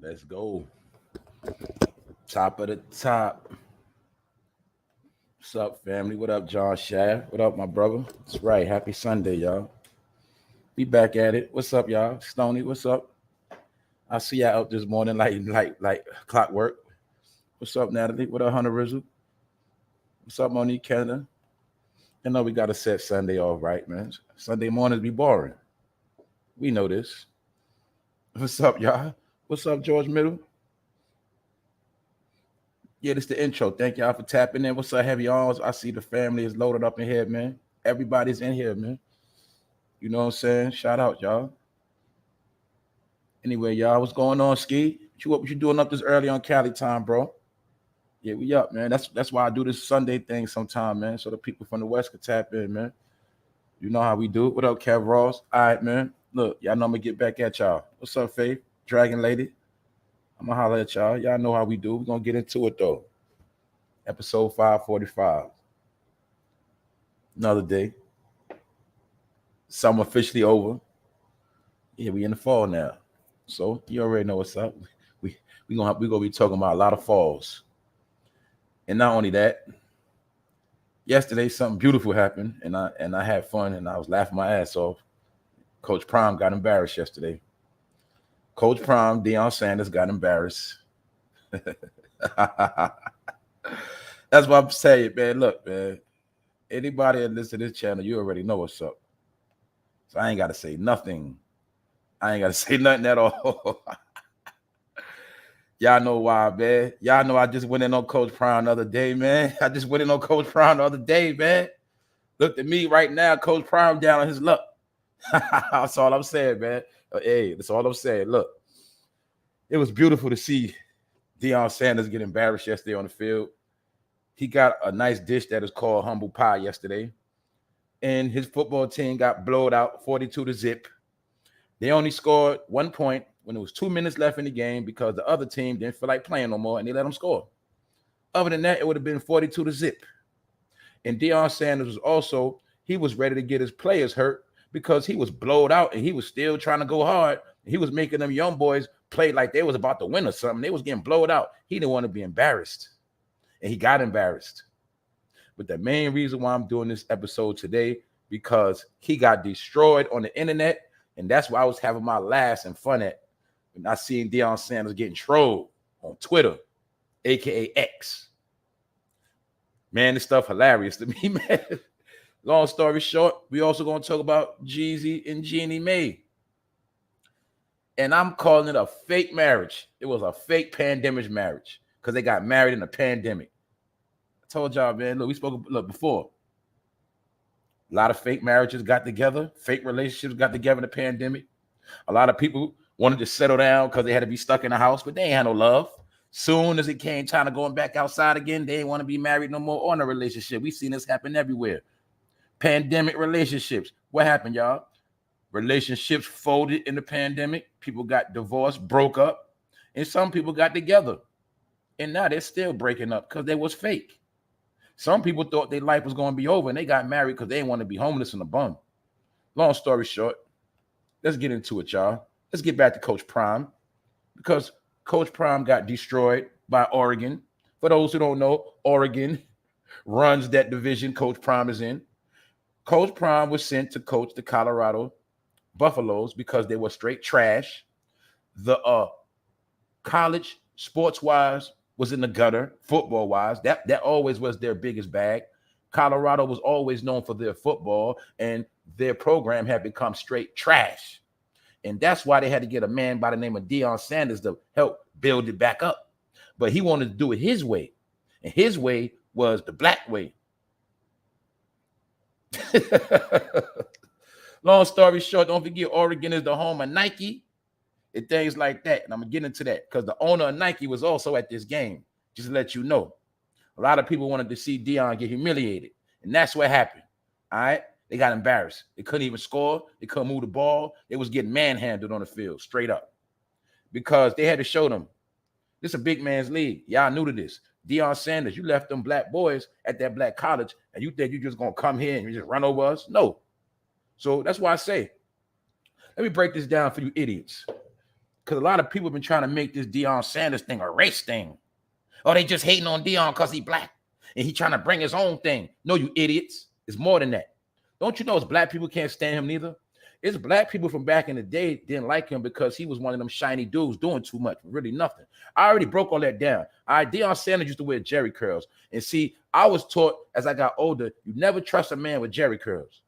Let's go. Top of the top. What's up, family? What up, John Shaft? What up, my brother? That's right. Happy Sunday, y'all. Be back at it. What's up, y'all? Stony, what's up? I see y'all out this morning like clockwork. What's up, Natalie? What up, Hunter Rizzo? What's up, Monique Canada? You know we gotta set Sunday off right, man. Sunday mornings be boring. We know this. What's up, y'all? What's up, George Middle? Yeah, this the intro. Thank y'all for tapping in. What's up, heavy arms? I see the family is loaded up in here, man. Everybody's in here, man. You know what I'm saying? Shout out, y'all. Anyway, y'all, what's going on, Ski? What you doing up this early on Cali time, bro? Yeah, we up, man. That's why I do this Sunday thing sometime, man. So the people from the West can tap in, man. You know how we do it. What up, Kev Ross? All right, man. Look, y'all know I'm gonna get back at y'all. What's up, Faith? Dragon Lady? I'm gonna holler at y'all. Y'all know how we do. We're gonna get into it though. Episode 545. Another day. Summer officially over. Yeah, we in the fall now. So you already know what's up. We gonna be talking about a lot of falls. And not only that, yesterday something beautiful happened, and I had fun and I was laughing my ass off. Coach Prime got embarrassed yesterday. Coach Prime, Deion Sanders got embarrassed. That's what I'm saying, man. Look, man. Anybody that listens to this channel, you already know what's up. So I ain't got to say nothing. I ain't got to say nothing at all. Y'all know why, man. Y'all know I just went in on Coach Prime the other day, man. I just went in on Coach Prime the other day, man. Look at me right now, Coach Prime down on his luck. That's all I'm saying, man. Hey, that's all I'm saying. Look, it was beautiful to see Deion Sanders get embarrassed yesterday on the field. He got a nice dish that is called humble pie yesterday. And his football team got blowed out 42-0. They only scored 1 point when there was 2 minutes left in the game because the other team didn't feel like playing no more, and they let them score. Other than that, it would have been 42-0. And Deion Sanders he was ready to get his players hurt because he was blowed out and he was still trying to go hard. He was making them young boys play like they was about to win or something. They was getting blowed out. He didn't want to be embarrassed. And he got embarrassed. But the main reason why I'm doing this episode today, because he got destroyed on the internet, and that's why I was having my laughs and fun at when I seen Deion Sanders getting trolled on Twitter, aka X. Man, this stuff hilarious to me, man. Long story short, we also gonna talk about JEEZY and JEANNIE Mae. And I'm calling it a fake marriage. It was a fake pandemic marriage because they got married in a pandemic. I told y'all, man, look, we spoke before. A lot of fake marriages got together, fake relationships got together in the pandemic. A lot of people wanted to settle down because they had to be stuck in the house, but they ain't had no love. Soon as it came time to going back outside again, they didn't want to be married no more or in a relationship. We've seen this happen everywhere. Pandemic relationships. What happened, y'all? Relationships folded in the pandemic. People got divorced, broke up, and some people got together. And now they're still breaking up because they was fake. Some people thought their life was going to be over and they got married because they didn't want to be homeless in a bum. Long story short, let's get into it, y'all. Let's get back to Coach Prime because Coach Prime got destroyed by Oregon. For those who don't know, Oregon runs that division Coach Prime is in. Coach Prime was sent to coach the Colorado Buffaloes because they were straight trash. The college sports-wise was in the gutter, football-wise. That always was their biggest bag. Colorado was always known for their football, and their program had become straight trash. And that's why they had to get a man by the name of Deion Sanders to help build it back up. But he wanted to do it his way. And his way was the black way. Long story short, don't forget Oregon is the home of Nike and things like that. And I'm going to get into that because the owner of Nike was also at this game. Just to let you know. A lot of people wanted to see Deion get humiliated. And that's what happened. All right? They got embarrassed. They couldn't even score. They couldn't move the ball. They was getting manhandled on the field, straight up. Because they had to show them, this is a big man's league. Y'all new to this. Deion Sanders, you left them black boys at that black college, and you think you're just going to come here and you just run over us? No. So that's why I say, let me break this down for you idiots. Because a lot of people have been trying to make this Deion Sanders thing a race thing. Or they just hating on Deion because he black. And he trying to bring his own thing. No, you idiots. It's more than that. Don't you know it's black people can't stand him neither? It's black people from back in the day didn't like him because he was one of them shiny dudes doing too much, really nothing. I already broke all that down. All right, Deion Sanders used to wear Jerry curls. And see, I was taught as I got older, you never trust a man with Jerry curls.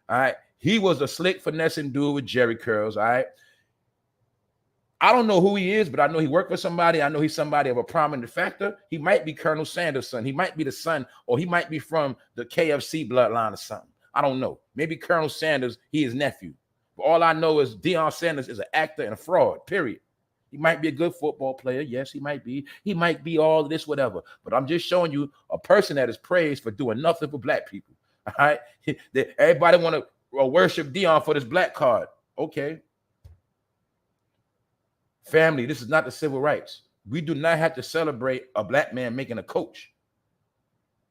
All right. He was a slick finessing dude with Jerry curls. All right. I don't know who he is, but I know he worked for somebody. I know he's somebody of a prominent factor. He might be Colonel Sanders' son. He might be the son, or he might be from the KFC bloodline or something. I don't know. Maybe Colonel Sanders, he is nephew. But all I know is Deion Sanders is an actor and a fraud, period. He might be a good football player. Yes, he might be. He might be all this, whatever. But I'm just showing you a person that is praised for doing nothing for black people. All right? Everybody want to worship Deion for this black card. Okay. Family, this is not the civil rights. We do not have to celebrate a black man making a coach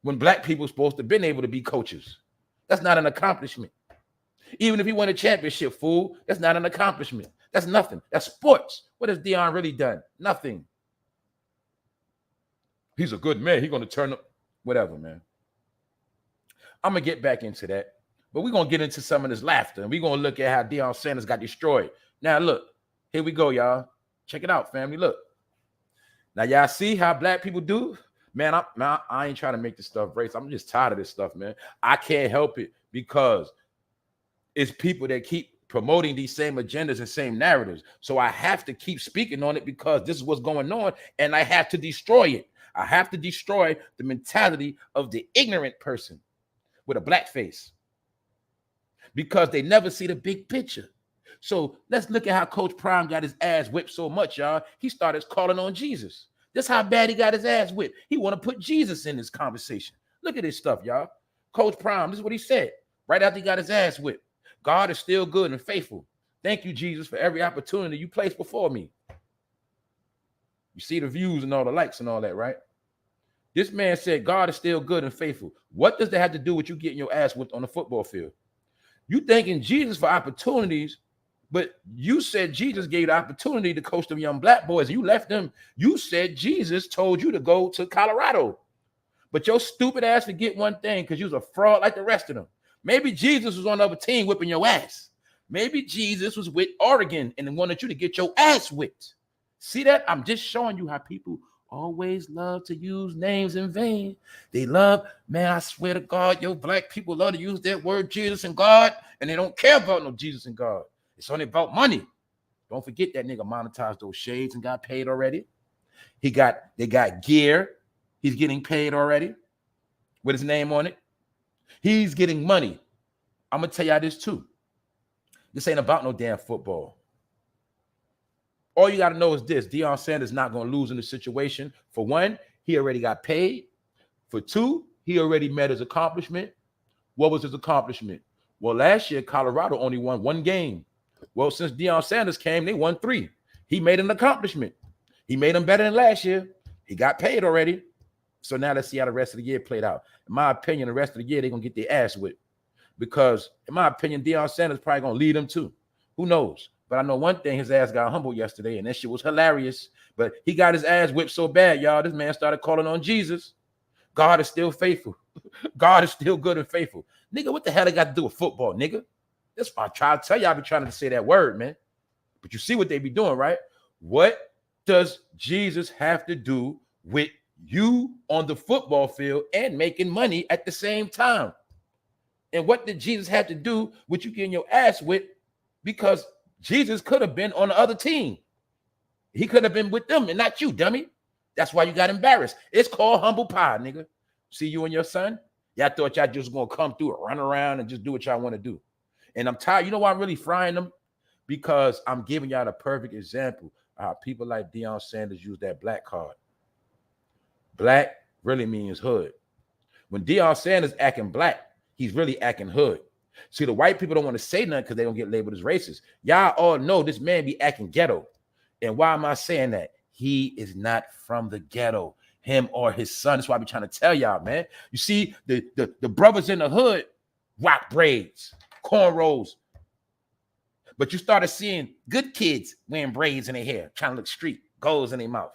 when black people are supposed to have been able to be coaches. That's not an accomplishment. Even if he won a championship, fool, that's not an accomplishment. That's nothing. That's sports. What has Deion really done? Nothing. He's a good man. He's going to turn up. Whatever, man. I'm going to get back into that. But we're going to get into some of this laughter. And we're going to look at how Deion Sanders got destroyed. Now, look. Here we go, y'all. Check it out, family. Look. Now, y'all see how black people do? Man, I ain't trying to make this stuff race. I'm just tired of this stuff, man. I can't help it because it's people that keep promoting these same agendas and same narratives. So I have to keep speaking on it because this is what's going on, and I have to destroy it. I have to destroy the mentality of the ignorant person with a black face because they never see the big picture. So let's look at how Coach Prime got his ass whipped so much, y'all. He started calling on Jesus. That's how bad he got his ass whipped. He want to put Jesus in this conversation. Look at this stuff, y'all. Coach Prime, this is what he said right after he got his ass whipped. God is still good and faithful. Thank you, Jesus, for every opportunity you placed before me. You see the views and all the likes and all that, right? This man said God is still good and faithful. What does that have to do with you getting your ass whipped on the football field? You thanking Jesus for opportunities, but you said Jesus gave you the opportunity to coach them young black boys. You left them. You said Jesus told you to go to Colorado. But your stupid ass forget one thing because you was a fraud like the rest of them. Maybe Jesus was on the other team whipping your ass. Maybe Jesus was with Oregon and wanted you to get your ass whipped. See that? I'm just showing you how people always love to use names in vain. They love, man, I swear to God, your black people love to use that word Jesus and God, and they don't care about no Jesus and God. It's only about money. Don't forget that nigga monetized those shades and got paid already. They got gear. He's getting paid already with his name on it. He's getting money. I'm going to tell y'all this too. This ain't about no damn football. All you got to know is this. Deion Sanders not going to lose in this situation. For one, he already got paid. For two, he already met his accomplishment. What was his accomplishment? Well, last year, Colorado only won one game. Well, since Deion Sanders came, they won 3. He made an accomplishment. He made them better than last year. He got paid already. So now let's see how the rest of the year played out. In my opinion, the rest of the year, they're going to get their ass whipped. Because, in my opinion, Deion Sanders probably going to lead them too. Who knows? But I know one thing, his ass got humbled yesterday, and that shit was hilarious. But he got his ass whipped so bad, y'all, this man started calling on Jesus. God is still faithful. God is still good and faithful. Nigga, what the hell they got to do with football, nigga? That's why I try to tell you, I be trying to say that word, man. But you see what they be doing, right? What does Jesus have to do with you on the football field and making money at the same time? And what did Jesus have to do with you getting your ass whipped? Because Jesus could have been on the other team. He could have been with them and not you, dummy. That's why you got embarrassed. It's called humble pie, nigga. See you and your son? Y'all thought y'all just going to come through and run around and just do what y'all want to do. And I'm tired. You know why I'm really frying them? Because I'm giving y'all the perfect example of how people like Deion Sanders use that black card. Black really means hood. When Deion Sanders acting black, he's really acting hood. See, the white people don't want to say nothing because they don't get labeled as racist. Y'all all know this man be acting ghetto. And why am I saying that? He is not from the ghetto, him or his son. That's why I be trying to tell y'all, man. You see, the brothers in the hood rock braids, cornrows. But you started seeing good kids wearing braids in their hair, trying to look street, goals in their mouth.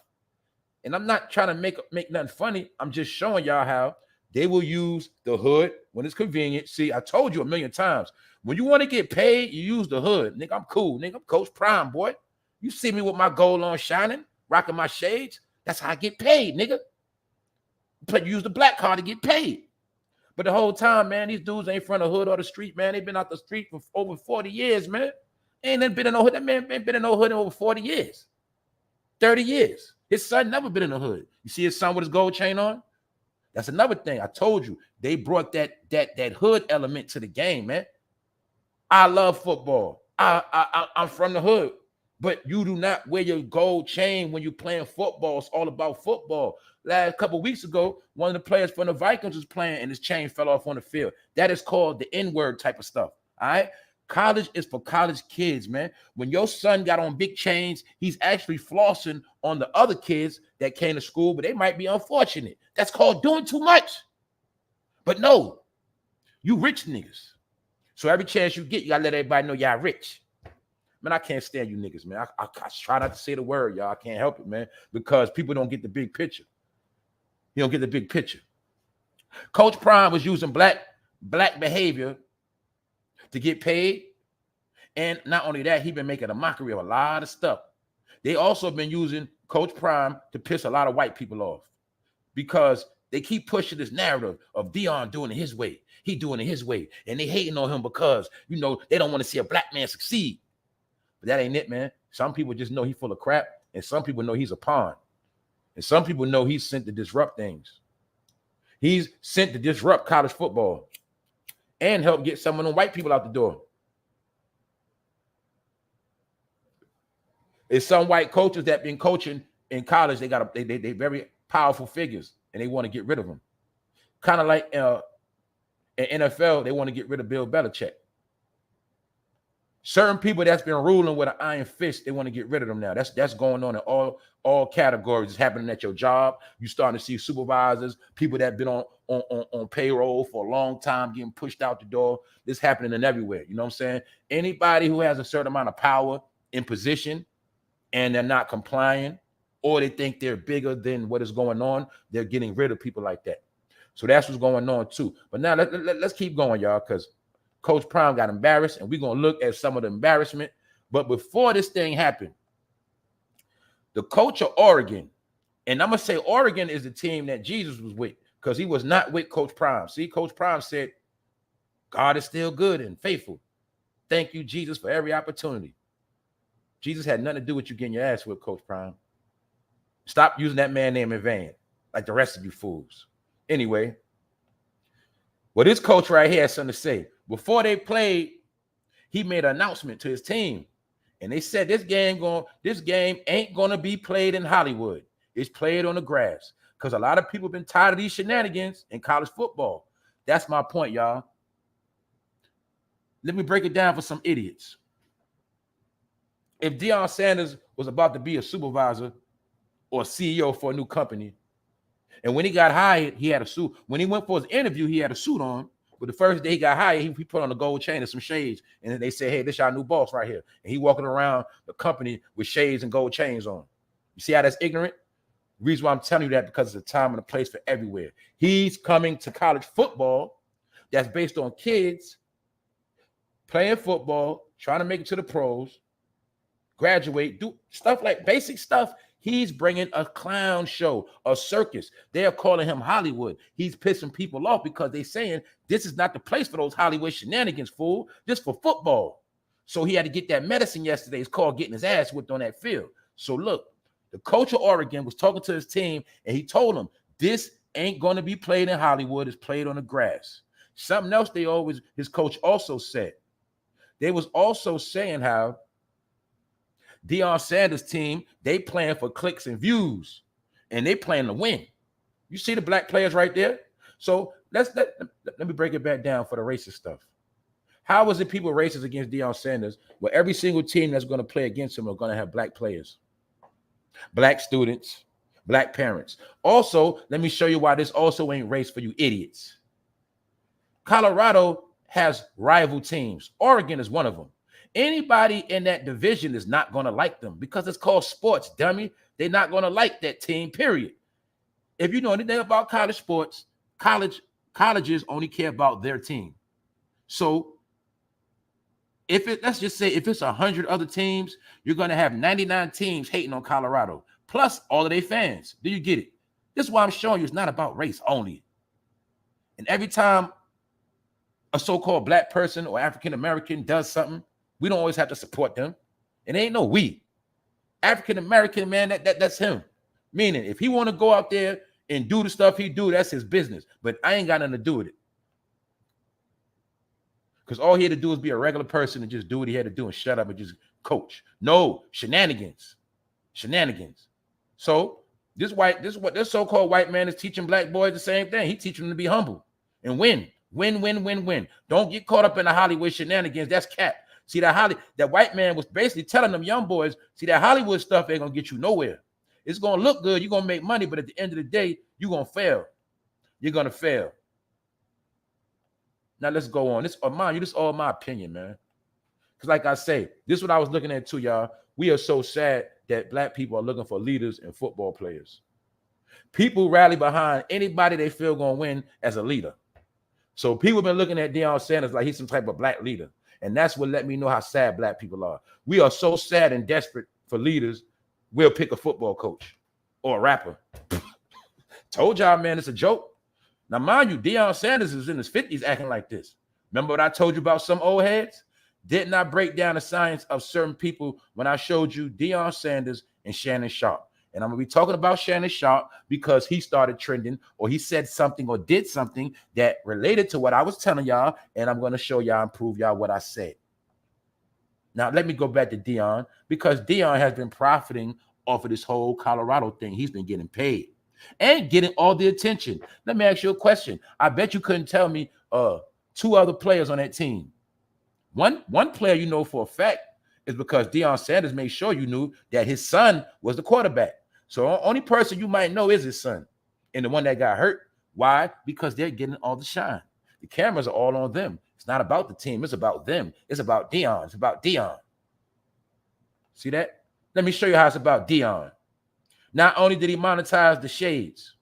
And I'm not trying to make nothing funny. I'm just showing y'all how they will use the hood when it's convenient. See, I told you a million times. When you want to get paid, you use the hood. Nigga, I'm cool. Nigga, I'm Coach Prime, boy. You see me with my gold on shining, rocking my shades. That's how I get paid, nigga. But you use the black card to get paid. But the whole time, man, these dudes ain't from the hood or the street, man. They've been out the street for over 40 years, man. Ain't been in no hood. That man ain't been in no hood in over 40 years, 30 years. His son never been in the hood. You see his son with his gold chain on? That's another thing. I told you, they brought that hood element to the game, man. I love football. I'm from the hood. But you do not wear your gold chain when you're playing football. It's all about football. Last couple of weeks ago, one of the players from the Vikings was playing and his chain fell off on the field. That is called the N-word type of stuff. All right? College is for college kids, man. When your son got on big chains, he's actually flossing on the other kids that came to school, but they might be unfortunate. That's called doing too much. But no, you rich niggas. So every chance you get, you gotta let everybody know y'all rich. Man, I can't stand you niggas, man. I try not to say the word, y'all. I can't help it, man, because people don't get the big picture. You don't get the big picture. Coach Prime was using black behavior to get paid. And not only that, he's been making a mockery of a lot of stuff. They also been using Coach Prime to piss a lot of white people off because they keep pushing this narrative of Deion doing it his way. He doing it his way. And they hating on him because, you know, they don't want to see a black man succeed. But that ain't it, man. Some people just know he's full of crap, and some people know he's a pawn. And some people know he's sent to disrupt things. He's sent to disrupt college football and help get some of them white people out the door. It's some white coaches that been coaching in college. They very powerful figures, and they want to get rid of them. Kind of like in NFL, they want to get rid of Bill Belichick. Certain people that's been ruling with an iron fist, they want to get rid of them now. That's going on in all categories. It's happening at your job. You starting to see supervisors, people that been on payroll for a long time getting pushed out the door. This happening in everywhere. You know what I'm saying? Anybody who has a certain amount of power in position and they're not complying, or they think they're bigger than what is going on, they're getting rid of people like that. So that's what's going on too. But now let's keep going, y'all, because Coach Prime got embarrassed, and we're going to look at some of the embarrassment. But before this thing happened, the coach of Oregon, and I'm going to say Oregon is the team that Jesus was with, because he was not with Coach Prime. See, Coach Prime said, God is still good and faithful. Thank you, Jesus, for every opportunity. Jesus had nothing to do with you getting your ass whipped, Coach Prime. Stop using that man name in vain, like the rest of you fools. Anyway, well, this coach right here has something to say. Before they played, he made an announcement to his team. And they said this game ain't gonna be played in Hollywood. It's played on the grass. Because a lot of people have been tired of these shenanigans in college football. That's my point, y'all. Let me break it down for some idiots. If Deion Sanders was about to be a supervisor or CEO for a new company, and when he got hired, he had a suit. When he went for his interview, he had a suit on. But the first day he got hired, he put on a gold chain and some shades. And then they said, hey, this y'all new boss right here. And he walking around the company with shades and gold chains on. You see how that's ignorant? The reason why I'm telling you that, because it's a time and a place for everywhere. He's coming to college football that's based on kids playing football, trying to make it to the pros, graduate, do stuff like basic stuff. He's bringing a clown show, a circus. They're calling him Hollywood. He's pissing people off because they're saying this is not the place for those Hollywood shenanigans, fool. This for football. So he had to get that medicine yesterday. It's called getting his ass whipped on that field. So look, the coach of Oregon was talking to his team, and he told them this ain't going to be played in Hollywood. It's played on the grass. Something else his coach also said. They was also saying how Deion Sanders' team, they playing for clicks and views, and they playing to win. You see the black players right there? So let me break it back down for the racist stuff. How was it people racist against Deion Sanders, where every single team that's going to play against him are going to have black players, black students, black parents? Also, let me show you why this also ain't race for you idiots. Colorado has rival teams. Oregon is one of them. Anybody in that division is not going to like them because it's called sports, dummy. They're not going to like that team, period. If you know anything about college sports, colleges only care about their team. So let's just say if it's 100 other teams, you're going to have 99 teams hating on Colorado, plus all of their fans. Do you get it? This is why I'm showing you it's not about race only. And every time a so-called black person or African-American does something, we don't always have to support them. It ain't no we. African-American, man, that's him. Meaning, if he want to go out there and do the stuff he do, that's his business. But I ain't got nothing to do with it. Because all he had to do is be a regular person and just do what he had to do and shut up and just coach. No, shenanigans. Shenanigans. So this so-called white man is teaching black boys the same thing. He teaching them to be humble and win. Win. Don't get caught up in the Hollywood shenanigans. That's cap. See, that white man was basically telling them young boys, see, that Hollywood stuff ain't gonna get you nowhere. It's gonna look good, you're gonna make money, but at the end of the day, you're gonna fail. You're gonna fail. Now let's go on. This is all my opinion, man. Because like I say, this is what I was looking at too, y'all. We are so sad that black people are looking for leaders and football players. People rally behind anybody they feel gonna win as a leader. So people have been looking at Deion Sanders like he's some type of black leader. And that's what let me know how sad black people are. We are so sad and desperate for leaders, we'll pick a football coach or a rapper. Told y'all, man, it's a joke. Now, mind you, Deion Sanders is in his 50s acting like this. Remember what I told you about some old heads? Didn't I break down the science of certain people when I showed you Deion Sanders and Shannon Sharpe? And I'm going to be talking about Shannon Sharpe because he started trending or he said something or did something that related to what I was telling y'all. And I'm going to show y'all and prove y'all what I said. Now, let me go back to Deion because Deion has been profiting off of this whole Colorado thing. He's been getting paid and getting all the attention. Let me ask you a question. I bet you couldn't tell me two other players on that team. One player you know for a fact is because Deion Sanders made sure you knew that his son was the quarterback. So the only person you might know is his son and the one that got hurt. Why? Because they're getting all the shine. The cameras are all on them. It's not about the team. It's about them. It's about Deion. It's about Deion. See that? Let me show you how it's about Deion. Not only did he monetize the shades,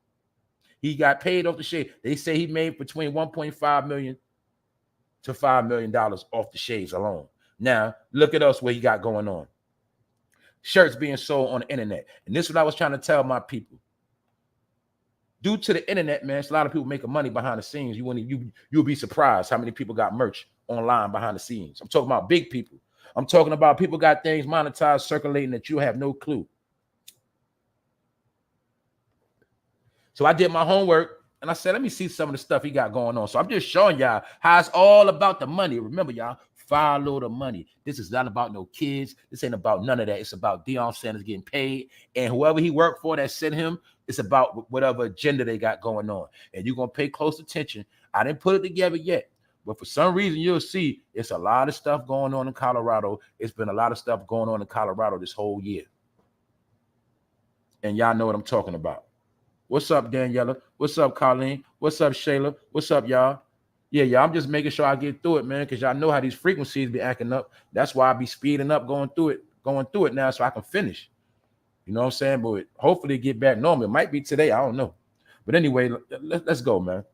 he got paid off the shade. They say he made between $1.5 million to $5 million off the shades alone. Now, look at us what he got going on. Shirts being sold on the internet. And this is what I was trying to tell my people. Due to the internet, man, it's a lot of people making money behind the scenes. You'll be surprised how many people got merch online behind the scenes. I'm talking about big people. I'm talking about people got things monetized, circulating that you have no clue. So I did my homework and I said, let me see some of the stuff he got going on. So I'm just showing y'all how it's all about the money. Remember, y'all, follow the money. This is not about no kids. This ain't about none of that. It's about Deion Sanders getting paid. And whoever he worked for that sent him, it's about whatever agenda they got going on. And you're going to pay close attention. I didn't put it together yet. But for some reason, you'll see it's a lot of stuff going on in Colorado. It's been a lot of stuff going on in Colorado this whole year. And y'all know what I'm talking about. What's up, Daniela? What's up, Colleen? What's up, Shayla? What's up, y'all? Yeah, y'all, I'm just making sure I get through it, man, because y'all know how these frequencies be acting up. That's why I be speeding up, going through it now so I can finish. You know what I'm saying? But hopefully get back normal. It might be today. I don't know. But anyway, let's go, man.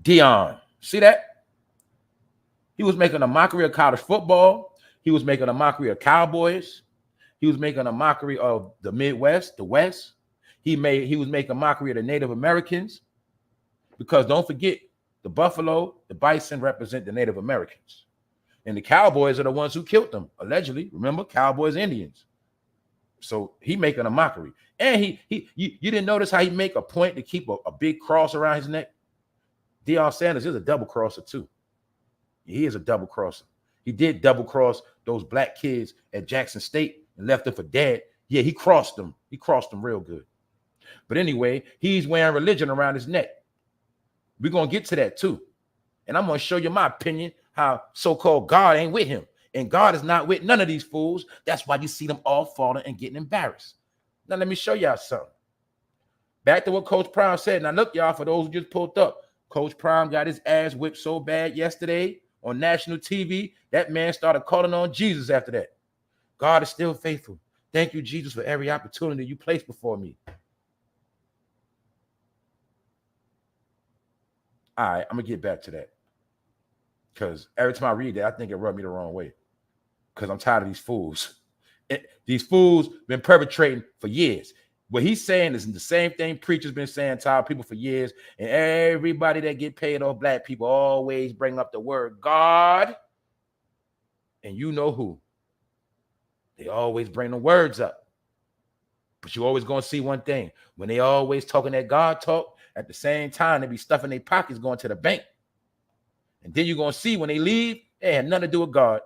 Deion. See that? He was making a mockery of college football. He was making a mockery of Cowboys. He was making a mockery of the Midwest, the West. He was making a mockery of the Native Americans. Because don't forget, the buffalo, the bison represent the Native Americans. And the Cowboys are the ones who killed them, allegedly. Remember, Cowboys, Indians. So he making a mockery. And you didn't notice how he make a point to keep a big cross around his neck? Deion Sanders is a double crosser too. He is a double crosser. He did double cross those black kids at Jackson State and left them for dead. Yeah, he crossed them. He crossed them real good. But anyway, he's wearing religion around his neck. We're going to get to that too. And I'm going to show you my opinion, how so-called God ain't with him. And God is not with none of these fools. That's why you see them all falling and getting embarrassed. Now, let me show y'all something. Back to what Coach Prime said. Now, look, y'all, for those who just pulled up, Coach Prime got his ass whipped so bad yesterday on national TV, that man started calling on Jesus after that. God is still faithful. Thank you, Jesus, for every opportunity you placed before me. All right, I'm going to get back to that. Because every time I read that, I think it rubbed me the wrong way. Because I'm tired of these fools. These fools been perpetrating for years. What he's saying is the same thing preachers been saying to our people for years. And everybody that get paid off black people always bring up the word God. And you know who. They always bring the words up. But you always going to see one thing. When they always talking that God talk, at the same time, they be stuffing their pockets going to the bank. And then you're going to see when they leave, they had nothing to do with God.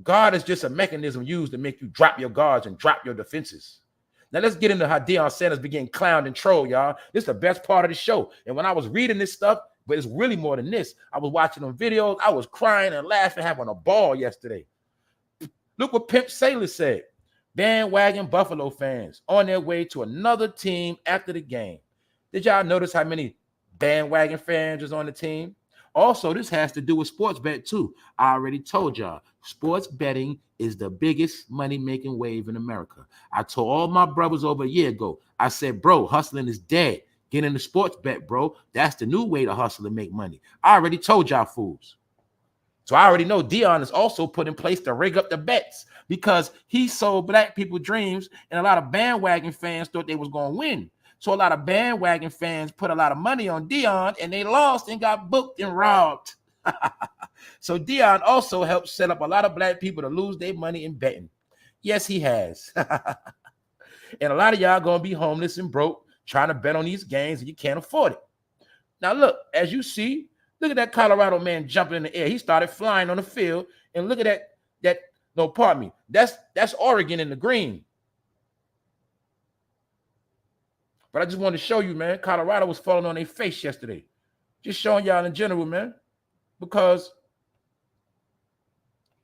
God is just a mechanism used to make you drop your guards and drop your defenses. Now, let's get into how Deion Sanders be getting clowned and trolled, y'all. This is the best part of the show. And when I was reading this stuff, but it's really more than this. I was watching them videos. I was crying and laughing, having a ball yesterday. Look what Pimp Sailor said. Bandwagon Buffalo fans on their way to another team after the game. Did y'all notice how many bandwagon fans is on the team? Also, this has to do with sports bet too. I already told y'all, sports betting is the biggest money-making wave in America. I told all my brothers over a year ago, I said, bro, hustling is dead. Get into sports bet, bro. That's the new way to hustle and make money. I already told y'all fools. So I already know Deion is also put in place to rig up the bets because he sold black people dreams, and a lot of bandwagon fans thought they was going to win. So a lot of bandwagon fans put a lot of money on Deion, and they lost and got booked and robbed. So Deion also helped set up a lot of black people to lose their money in betting. Yes, he has. And a lot of y'all going to be homeless and broke trying to bet on these games, and you can't afford it. Now, look, as you see, look at that Colorado man jumping in the air. He started flying on the field, and look at that. No, pardon me. That's Oregon in the green. But I just wanted to show you, man, Colorado was falling on their face yesterday. Just showing y'all in general, man, because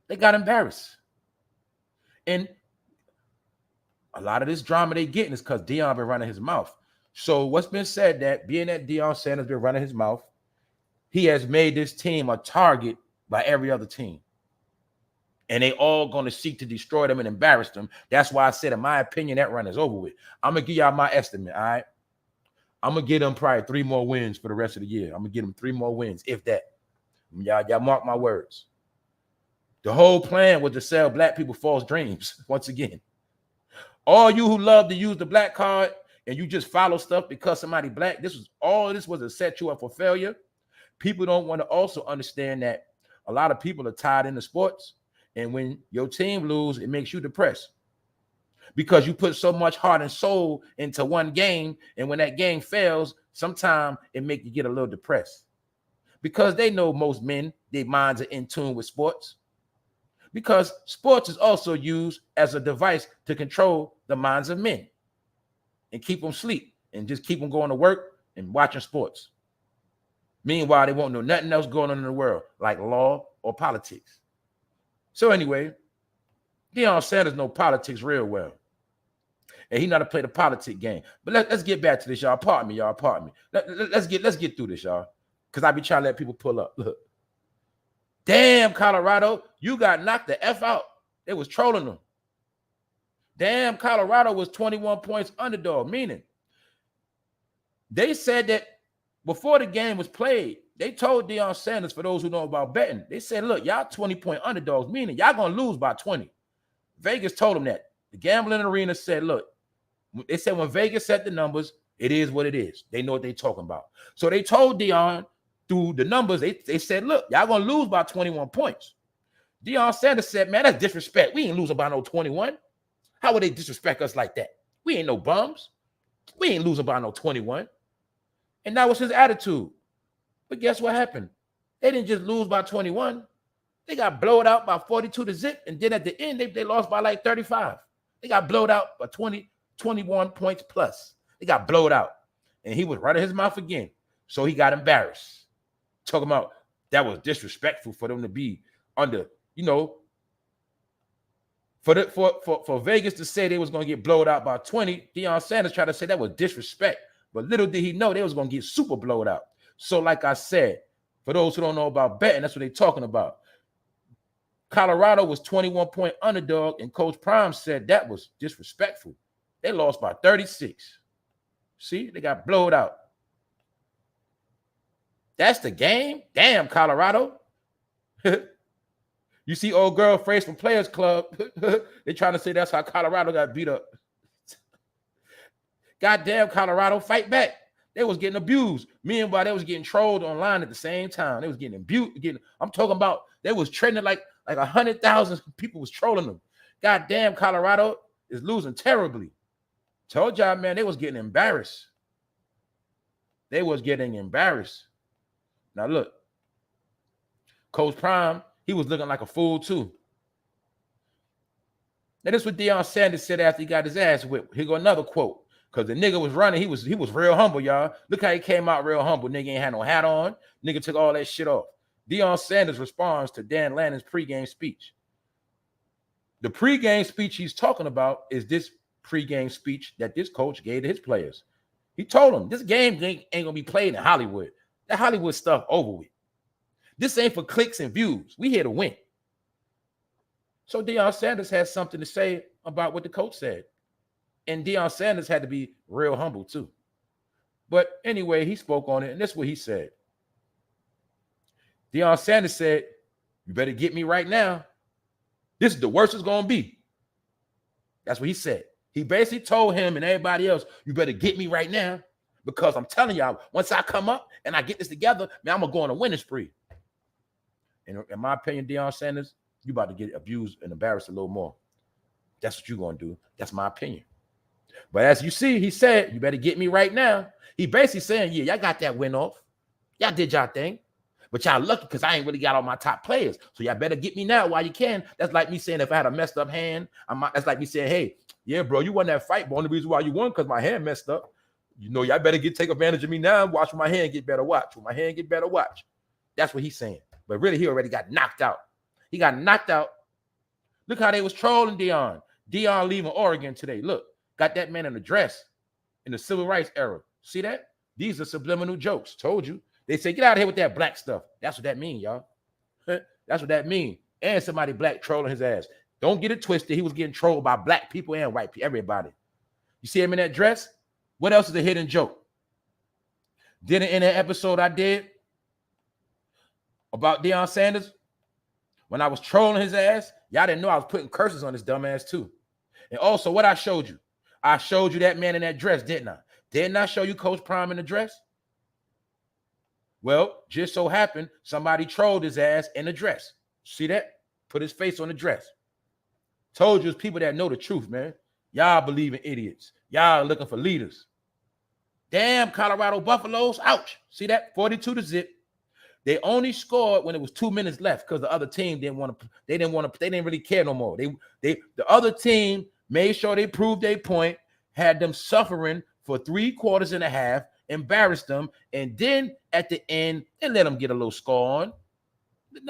they got embarrassed. And a lot of this drama they getting is because Deion been running his mouth. So what's been said that being that Deion Sanders been running his mouth, he has made this team a target by every other team. And they all going to seek to destroy them and embarrass them. That's why I said, in my opinion, that run is over with. I'm going to give y'all my estimate, all right? I'm going to give them probably 3 more wins for the rest of the year. I'm going to give them 3 more wins, if that. Y'all mark my words. The whole plan was to sell black people false dreams, once again. All you who love to use the black card and you just follow stuff because somebody black, this was to set you up for failure. People don't want to also understand that a lot of people are tied into sports. And when your team lose, it makes you depressed because you put so much heart and soul into one game. And when that game fails, sometimes it makes you get a little depressed because they know most men, their minds are in tune with sports because sports is also used as a device to control the minds of men and keep them asleep and just keep them going to work and watching sports. Meanwhile, they won't know nothing else going on in the world like law or politics. So anyway, Deion Sanders know politics real well. And he know how to play the politic game. But let's get back to this, y'all. Pardon me, y'all. Pardon me. Let's get through this, y'all. Because I be trying to let people pull up. Look. Damn, Colorado, you got knocked the F out. They was trolling them. Damn, Colorado was 21 points underdog, meaning they said that before the game was played, they told Deion Sanders, for those who know about betting, they said, look, y'all 20-point underdogs, meaning y'all going to lose by 20. Vegas told them that. The gambling arena said, look, they said when Vegas set the numbers, it is what it is. They know what they're talking about. So they told Deion through the numbers, they said, look, y'all going to lose by 21 points. Deion Sanders said, man, that's disrespect. We ain't losing by no 21. How would they disrespect us like that? We ain't no bums. We ain't losing by no 21. And that was his attitude. But guess what happened? They didn't just lose by 21. They got blowed out by 42-0. And then at the end, they lost by like 35. They got blowed out by 21 points plus. They got blowed out. And he was running his mouth again. So he got embarrassed. Talking about that was disrespectful for them to be under, for Vegas to say they was going to get blowed out by 20. Deion Sanders tried to say that was disrespect. But little did he know they was going to get super blowed out. So like I said, For those who don't know about betting, that's what they're talking about. Colorado was 21-point underdog, and Coach Prime said that was disrespectful. They lost by 36. See, they got blowed out. That's the game? Damn, Colorado. You see old girl phrase from Players Club. They're trying to say that's how Colorado got beat up. Goddamn, Colorado, fight back. They was getting abused. Meanwhile, they was getting trolled online at the same time. They was getting abused. I'm talking about they was trending like 100,000 people was trolling them. Goddamn, Colorado is losing terribly. Told y'all, man, they was getting embarrassed. They was getting embarrassed. Now look, Coach Prime, he was looking like a fool too. Now this is what Deion Sanders said after he got his ass whipped. Here go another quote. Because the nigga was running, he was real humble, y'all. Look how he came out real humble. Nigga ain't had no hat on. Nigga took all that shit off. Deion Sanders responds to Dan Lanning's pregame speech. The pregame speech he's talking about is this pregame speech that this coach gave to his players. He told them, this game ain't gonna be played in Hollywood. That Hollywood stuff over with. This ain't for clicks and views. We here to win. So Deion Sanders has something to say about what the coach said. And Deion Sanders had to be real humble too. But anyway, he spoke on it, and this is what he said. Deion Sanders said, you better get me right now. This is the worst it's going to be. That's what he said. He basically told him and everybody else, you better get me right now, because I'm telling y'all, once I come up and I get this together, man, I'm going to go on a winning spree. And in my opinion, Deion Sanders, you about to get abused and embarrassed a little more. That's what you're going to do. That's my opinion. But as you see, he said, you better get me right now. He basically saying, yeah, y'all got that win off. Y'all did y'all thing. But y'all lucky because I ain't really got all my top players. So y'all better get me now while you can. That's like me saying if I had a messed up hand, that's like me saying, hey, yeah, bro, you won that fight. But only reason why you won because my hand messed up. You know, y'all better take advantage of me now and watch when my hand get better. Watch. When my hand get better, watch. That's what he's saying. But really, he already got knocked out. He got knocked out. Look how they was trolling Deion. Deion leaving Oregon today. Look. Got that man in a dress in the civil rights era. See that? These are subliminal jokes. Told you. They say, get out of here with that black stuff. That's what that mean, y'all. That's what that mean. And somebody black trolling his ass. Don't get it twisted. He was getting trolled by black people and white people. Everybody. You see him in that dress? What else is a hidden joke? Didn't in that episode I did about Deion Sanders, when I was trolling his ass, y'all didn't know I was putting curses on his dumb ass too. And also what I showed you. I showed you that man in that dress, didn't I? Didn't I show you Coach Prime in the dress? Well, just so happened, somebody trolled his ass in the dress. See that? Put his face on the dress. Told you it's people that know the truth, man. Y'all believe in idiots. Y'all looking for leaders. Damn, Colorado Buffaloes. Ouch. See that? 42-0. They only scored when it was 2 minutes left because the other team didn't really care no more. The other team made sure they proved their point, had them suffering for 3 quarters and a half, embarrassed them, and then at the end, they let them get a little score on. They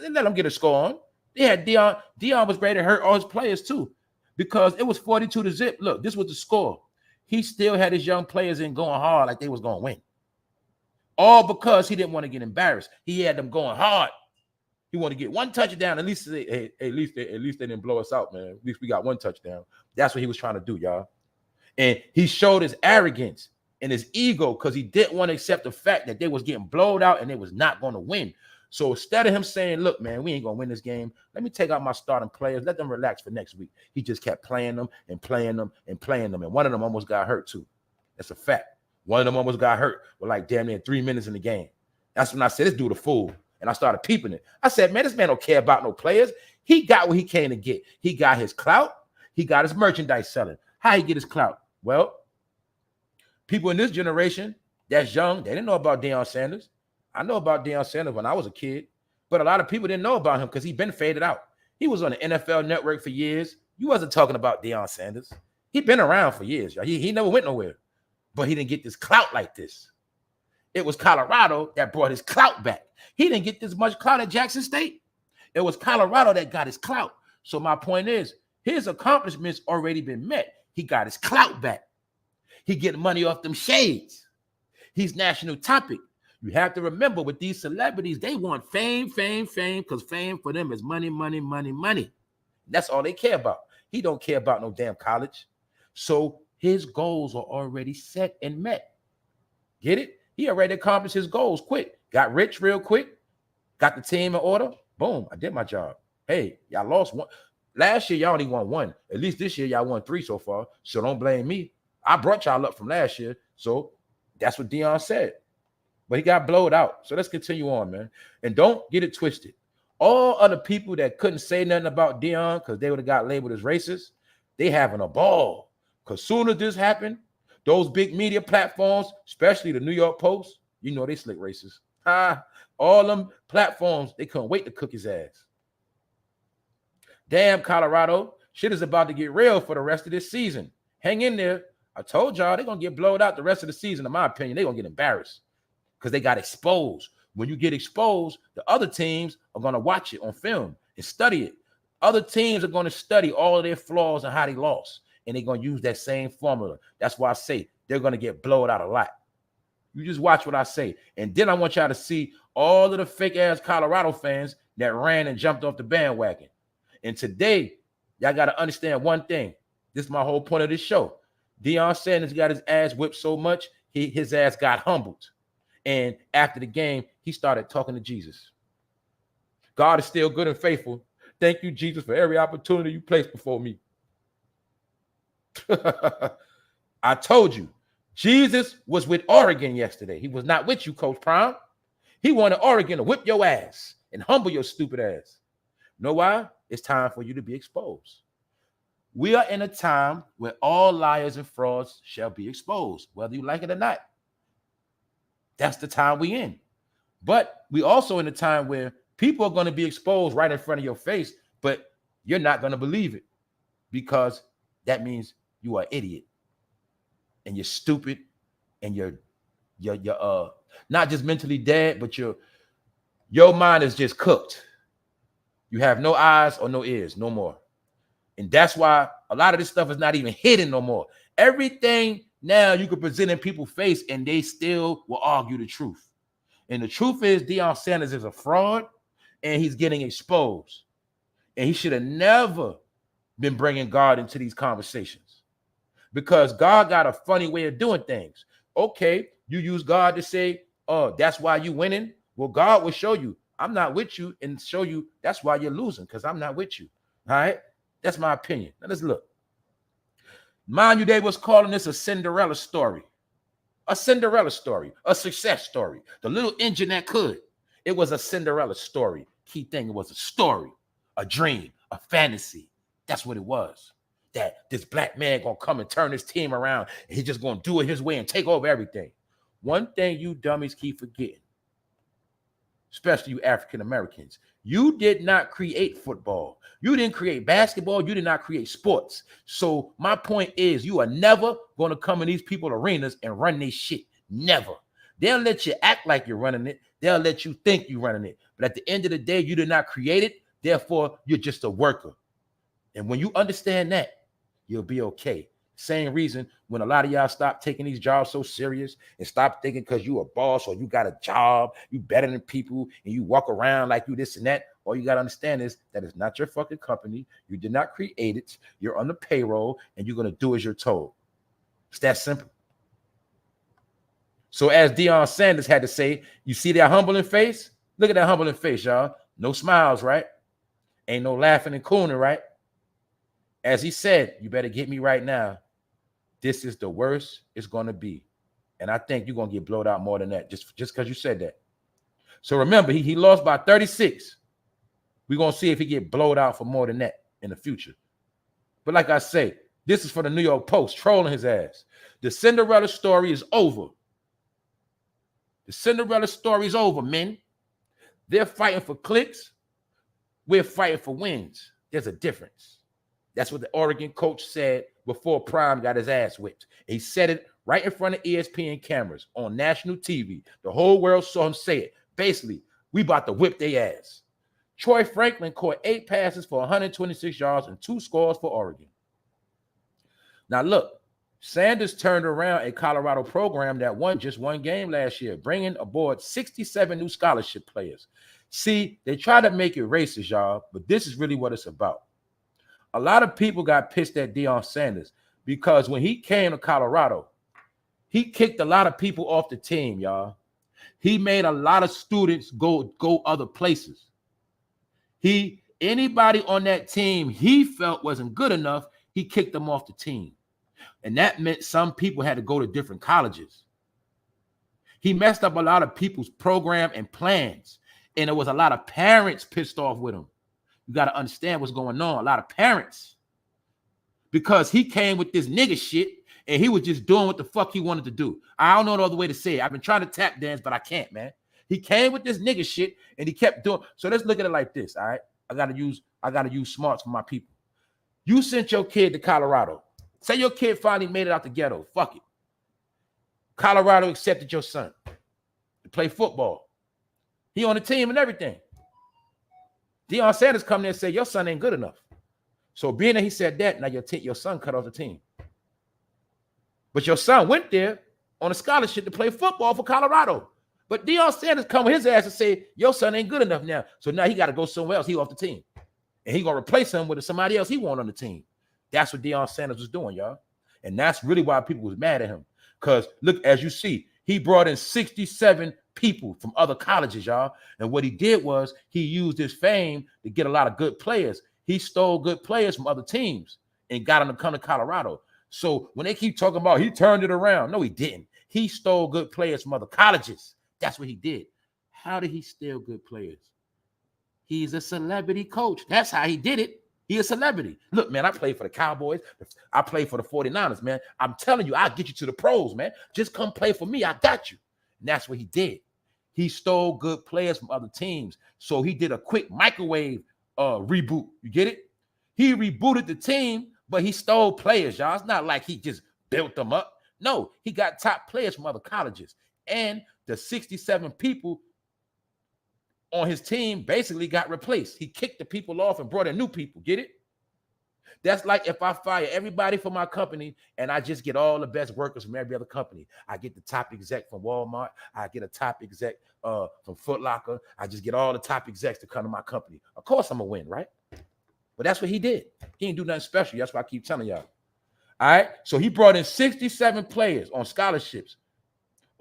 let them get a score on. They had Deion. Deion was ready to hurt all his players too, because it was 42-0. Look, this was the score. He still had his young players in going hard like they was going to win. All because he didn't want to get embarrassed. He had them going hard. He wanted to get one touchdown. At least they didn't blow us out, man. At least we got one touchdown. That's what he was trying to do, y'all. And he showed his arrogance and his ego because he didn't want to accept the fact that they was getting blowed out and they was not going to win. So instead of him saying, look, man, we ain't going to win this game, let me take out my starting players, let them relax for next week. He just kept playing them and playing them and playing them. And one of them almost got hurt too. That's a fact. One of them almost got hurt with like damn near 3 minutes in the game. That's when I said, this dude a fool. And I started peeping it. I said, man, this man don't care about no players. He got what he came to get. He got his clout. He got his merchandise selling. How he get his clout? Well, people in this generation that's young, they didn't know about Deion Sanders. I know about Deion Sanders when I was a kid, but a lot of people didn't know about him because he's been faded out. He was on the NFL Network for years. You wasn't talking about Deion Sanders. He been around for years. Y'all. He never went nowhere, but he didn't get this clout like this. It was Colorado that brought his clout back. He didn't get this much clout at Jackson State. It was Colorado that got his clout. So my point is, his accomplishments already been met. He got his clout back. He getting money off them shades. He's national topic. You have to remember with these celebrities, they want fame, because fame for them is money, money, money, money. That's all they care about. He don't care about no damn college. So his goals are already set and met. Get it? He already accomplished his goals quick. Got rich real quick. Got the team in order. Boom, I did my job. Hey, y'all lost one. Last year, y'all only won one. At least this year, y'all won 3 so far. So don't blame me. I brought y'all up from last year. So that's what Deion said. But he got blowed out. So let's continue on, man. And don't get it twisted. All other people that couldn't say nothing about Deion because they would have got labeled as racist, they having a ball. Because soon as this happened, those big media platforms, especially the New York Post, you know they slick racist. All them platforms, they couldn't wait to cook his ass. Damn, Colorado, shit is about to get real for the rest of this season. Hang in there. I told y'all they're going to get blowed out the rest of the season. In my opinion, they're going to get embarrassed because they got exposed. When you get exposed, the other teams are going to watch it on film and study it. Other teams are going to study all of their flaws and how they lost, and they're going to use that same formula. That's why I say they're going to get blowed out a lot. You just watch what I say. And then I want y'all to see all of the fake-ass Colorado fans that ran and jumped off the bandwagon. And today, y'all got to understand one thing. This is my whole point of this show. Deion Sanders got his ass whipped so much, his ass got humbled. And after the game, he started talking to Jesus. God is still good and faithful. Thank you, Jesus, for every opportunity you placed before me. I told you, Jesus was with Oregon yesterday. He was not with you, Coach Prime. He wanted Oregon to whip your ass and humble your stupid ass. Know why? It's time for you to be exposed. We are in a time where all liars and frauds shall be exposed, whether you like it or not. That's the time we in. But we also in a time where people are going to be exposed right in front of your face, but you're not going to believe it because that means you are an idiot and you're stupid and you're not just mentally dead, but your mind is just cooked. You have no eyes or no ears, no more. And that's why a lot of this stuff is not even hidden no more. Everything now you can present in people's face and they still will argue the truth. And the truth is Deion Sanders is a fraud and he's getting exposed. And he should have never been bringing God into these conversations because God got a funny way of doing things. Okay, you use God to say, oh, that's why you winning. Well, God will show you I'm not with you and show you that's why you're losing because I'm not with you. All right, that's my opinion. Now let's look. Mind you, they was calling this a Cinderella story. A Cinderella story, a success story. The little engine that could. It was a Cinderella story. Key thing, it was a story, a dream, a fantasy. That's what it was. That this black man gonna come and turn his team around and he's just gonna do it his way and take over everything. One thing you dummies keep forgetting, especially you African Americans, you did not create football. You didn't create basketball. You did not create sports. So my point is you are never going to come in these people's arenas and run this shit. Never. They'll let you act like you're running it. They'll let you think you're running it. But at the end of the day, you did not create it. Therefore, you're just a worker. And when you understand that, you'll be okay. Same reason when a lot of y'all stop taking these jobs so serious and stop thinking because you a boss or you got a job, you better than people, and you walk around like you this and that. All you got to understand is that it's not your fucking company. You did not create it. You're on the payroll, and you're going to do as you're told. It's that simple. So as Deion Sanders had to say, you see that humbling face? Look at that humbling face, y'all. No smiles, right? Ain't no laughing and cooning, right? As he said, you better get me right now. This is the worst it's going to be. And I think you're going to get blowed out more than that just because you said that. So remember, he lost by 36. We're going to see if he get blowed out for more than that in the future. But like I say, this is for the New York Post trolling his ass. The Cinderella story is over. The Cinderella story is over, men. They're fighting for clicks. We're fighting for wins. There's a difference. That's what the Oregon coach said before Prime got his ass whipped. He said it right in front of ESPN cameras on national TV. The whole world saw him say it. Basically, we about to whip their ass. Troy Franklin caught 8 passes for 126 yards and 2 scores for Oregon. Now look, Sanders turned around a Colorado program that won just one game last year, bringing aboard 67 new scholarship players. See, they try to make it racist, y'all, but this is really what it's about. A lot of people got pissed at Deion Sanders because when he came to Colorado, he kicked a lot of people off the team, y'all. He made a lot of students go other places. Anybody on that team he felt wasn't good enough, he kicked them off the team. And that meant some people had to go to different colleges. He messed up a lot of people's program and plans. And there was a lot of parents pissed off with him. You got to understand what's going on. A lot of parents. Because he came with this nigga shit and he was just doing what the fuck he wanted to do. I don't know no other way to say it. I've been trying to tap dance, but I can't, man. He came with this nigga shit and he kept doing. So let's look at it like this, all right? I gotta use smarts for my people. You sent your kid to Colorado. Say your kid finally made it out the ghetto. Fuck it. Colorado accepted your son to play football. He on the team and everything. Deion Sanders come there and say, your son ain't good enough. So being that he said that, now your son cut off the team. But your son went there on a scholarship to play football for Colorado. But Deion Sanders come with his ass and say, your son ain't good enough now. So now he got to go somewhere else. He off the team. And he going to replace him with somebody else he want on the team. That's what Deion Sanders was doing, y'all. And that's really why people was mad at him. Because look, as you see, he brought in 67 people from other colleges, y'all. And what he did was he used his fame to get a lot of good players. He stole good players from other teams and got them to come to Colorado. So when they keep talking about he turned it around, no, he didn't. He stole good players from other colleges. That's what he did. How did he steal good players? He's a celebrity coach. That's how he did it. He a celebrity. Look, man, I played for the Cowboys. I played for the 49ers, man. I'm telling you, I'll get you to the pros, man. Just come play for me. I got you. And that's what he did. He stole good players from other teams. So he did a quick microwave reboot. You get it? He rebooted the team, but he stole players, y'all. It's not like he just built them up. No, he got top players from other colleges. And the 67 people on his team basically got replaced. He kicked the people off and brought in new people. Get it? That's like if I fire everybody from my company and I just get all the best workers from every other company. I get the top exec from Walmart. I get a top exec from Foot Locker. I just get all the top execs to come to my company. Of course I'm going to win, right? But that's what he did. He didn't do nothing special. That's why I keep telling y'all. All right? So he brought in 67 players on scholarships.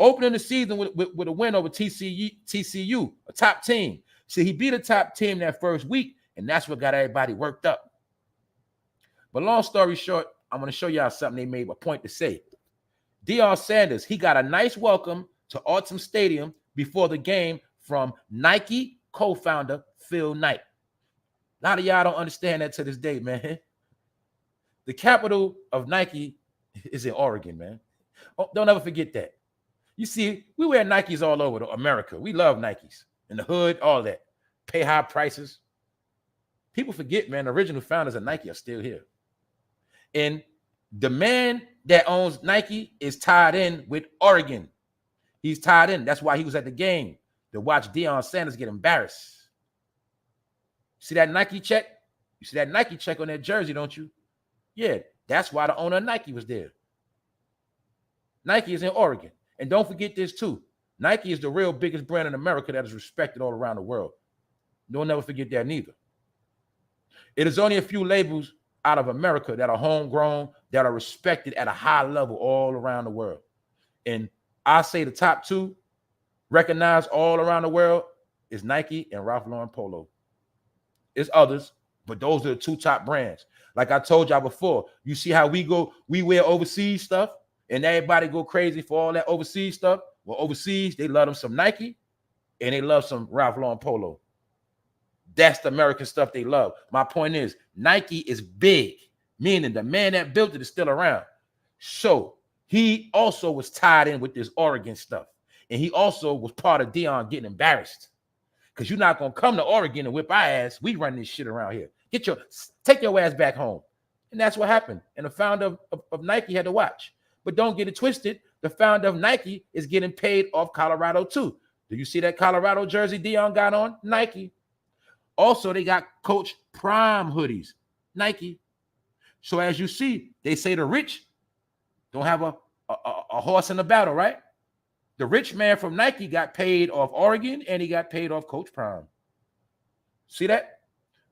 Opening the season with a win over TCU, a top team. See, he beat a top team that first week, and that's what got everybody worked up. But long story short, I'm going to show y'all something they made a point to say. Deion Sanders, he got a nice welcome to Autumn Stadium before the game from Nike co-founder Phil Knight. A lot of y'all don't understand that to this day, man. The capital of Nike is in Oregon, man. Oh, don't ever forget that. You see, we wear Nikes all over America. We love Nikes. In the hood, all that. Pay high prices. People forget, man, the original founders of Nike are still here. And the man that owns Nike is tied in with Oregon. He's tied in. That's why he was at the game to watch Deion Sanders get embarrassed. See that Nike check? You see that Nike check on that jersey, don't you? Yeah, that's why the owner of Nike was there. Nike is in Oregon. And don't forget this too. Nike is the real biggest brand in America that is respected all around the world. Don't never forget that neither. It is only a few labels out of America that are homegrown, that are respected at a high level all around the world. And I say the top two recognized all around the world is Nike and Ralph Lauren Polo. It's others, but those are the two top brands. Like I told y'all before, you see how we wear overseas stuff and everybody go crazy for all that overseas stuff. Well, overseas, they love them some Nike and they love some Ralph Lauren Polo. That's the American stuff they love. My point is, Nike is big, meaning the man that built it is still around. So he also was tied in with this Oregon stuff. And he also was part of Deion getting embarrassed. Because you're not going to come to Oregon and whip our ass. We run this shit around here. Take your ass back home. And that's what happened. And the founder of Nike had to watch. But don't get it twisted. The founder of Nike is getting paid off Colorado too. Do you see that Colorado jersey Deion got on? Nike. Also, they got Coach Prime hoodies. Nike. So as you see, they say the rich Don't have a horse in the battle, right? The rich man from Nike got paid off Oregon and he got paid off Coach Prime. See that?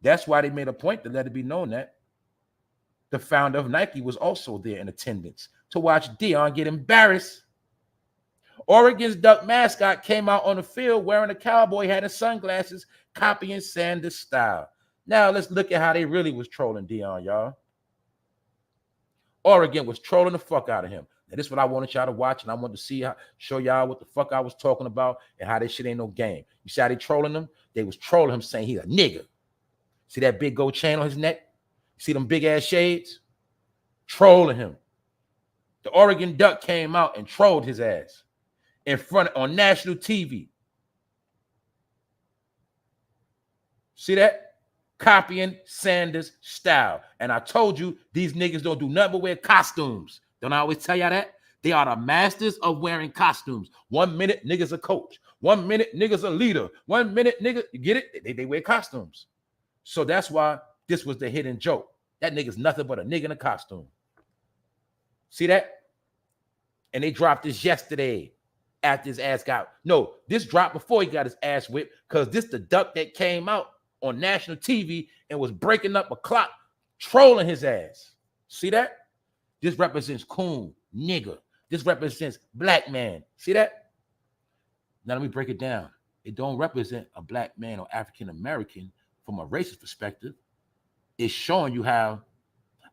That's why they made a point to let it be known that the founder of Nike was also there in attendance to watch Deion get embarrassed. Oregon's Duck mascot came out on the field wearing a cowboy hat and sunglasses, copying Sanders' style. Now let's look at how they really was trolling Deion, y'all. Oregon was trolling the fuck out of him. Now, this is what I wanted y'all to watch, and I wanted to see show y'all what the fuck I was talking about and how this shit ain't no game. You see how they trolling him? They was trolling him saying he's a nigga. See that big gold chain on his neck? See them big ass shades? Trolling him. The Oregon Duck came out and trolled his ass in front on national TV. See that? Copying Sanders' style. And I told you, these niggas don't do nothing but wear costumes. Don't I always tell y'all that? They are the masters of wearing costumes. 1 minute, niggas a coach. 1 minute, niggas a leader. 1 minute, nigga, you get it? They wear costumes. So that's why this was the hidden joke. That nigga's nothing but a nigga in a costume. See that? And they dropped this yesterday after his ass got... No, this dropped before he got his ass whipped because this the duck that came out on national TV and was breaking up a clock, trolling his ass. See that? This represents coon, nigga. This represents black man. See that? Now let me break it down. It don't represent a black man or African American from a racist perspective. It's showing you how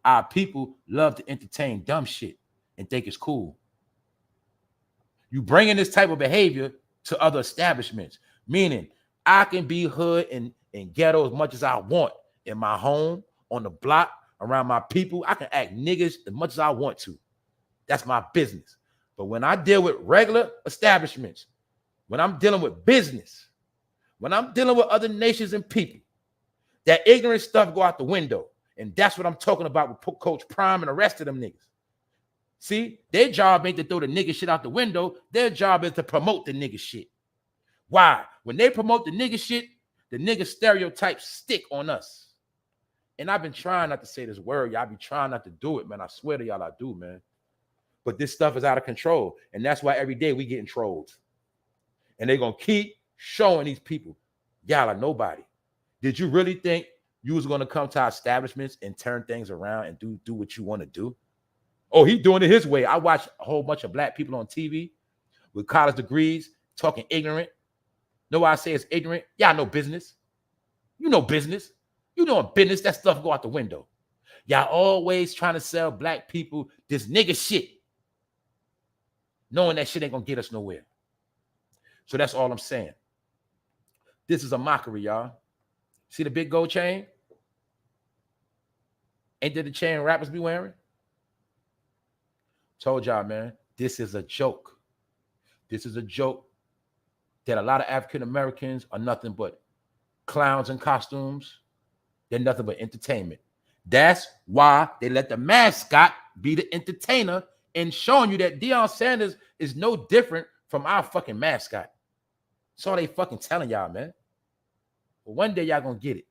our people love to entertain dumb shit and think it's cool. You bringing this type of behavior to other establishments, meaning I can be hood and ghetto as much as I want in my home, on the block, around my people. I can act niggas as much as I want to. That's my business. But when I deal with regular establishments, when I'm dealing with business, when I'm dealing with other nations and people, that ignorant stuff go out the window. And that's what I'm talking about with Coach Prime and the rest of them niggas. See, their job ain't to throw the nigga shit out the window. Their job is to promote the nigga shit. Why? When they promote the nigga shit, the nigga stereotypes stick on us. And I've been trying not to say this word. Y'all be trying not to do it, man. I swear to y'all I do, man. But this stuff is out of control. And that's why every day we getting trolled. And they're going to keep showing these people, y'all are nobody. Did you really think you was going to come to our establishments and turn things around and do what you want to do? Oh, he doing it his way. I watch a whole bunch of black people on TV with college degrees talking ignorant. Know why I say it's ignorant? Y'all know business. You know business. You know business. That stuff go out the window. Y'all always trying to sell black people this nigga shit, knowing that shit ain't going to get us nowhere. So that's all I'm saying. This is a mockery, y'all. See the big gold chain? Ain't that the chain rappers be wearing? Told y'all, man, this is a joke. This is a joke that a lot of African Americans are nothing but clowns in costumes. They're nothing but entertainment. That's why they let the mascot be the entertainer and showing you that Deion Sanders is no different from our fucking mascot. That's all they fucking telling y'all, man. But one day y'all gonna get it.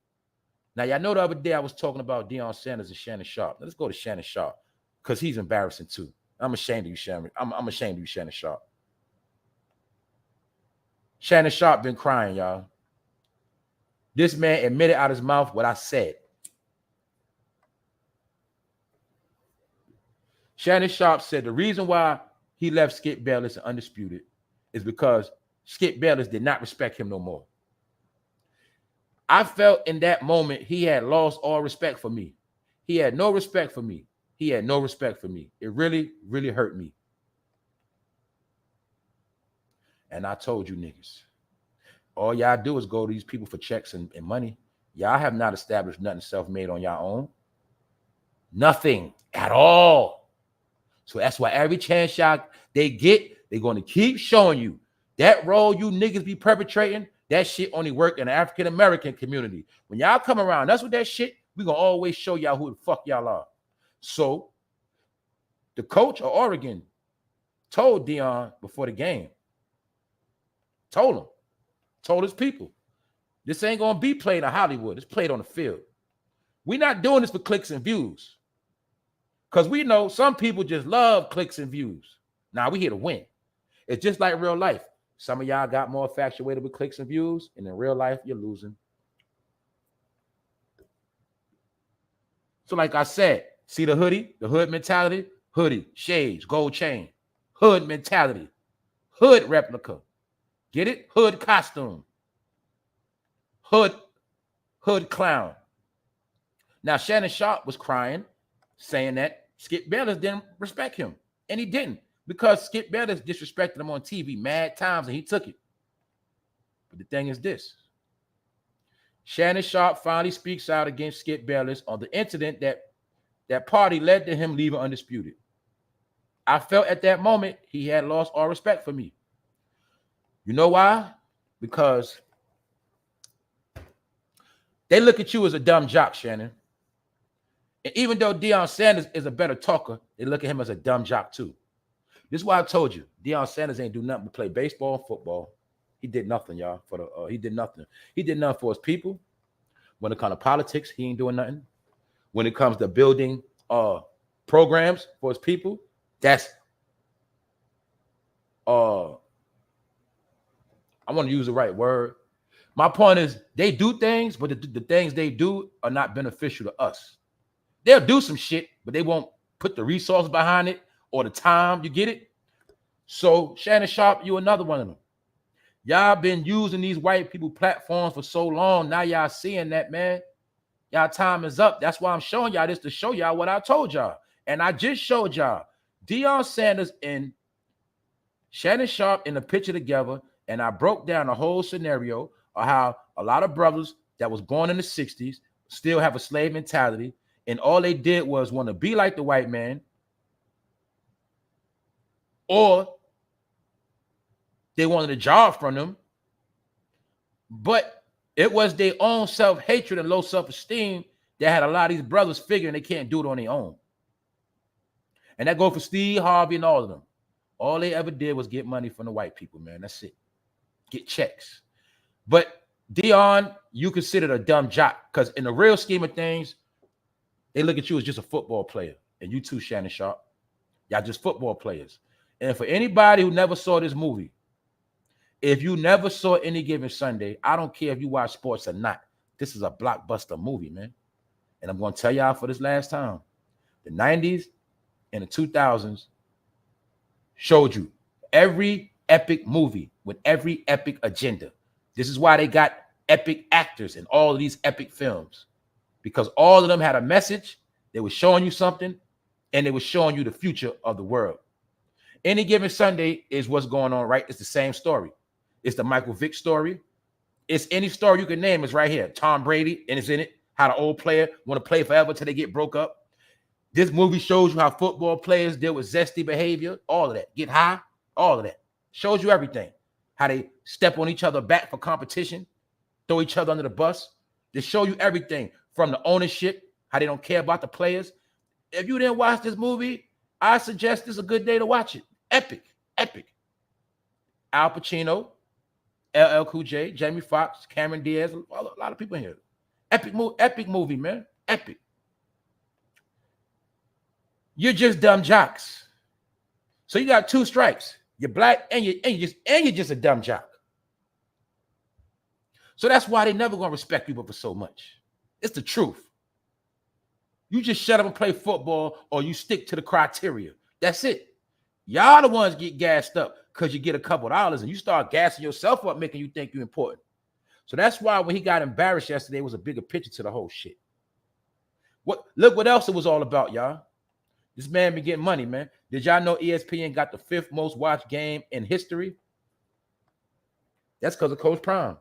Now, y'all know the other day I was talking about Deion Sanders and Shannon Sharp. Now, let's go to Shannon Sharp because he's embarrassing too. I'm ashamed of you, Shannon. I'm ashamed of you, Shannon Sharp. Shannon Sharp been crying, y'all. This man admitted out his mouth what I said. Shannon Sharp said the reason why he left Skip Bayless and Undisputed is because Skip Bayless did not respect him no more. I felt in that moment he had lost all respect for me. He had no respect for me. He had no respect for me. It really, really hurt me. And I told you niggas, all y'all do is go to these people for checks and money. Y'all have not established nothing self-made on your own. Nothing at all. So that's why every chance y'all they get, they're going to keep showing you that role you niggas be perpetrating. That shit only work in the African-American community. When y'all come around, that's what that shit, we're going to always show y'all who the fuck y'all are. So the coach of Oregon told Deion before the game, told his people, this ain't going to be played in Hollywood. It's played on the field. We're not doing this for clicks and views. Because we know some people just love clicks and views. Now we here to win. It's just like real life. Some of y'all got more infatuated with clicks and views, and in real life, you're losing. So like I said, see the hoodie, the hood mentality, hoodie, shades, gold chain, hood mentality, hood replica. Get it? Hood costume. Hood clown. Now, Shannon Sharpe was crying, saying that Skip Bayless didn't respect him. And he didn't, because Skip Bayless disrespected him on TV mad times, and he took it. But the thing is this. Shannon Sharpe finally speaks out against Skip Bayless on the incident that party led to him leaving undisputed. I felt at that moment he had lost all respect for me. You know why? Because they look at you as a dumb jock, Shannon. And even though Deion Sanders is a better talker, they look at him as a dumb jock too. This is why I told you, Deion Sanders ain't do nothing but play baseball and football. He did nothing, y'all. He did nothing. He did nothing for his people. When it comes to politics, he ain't doing nothing. When it comes to building programs for his people, that's I want to use the right word. My point is, they do things, but the things they do are not beneficial to us. They'll do some shit, but they won't put the resources behind it or the time. You get it? So Shannon Sharpe, you another one of them. Y'all been using these white people platforms for so long. Now y'all seeing that, man. Y'all time is up. That's why I'm showing y'all this, to show y'all what I told y'all. And I just showed y'all Deion Sanders and Shannon Sharpe in the picture together. And I broke down the whole scenario of how a lot of brothers that was born in the 60s still have a slave mentality. And all they did was want to be like the white man, or they wanted a job from them. But it was their own self-hatred and low self-esteem that had a lot of these brothers figuring they can't do it on their own. And that goes for Steve Harvey and all of them. All they ever did was get money from the white people, man. That's it. Get checks. But Deion, you considered a dumb jock, because in the real scheme of things, they look at you as just a football player. And you too, Shannon Sharpe. Y'all just football players. And for anybody who never saw this movie, if you never saw Any Given Sunday, I don't care if you watch sports or not. This is a blockbuster movie, man. And I'm going to tell y'all for this last time. The 90s and the 2000s showed you every epic movie with every epic agenda. This is why they got epic actors in all of these epic films. Because all of them had a message. They were showing you something, and they were showing you the future of the world. Any Given Sunday is what's going on, right? It's the same story. It's the Michael Vick story. It's any story you can name is right here. Tom Brady, and it's in it. How the old player want to play forever till they get broke up. This movie shows you how football players deal with zesty behavior. All of that. Get high. All of that. Shows you everything. How they step on each other back for competition. Throw each other under the bus. They show you everything. From the ownership, how they don't care about the players. If you didn't watch this movie, I suggest this is a good day to watch it. Epic, epic. Al Pacino, LL Cool J, Jamie Foxx, Cameron Diaz, a lot of people in here. Epic movie, man. Epic. You're just dumb jocks. So you got two strikes. You're black and you're just a dumb jock. So that's why they never gonna respect people for so much. It's the truth. You just shut up and play football, or you stick to the criteria. That's it. Y'all the ones get gassed up because you get a couple dollars and you start gassing yourself up, making you think you're important. So that's why when he got embarrassed yesterday, it was a bigger picture to the whole shit. Look what else it was all about, y'all. This man been getting money, man. Did y'all know ESPN got the 5th most watched game in history? That's because of Coach Prime.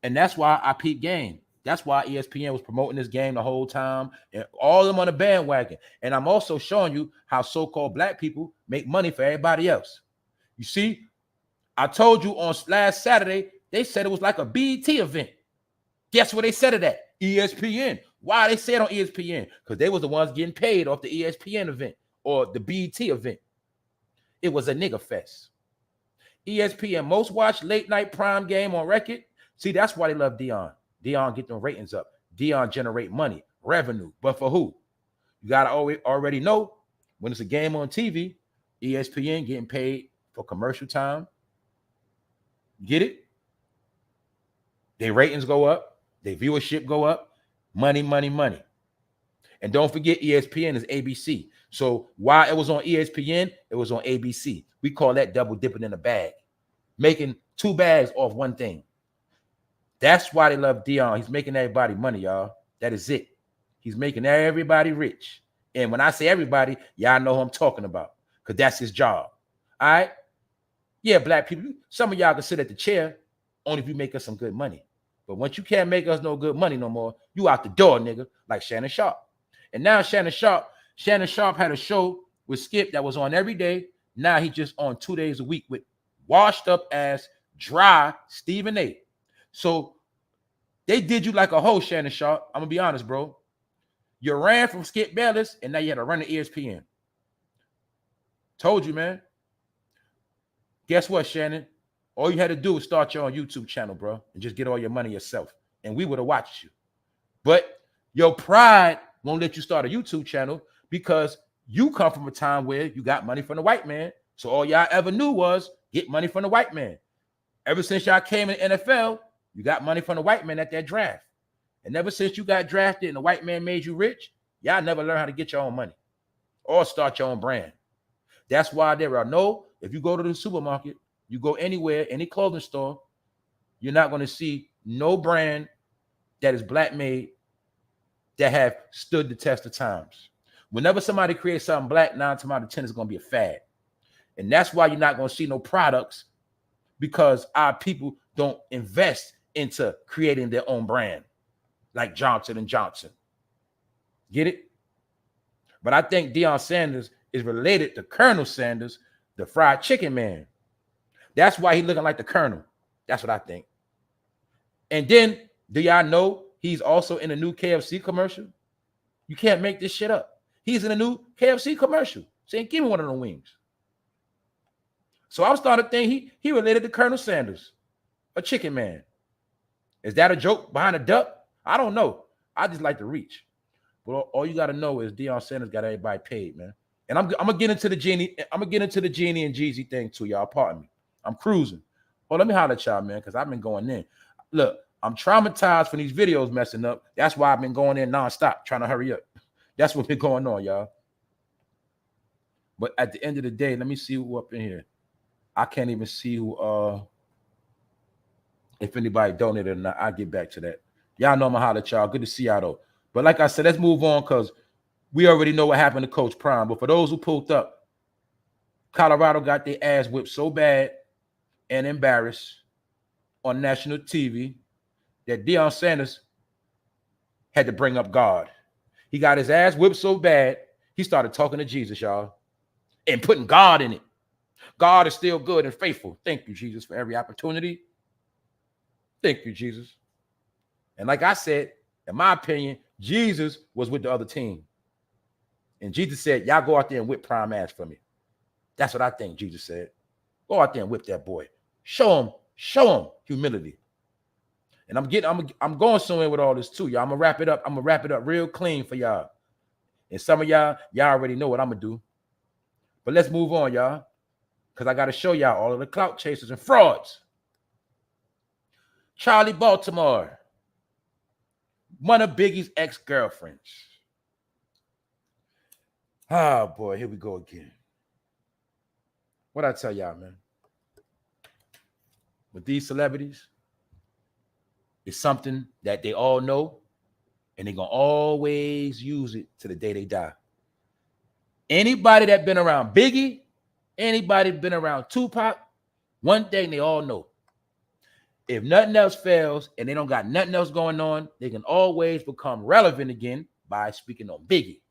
And that's why I peep game. That's why ESPN was promoting this game the whole time, and all of them on the bandwagon. And I'm also showing you how so-called black people make money for everybody else. You see, I told you on last Saturday, they said it was like a BET event. Guess what they said of that? ESPN. Why they said on ESPN? Because they was the ones getting paid off the ESPN event or the BET event. It was a nigga fest. ESPN most watched late night prime game on record. See, that's why they love Deion. Deion get them ratings up. Deion generate money, revenue. But for who? You got to already know when it's a game on TV, ESPN getting paid for commercial time. Get it? Their ratings go up. Their viewership go up. Money, money, money. And don't forget ESPN is ABC. So while it was on ESPN, it was on ABC. We call that double dipping in a bag. Making two bags off one thing. That's why they love Deion. He's making everybody money, y'all. That is it. He's making everybody rich. And when I say everybody, y'all know who I'm talking about. Because that's his job. All right? Yeah, black people, some of y'all can sit at the chair only if you make us some good money. But once you can't make us no good money no more, you out the door, nigga, like Shannon Sharp. And now Shannon Sharp had a show with Skip that was on every day. Now he just on 2 days a week with washed up ass, dry Stephen A. So they did you like a hoe, Shannon Sharp. I'm going to be honest, bro. You ran from Skip Bayless, and now you had to run to ESPN. Told you, man. Guess what, Shannon? All you had to do was start your own YouTube channel, bro, and just get all your money yourself. And we would have watched you. But your pride won't let you start a YouTube channel because you come from a time where you got money from the white man. So all y'all ever knew was get money from the white man. Ever since y'all came in the NFL, you got money from the white man at that draft. And ever since you got drafted and the white man made you rich, y'all never learned how to get your own money or start your own brand. That's why there are no, if you go to the supermarket, you go anywhere, any clothing store, you're not going to see no brand that is black made that have stood the test of times. Whenever somebody creates something black, 9 times out of 10 is going to be a fad. And that's why you're not going to see no products because our people don't invest into creating their own brand like Johnson & Johnson. Get it? But I think Deion Sanders is related to Colonel Sanders, the fried chicken man. That's why he's looking like the Colonel. That's what I think. And then, do y'all know he's also in a new KFC commercial? You can't make this shit up. He's in a new KFC commercial saying, give me one of the wings. So I'm starting to think he related to Colonel Sanders, a chicken man. Is that a joke behind a duck? I don't know. I just like to reach. But all you got to know is Deion Sanders got everybody paid, man. And I'm gonna get into the JEENNIE. I'm gonna get into the JEENNIE and JEEZY thing too, y'all. Pardon me. I'm cruising. Oh, let me holler at y'all, man, because I've been going in. Look, I'm traumatized from these videos messing up. That's why I've been going in nonstop, trying to hurry up. That's what's been going on, y'all. But at the end of the day, let me see who up in here. I can't even see who. If anybody donated or not, I'll get back to that. Y'all know I'm gonna holler at y'all. Good to see y'all though. But like I said, let's move on because we already know what happened to Coach Prime. But for those who pulled up, Colorado got their ass whipped so bad and embarrassed on national TV that Deion Sanders had to bring up God. He got his ass whipped so bad, he started talking to Jesus, y'all, and putting God in it. God is still good and faithful. Thank you, Jesus, for every opportunity. Thank you, Jesus. And like I said, in my opinion, Jesus was with the other team. And Jesus said, y'all go out there and whip Prime ass for me. That's what I think Jesus said. Go out there and whip that boy. Show him humility. And I'm going somewhere with all this too, y'all. I'm gonna wrap it up. I'm gonna wrap it up real clean for y'all. And some of y'all already know what I'm gonna do. But let's move on, y'all. Because I gotta show y'all all of the clout chasers and frauds. Charlie Baltimore, one of Biggie's ex-girlfriends. Oh boy, here we go again. What I tell y'all, man? With these celebrities, it's something that they all know, and they're gonna always use it to the day they die. Anybody that been around Biggie, anybody been around Tupac, one thing they all know. If nothing else fails and they don't got nothing else going on, they can always become relevant again by speaking on Biggie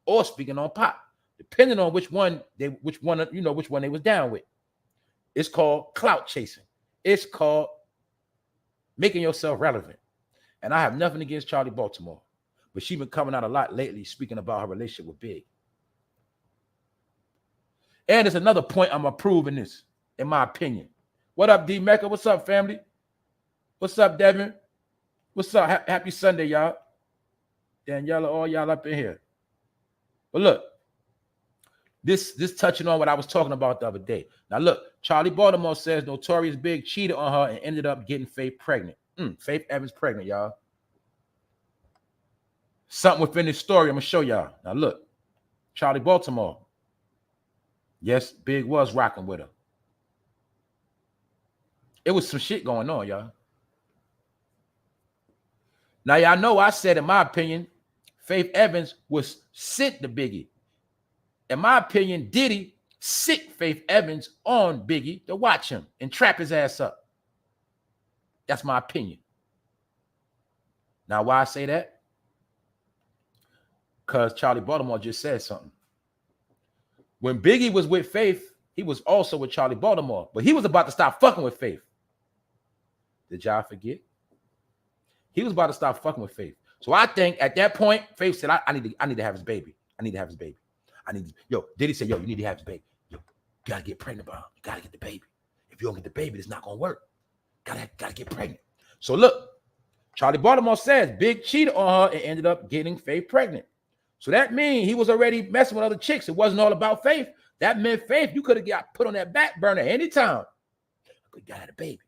or speaking on Pac, depending on which one they was down with. It's called clout chasing. It's called making yourself relevant. And I have nothing against Charlie Baltimore, but she's been coming out a lot lately speaking about her relationship with Big. And there's another point I'm approving this, in my opinion. What up, D Mecca? What's up, family? What's up, Devin? What's up? Happy Sunday, y'all. Daniela, all y'all up in here. But look, this touching on what I was talking about the other day. Now look, Charlie Baltimore says Notorious Big cheated on her and ended up getting Faith pregnant. Faith Evans pregnant, y'all. Something within this story I'm gonna show y'all. Now look, Charlie Baltimore. Yes, Big was rocking with her. It was some shit going on, y'all. Now y'all know I said, in my opinion, Faith Evans was sent to Biggie. In my opinion, Diddy sick Faith Evans on Biggie to watch him and trap his ass up. That's my opinion. Now, why I say that? Because Charlie Baltimore just said something. When Biggie was with Faith, he was also with Charlie Baltimore, but he was about to stop fucking with Faith. Did y'all forget? He was about to stop fucking with Faith. So I think at that point, Faith said, I need to have his baby. I need to have his baby. Diddy said, yo, you need to have his baby. Yo, you gotta get pregnant, bro. You gotta get the baby. If you don't get the baby, it's not gonna work. Gotta get pregnant. So look, Charlie Baltimore says Big cheated on her and ended up getting Faith pregnant. So that means he was already messing with other chicks. It wasn't all about Faith. That meant Faith, you could have got put on that back burner anytime. You got a baby.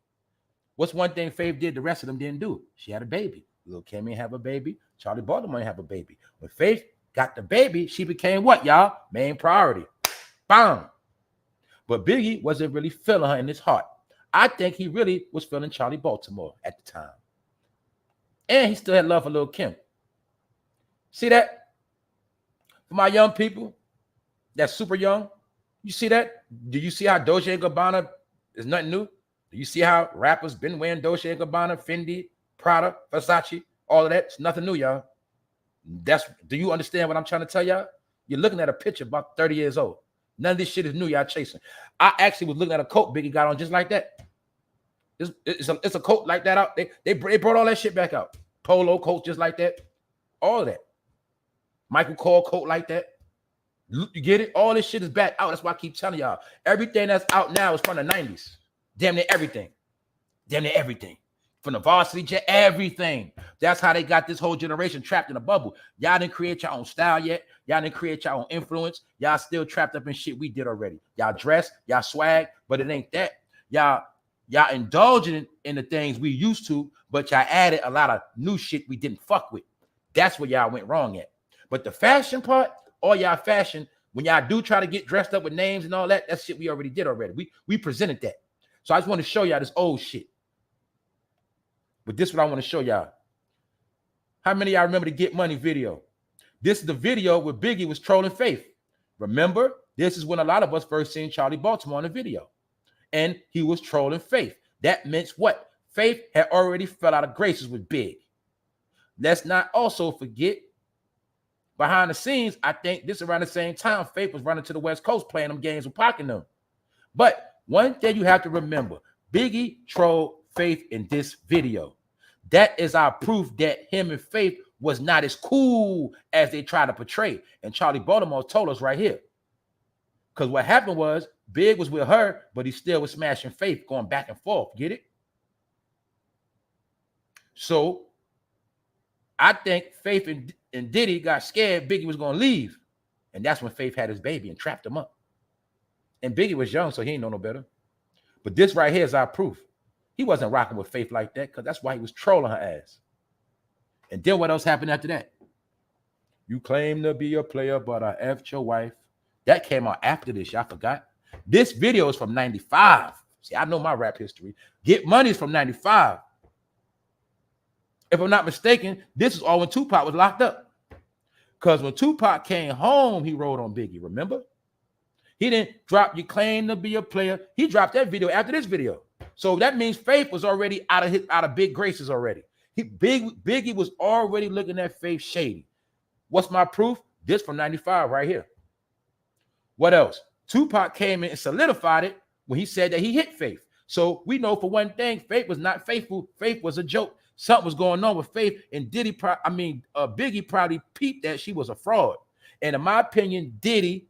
What's one thing Faith did the rest of them didn't do? She had a baby. Lil Kim ain't have a baby. Charlie Baltimore ain't have a baby. When Faith got the baby, she became what, y'all? Main priority. Bam. But Biggie wasn't really feeling her in his heart. I think he really was feeling Charlie Baltimore at the time. And he still had love for Lil Kim. See that? For my young people that's super young, you see that? Do you see how Dolce & Gabbana is nothing new? Do you see how rappers been wearing Dolce & Gabbana, Fendi, Prada, Versace, all of that? It's nothing new, y'all. Do you understand what I'm trying to tell y'all? You're looking at a picture about 30 years old. None of this shit is new, y'all chasing. I actually was looking at a coat Biggie got on just like that. It's a coat like that out. They brought all that shit back out. Polo coat just like that. All of that. Michael Kors coat like that. You get it? All this shit is back out. That's why I keep telling y'all. Everything that's out now is from the 90s. Damn near everything. Damn near everything. From the Varsity Jet, everything. That's how they got this whole generation trapped in a bubble. Y'all didn't create your own style yet. Y'all didn't create your own influence. Y'all still trapped up in shit we did already. Y'all dress, y'all swag, but it ain't that. Y'all indulging in the things we used to, but y'all added a lot of new shit we didn't fuck with. That's where y'all went wrong at. But the fashion part, all y'all fashion, when y'all do try to get dressed up with names and all that, that's shit we already did already. We presented that. So I just want to show y'all this old shit. But this is what I want to show y'all. How many of y'all remember the Get Money video? This is the video where Biggie was trolling Faith. Remember, this is when a lot of us first seen Charlie Baltimore in the video. And he was trolling Faith. That meant what? Faith had already fell out of graces with Big. Let's not also forget, behind the scenes, I think this around the same time, Faith was running to the West Coast playing them games with Pac and them. But one thing you have to remember, Biggie trolled Faith in this video. That is our proof that him and Faith was not as cool as they try to portray. And Charlie Baltimore told us right here. Because what happened was, Big was with her, but he still was smashing Faith, going back and forth. Get it? So, I think Faith and Diddy got scared Biggie was going to leave. And that's when Faith had his baby and trapped him up. And Biggie was young, so he ain't know no better. But this right here is our proof. He wasn't rocking with Faith like that because that's why he was trolling her ass. And then what else happened after that? You claim to be a player, but I effed your wife. That came out after this. Y'all forgot. This video is from 95. See, I know my rap history. Get Money is from 95. If I'm not mistaken, this is all when Tupac was locked up. Because when Tupac came home, he wrote on Biggie, remember? He didn't drop You Claim to Be a Player. He dropped that video after this video. So that means Faith was already out of Big graces already. Biggie was already looking at Faith shady. What's my proof? This from 95 right here. What else? Tupac came in and solidified it when he said that he hit Faith. So we know for one thing, Faith was not faithful. Faith was a joke. Something was going on with Faith, and Biggie probably peeped that she was a fraud. And in my opinion, Diddy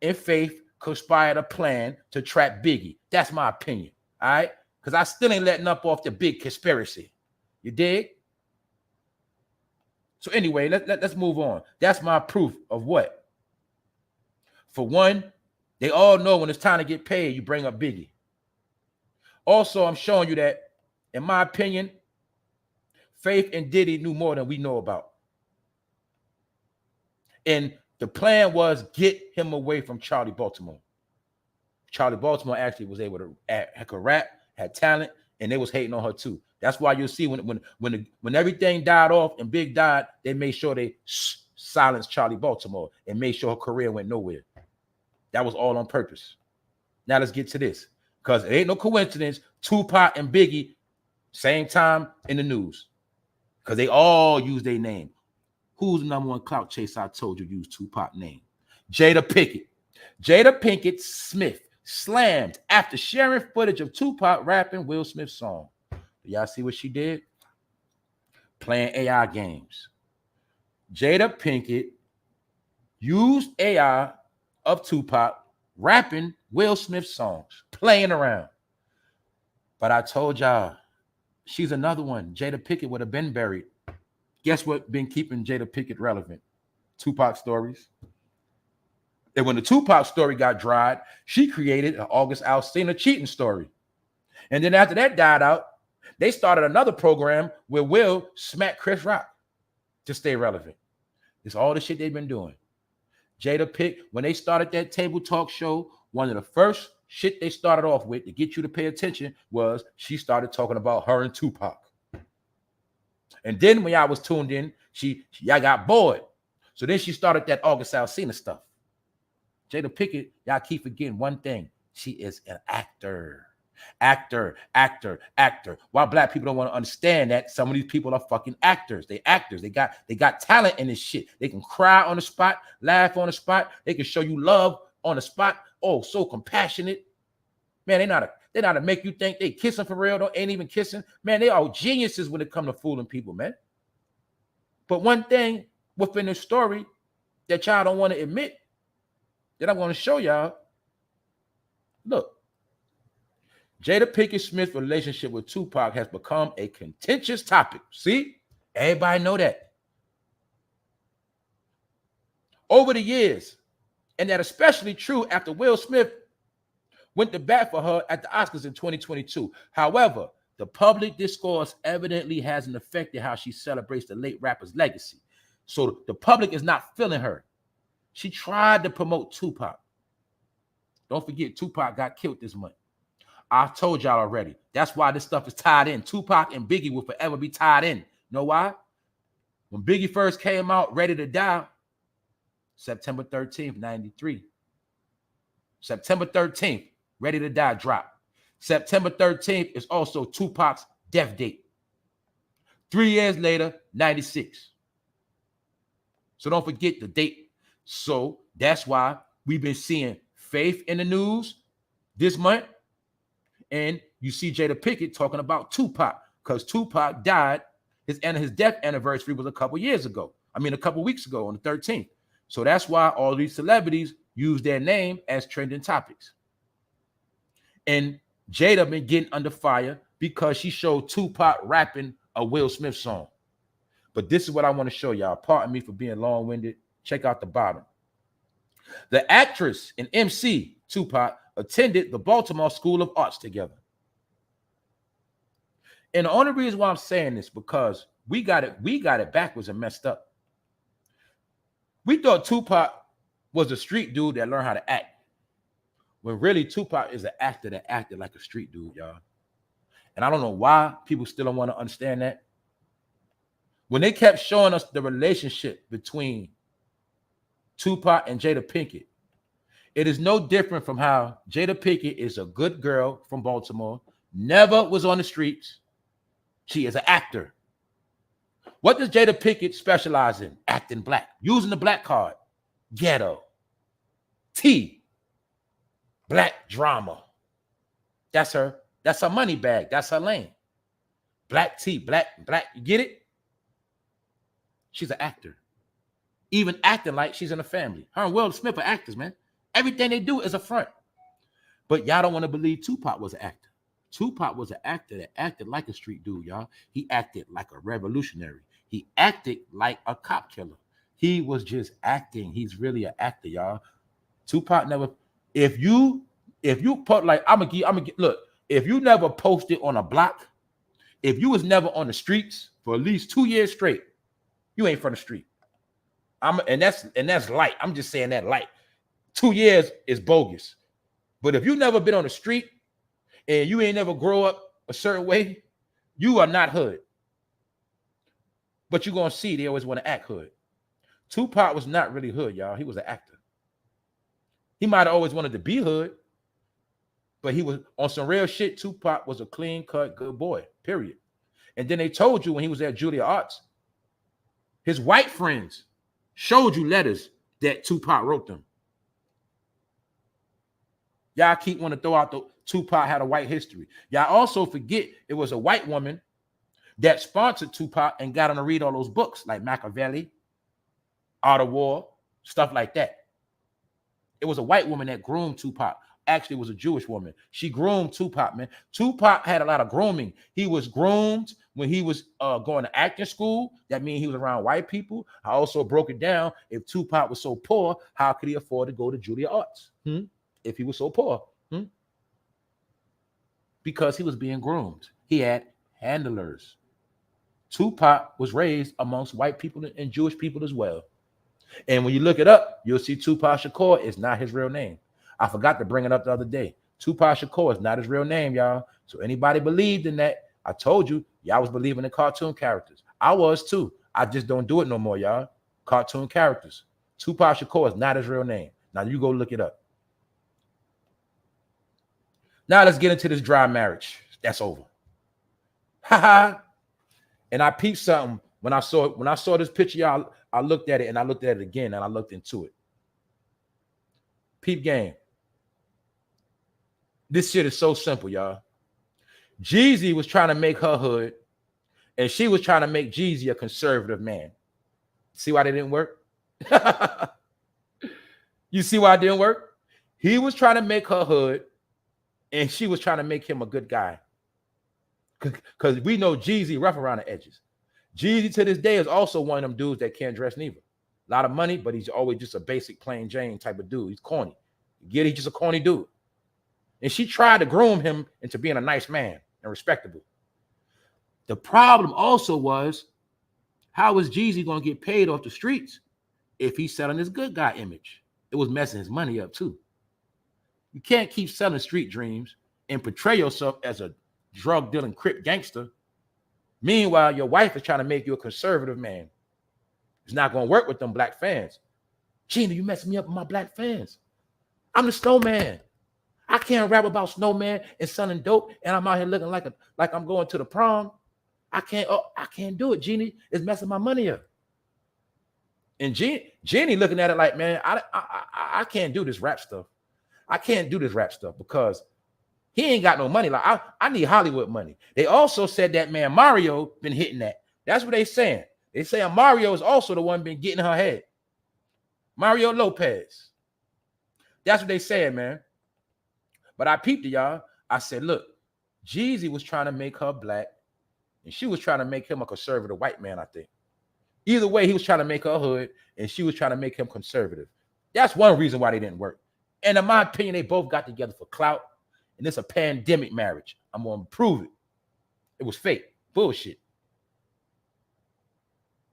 and Faith conspired a plan to trap Biggie. That's my opinion. All right? Because I still ain't letting up off the big conspiracy. You dig? So anyway, let's move on. That's my proof of what? For one, they all know when it's time to get paid, you bring up Biggie. Also, I'm showing you that, in my opinion, Faith and Diddy knew more than we know about. And the plan was get him away from Charlie Baltimore. Charlie Baltimore actually was able to could rap, had talent, and they was hating on her too. That's why you'll see when everything died off and Big died, they made sure they silenced Charlie Baltimore and made sure her career went nowhere. That was all on purpose. Now let's get to this, because it ain't no coincidence. Tupac and Biggie, same time in the news, because they all use their name. Who's the number one clout chaser I told you used Tupac name? Jada Pinkett. Jada Pinkett Smith slammed after sharing footage of Tupac rapping Will Smith's song. Y'all see what she did? Playing AI games. Jada Pinkett used AI of Tupac rapping Will Smith's songs, playing around. But I told y'all, she's another one. Jada Pinkett would have been buried. Guess what been keeping Jada Pinkett relevant? Tupac stories. And when the Tupac story got dried, she created an August Alsina cheating story. And then after that died out, they started another program where Will smacked Chris Rock to stay relevant. It's all the shit they've been doing. Jada Pinkett, when they started that table talk show, one of the first shit they started off with to get you to pay attention was she started talking about her and Tupac. And then when y'all was tuned in, y'all got bored. So then she started that August Alsina stuff. Jada Pinkett, y'all keep forgetting one thing. She is an actor. Actor. Why black people don't want to understand that some of these people are fucking actors. They actors. They got talent in this shit. They can cry on the spot, laugh on the spot. They can show you love on the spot. Oh, so compassionate. Man, they not to make you think they kissing for real. Ain't even kissing. Man, they are geniuses when it comes to fooling people, man. But one thing within the story that y'all don't want to admit, that I'm going to show y'all. Look, Jada Pinkett Smith's relationship with Tupac has become a contentious topic. See? Everybody know that. Over the years, and that especially true after Will Smith went to bat for her at the Oscars in 2022. However, the public discourse evidently hasn't affected how she celebrates the late rapper's legacy. So the public is not feeling her. She tried to promote Tupac. Don't forget, Tupac got killed this month. I told y'all already. That's why this stuff is tied in. Tupac and Biggie will forever be tied in. You know why? When Biggie first came out, Ready to Die, September 13th, 93. September 13th, Ready to Die dropped. September 13th is also Tupac's death date. 3 years later, 96. So don't forget the date. So that's why we've been seeing Faith in the news this month. And you see Jada Pinkett talking about Tupac, because Tupac died. His death anniversary was a couple weeks ago on the 13th. So that's why all these celebrities use their name as trending topics. And Jada been getting under fire because she showed Tupac rapping a Will Smith song. But this is what I want to show y'all. Pardon me for being long-winded. Check out the bottom. The actress and MC, Tupac, attended the Baltimore School of Arts together. And the only reason why I'm saying this, because we got it backwards and messed up. We thought Tupac was a street dude that learned how to act, when really Tupac is an actor that acted like a street dude, y'all. And I don't know why people still don't want to understand that. When they kept showing us the relationship between Tupac and Jada Pinkett, it is no different from how Jada Pinkett is a good girl from Baltimore, never was on the streets. She is an actor. What does Jada Pinkett specialize in? Acting black, using the black card. Ghetto. T. Black drama. That's her money bag. That's her lane. Black tea, black. You get it? She's an actor. Even acting like she's in a family. Her and Will Smith are actors, man. Everything they do is a front. But y'all don't want to believe Tupac was an actor. Tupac was an actor that acted like a street dude, y'all. He acted like a revolutionary. He acted like a cop killer. He was just acting. He's really an actor, y'all. Tupac never. If you put like I'm gonna look. If you never posted on a block, if you was never on the streets for at least 2 years straight, you ain't from the street. And that's light. I'm just saying that light. 2 years is bogus. But if you never been on the street and you ain't never grow up a certain way, you are not hood. But you're gonna see they always want to act hood. Tupac was not really hood, y'all. He was an actor. He might have always wanted to be hood, but he was on some real shit. Tupac was a clean-cut, good boy, period. And then they told you when he was at Juilliard Arts, his white friends showed you letters that Tupac wrote them. Y'all keep wanting to throw out the Tupac had a white history. Y'all also forget it was a white woman that sponsored Tupac and got him to read all those books like Machiavelli, Art of War, stuff like that. It was a white woman that groomed Tupac. Actually, it was a Jewish woman. She groomed Tupac, man. Tupac had a lot of grooming. He was groomed when he was going to acting school. That means he was around white people. I also broke it down. If Tupac was so poor, how could he afford to go to Juilliard Arts? If he was so poor? Because he was being groomed. He had handlers. Tupac was raised amongst white people and Jewish people as well. And when you look it up, you'll see Tupac Shakur is not his real name. I forgot to bring it up the other day. Tupac Shakur is not his real name, y'all. So anybody believed in that, I told you, y'all was believing in cartoon characters. I was too. I just don't do it no more, y'all. Cartoon characters. Tupac Shakur is not his real name. Now you go look it up. Now let's get into this dry marriage. That's over. Haha. And I peeped something when I saw this picture, y'all. I looked at it and I looked at it again and I looked into it. Peep game. This shit is so simple, y'all. JEEZY was trying to make her hood and she was trying to make JEEZY a conservative man. See why they didn't work? You see why it didn't work? He was trying to make her hood and she was trying to make him a good guy. Because we know JEEZY rough around the edges. JEEZY to this day is also one of them dudes that can't dress neither. A lot of money, but he's always just a basic plain Jane type of dude. He's corny. You get it? He's just a corny dude. And she tried to groom him into being a nice man and respectable. The problem also was, how was JEEZY going to get paid off the streets if he's selling his good guy image? It was messing his money up too. You can't keep selling street dreams and portray yourself as a drug dealing Crip gangster. Meanwhile, your wife is trying to make you a conservative man. It's not going to work with them black fans. Gina, you messing me up with my black fans. I'm the snowman. I can't rap about snowman and selling dope, and I'm out here looking like I'm going to the prom. I can't do it, Jeannie. It's messing my money up. And Jeannie looking at it like, man, I can't do this rap stuff. I can't do this rap stuff because he ain't got no money. Like I need Hollywood money. They also said that man Mario been hitting that. That's what they saying. They saying Mario is also the one been getting her head. Mario Lopez. That's what they saying, man. But I peeped it, y'all. I said, look, JEEZY was trying to make her black, and she was trying to make him a conservative white man, I think. Either way, he was trying to make her hood, and she was trying to make him conservative. That's one reason why they didn't work. And in my opinion, they both got together for clout. And it's a pandemic marriage. I'm going to prove it. It was fake. Bullshit.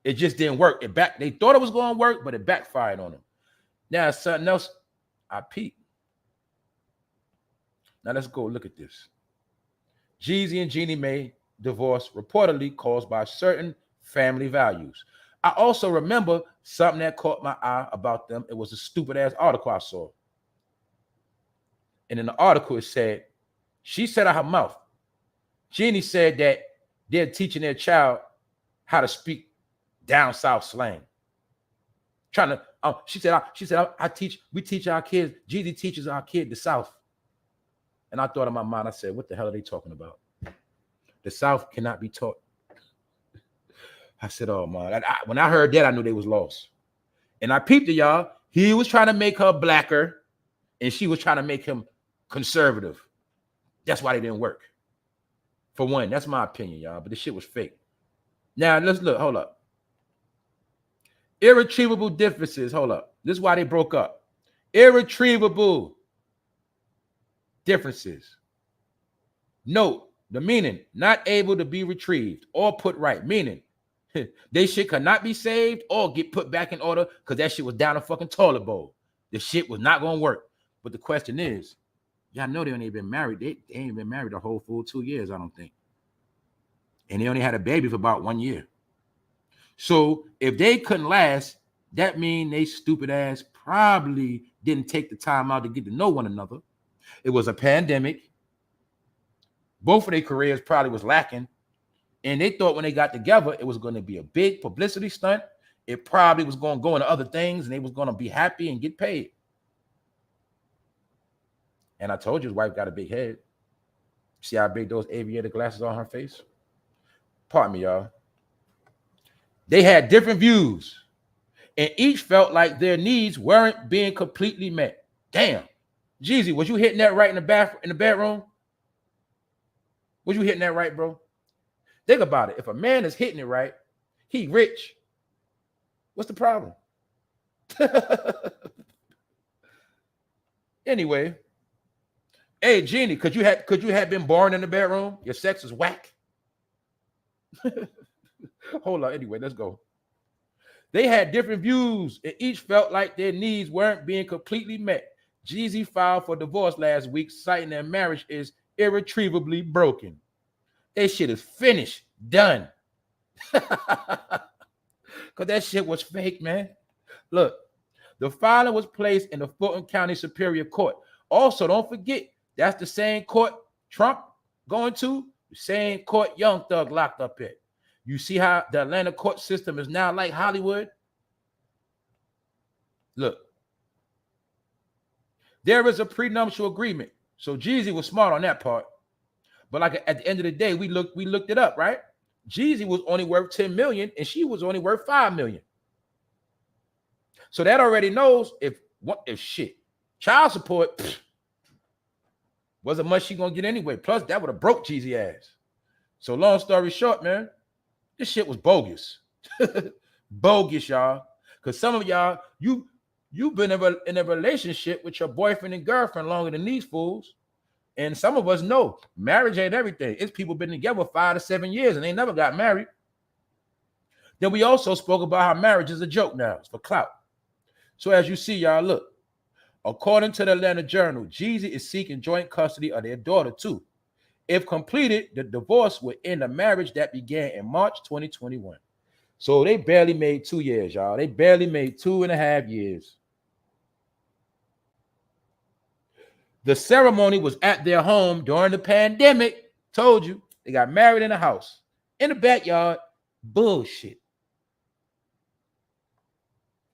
It just didn't work. They thought it was going to work, but it backfired on them. Now, something else I peeped. Now, let's go look at this. JEEZY and Jeannie Mae divorce reportedly caused by certain family values. I also remember something that caught my eye about them. It was a stupid-ass article I saw. And in the article, it said, she said out her mouth, Jeannie said that they're teaching their child how to speak down south slang. Trying to, she said, we teach our kids, JEEZY teaches our kid the South. And I thought in my mind, I said, what the hell are they talking about? The South cannot be taught. I said, oh man, when I heard that, I knew they was lost. And I peeped it, y'all. He was trying to make her blacker, and she was trying to make him conservative. That's why they didn't work. For one, that's my opinion, y'all. But this shit was fake. Now, let's look. Hold up. Irretrievable differences. Hold up. This is why they broke up. Irretrievable differences. Note the meaning, not able to be retrieved or put right, meaning they shit could not be saved or get put back in order because that shit was down a fucking toilet bowl. The shit was not going to work. But the question is, y'all know they ain't been married. They ain't been married a whole full 2 years, I don't think. And they only had a baby for about 1 year. So if they couldn't last, that means they stupid ass probably didn't take the time out to get to know one another. It was a pandemic. Both of their careers probably was lacking. And they thought when they got together, it was going to be a big publicity stunt. It probably was going to go into other things and they was going to be happy and get paid. And I told you his wife got a big head. See how big those aviator glasses are on her face? Pardon me, y'all. They had different views and each felt like their needs weren't being completely met. Damn. Jeezy, was you hitting that right in the bedroom? Was you hitting that right, bro? Think about it. If a man is hitting it right, he rich. What's the problem? Anyway, hey, Jeannie, could you have been born in the bedroom? Your sex is whack. Hold on. Anyway, let's go. They had different views and each felt like their needs weren't being completely met. JEEZY filed for divorce last week, citing their marriage is irretrievably broken. That shit is finished, done. Because that shit was fake, man. Look, the filing was placed in the Fulton County Superior Court. Also, don't forget, that's the same court Trump going to, the same court Young Thug locked up at. You see how the Atlanta court system is now like Hollywood? Look, there is a prenuptial agreement. So JEEZY was smart on that part. But like at the end of the day, we looked it up, right? JEEZY was only worth 10 million and she was only worth 5 million. So that already knows if shit. Child support wasn't much she gonna get anyway. Plus, that would have broke JEEZY ass. So long story short, man, this shit was bogus. Bogus, y'all. Because some of y'all, you've been in a relationship with your boyfriend and girlfriend longer than these fools. And some of us know marriage ain't everything. It's people been together 5 to 7 years and they never got married. Then we also spoke about how marriage is a joke now. It's for clout. So as you see, y'all, look. According to the Atlanta Journal, JEEZY is seeking joint custody of their daughter too. If completed, the divorce would end a marriage that began in March 2021. So they barely made 2 years, y'all. They barely made 2.5 years. The ceremony was at their home during the pandemic. Told you, they got married in a house, in the backyard. Bullshit.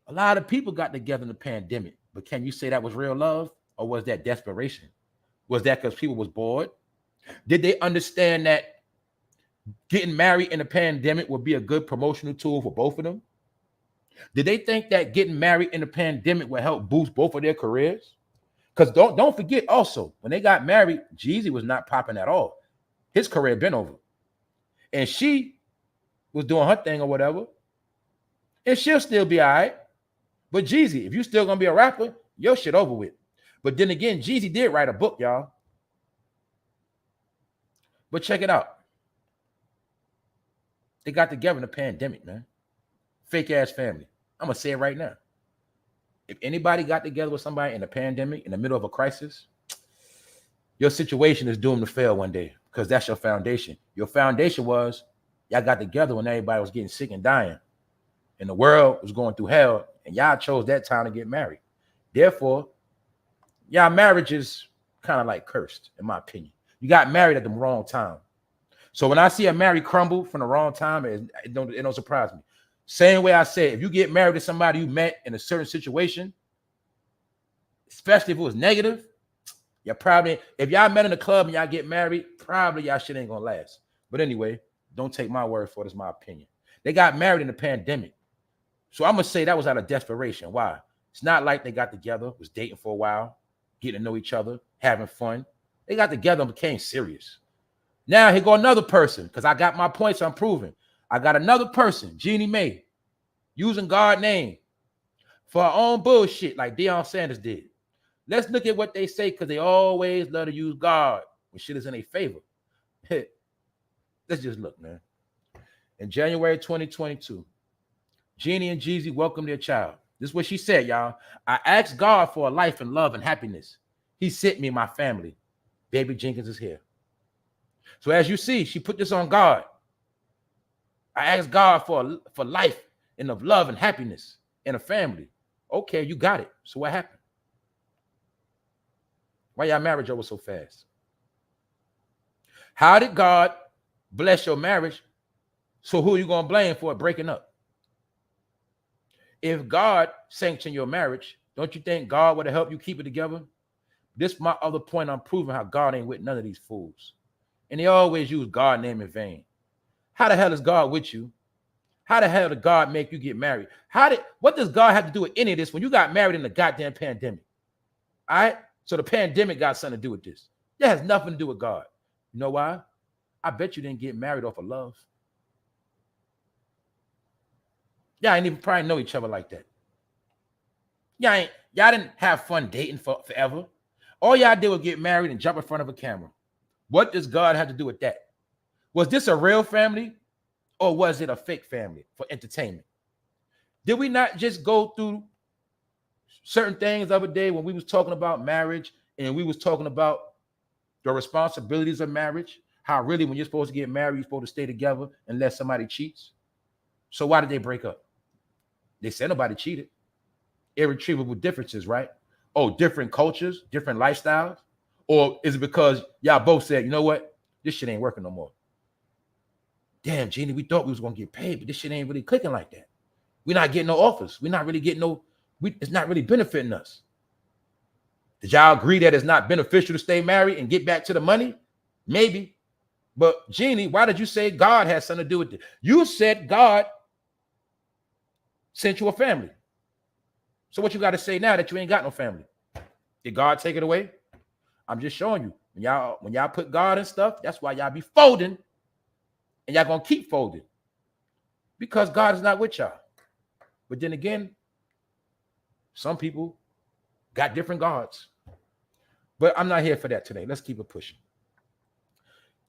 A lot of people got together in the pandemic, but can you say that was real love or was that desperation? Was that because people was bored? Did they understand that getting married in a pandemic would be a good promotional tool for both of them? Did they think that getting married in a pandemic would help boost both of their careers? Because don't forget also, when they got married, JEEZY was not popping at all. His career been over. And she was doing her thing or whatever. And she'll still be all right. But JEEZY, if you still gonna be a rapper, your shit over with. But then again, JEEZY did write a book, y'all. But check it out. They got together in a pandemic, man. Fake ass family. I'm gonna say it right now. If anybody got together with somebody in a pandemic, in the middle of a crisis, your situation is doomed to fail one day because that's your foundation. Your foundation was y'all got together when everybody was getting sick and dying and the world was going through hell and y'all chose that time to get married. Therefore, y'all marriage is kind of like cursed, in my opinion. You got married at the wrong time. So when I see a marriage crumble from the wrong time, it don't surprise me. Same way I said, if you get married to somebody you met in a certain situation, especially if it was negative, you probably, if y'all met in a club and y'all get married, probably y'all shit ain't gonna last. But anyway, don't take my word for it. It's my opinion. They got married in the pandemic. So I'm gonna say that was out of desperation. Why? It's not like they got together, was dating for a while, getting to know each other, having fun. They got together and became serious. Now here go another person, because I got my points I'm proving. I got another person, Jeannie Mae, using God's name for her own bullshit like Deion Sanders did. Let's look at what they say, because they always love to use God when shit is in their favor. Let's just look, man. In January 2022, Jeannie and JEEZY welcomed their child. This is what she said, y'all. I asked God for a life and love and happiness. He sent me my family. Baby Jenkins is here. So as you see, she put this on God. I asked God for life and of love and happiness and a family. Okay, you got it. So what happened? Why y'all marriage over so fast? How did God bless your marriage? So who are you going to blame for it breaking up? If God sanctioned your marriage, don't you think God would have helped you keep it together? This is my other point. I'm proving how God ain't with none of these fools. And they always use God's name in vain. How the hell is God with you? How the hell did God make you get married? What does God have to do with any of this when you got married in the goddamn pandemic? All right? So the pandemic got something to do with this. That has nothing to do with God. You know why? I bet you didn't get married off of love. Y'all ain't even probably know each other like that. Y'all didn't have fun dating forever. All y'all did was get married and jump in front of a camera. What does God have to do with that? Was this a real family, or was it a fake family for entertainment? Did we not just go through certain things the other day when we was talking about marriage and we was talking about the responsibilities of marriage? How really when you're supposed to get married, you're supposed to stay together unless somebody cheats. So why did they break up? They said nobody cheated. Irretrievable differences, right? Oh, different cultures, different lifestyles? Or is it because y'all both said, you know what? This shit ain't working no more. Damn, Jeannie, we thought we was going to get paid, but this shit ain't really clicking like that. We're not getting no offers. We're not really getting it's not really benefiting us. Did y'all agree that it's not beneficial to stay married and get back to the money? Maybe. But Jeannie, why did you say God has something to do with it? You said God sent you a family. So what you got to say now that you ain't got no family? Did God take it away? I'm just showing you. When y'all put God and stuff, that's why y'all be folding. And y'all going to keep folding. Because God is not with y'all. But then again, some people got different gods. But I'm not here for that today. Let's keep it pushing.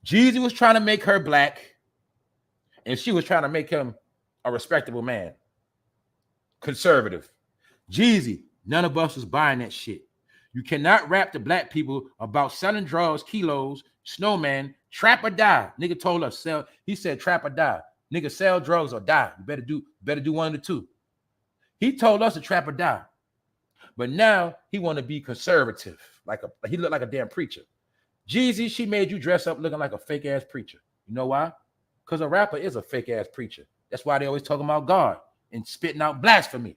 JEEZY was trying to make her black, and she was trying to make him a respectable man. Conservative. JEEZY, none of us was buying that shit. You cannot rap to black people about selling drugs, kilos, snowman, trap or die. Nigga told us he said trap or die. Nigga, sell drugs or die. You better do one of the two. He told us to trap or die. But now he want to be conservative. He looked like a damn preacher. JEEZY, she made you dress up looking like a fake ass preacher. You know why? Because a rapper is a fake ass preacher. That's why they always talking about God and spitting out blasphemy.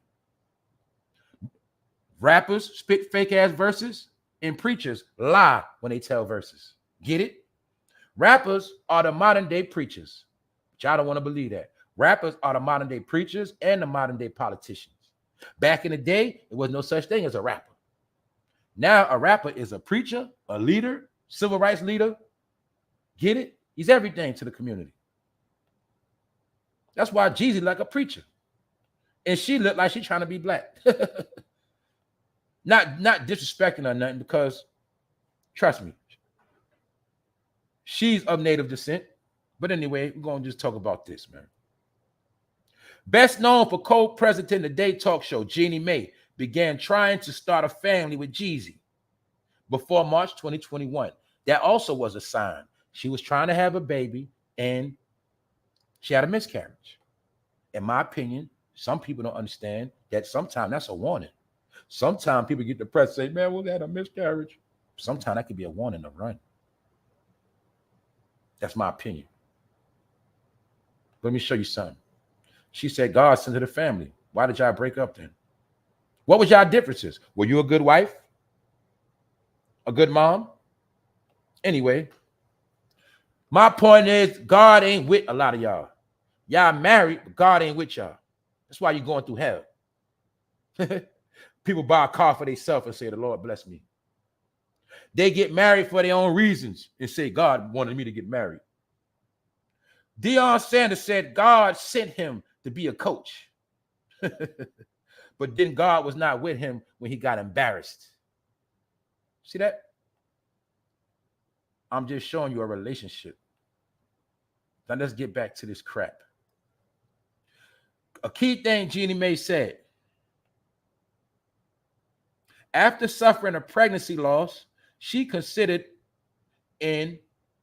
Rappers spit fake ass verses and preachers lie when they tell verses. Get it? Rappers are the modern day preachers. But y'all don't want to believe that. Rappers are the modern day preachers and the modern day politicians. Back in the day, there was no such thing as a rapper. Now a rapper is a preacher, a leader, civil rights leader. Get it? He's everything to the community. That's why JEEZY like a preacher. And she looked like she's trying to be black. Not disrespecting or nothing, because trust me, she's of native descent. But anyway, we're going to just talk about this, man. Best known for co-presenting the Day talk show, Jeannie Mae began trying to start a family with JEEZY before March 2021. That also was a sign. She was trying to have a baby and she had a miscarriage. In my opinion, some people don't understand that sometimes that's a warning. Sometimes people get depressed and say, man, we had a miscarriage. Sometimes that could be a warning to run. That's my opinion. Let me show you something. She said, God sent her the family. Why did y'all break up then? What was y'all differences? Were you a good wife? A good mom? Anyway, my point is God ain't with a lot of y'all. Y'all married, but God ain't with y'all. That's why you're going through hell. People buy a car for themselves and say, the Lord bless me. They get married for their own reasons and say, God wanted me to get married. DeionSanders said God sent him to be a coach. But then God was not with him when he got embarrassed. See that? I'm just showing you a relationship. Now let's get back to this crap. A key thing Jeannie Mae said. After suffering a pregnancy loss, she considered in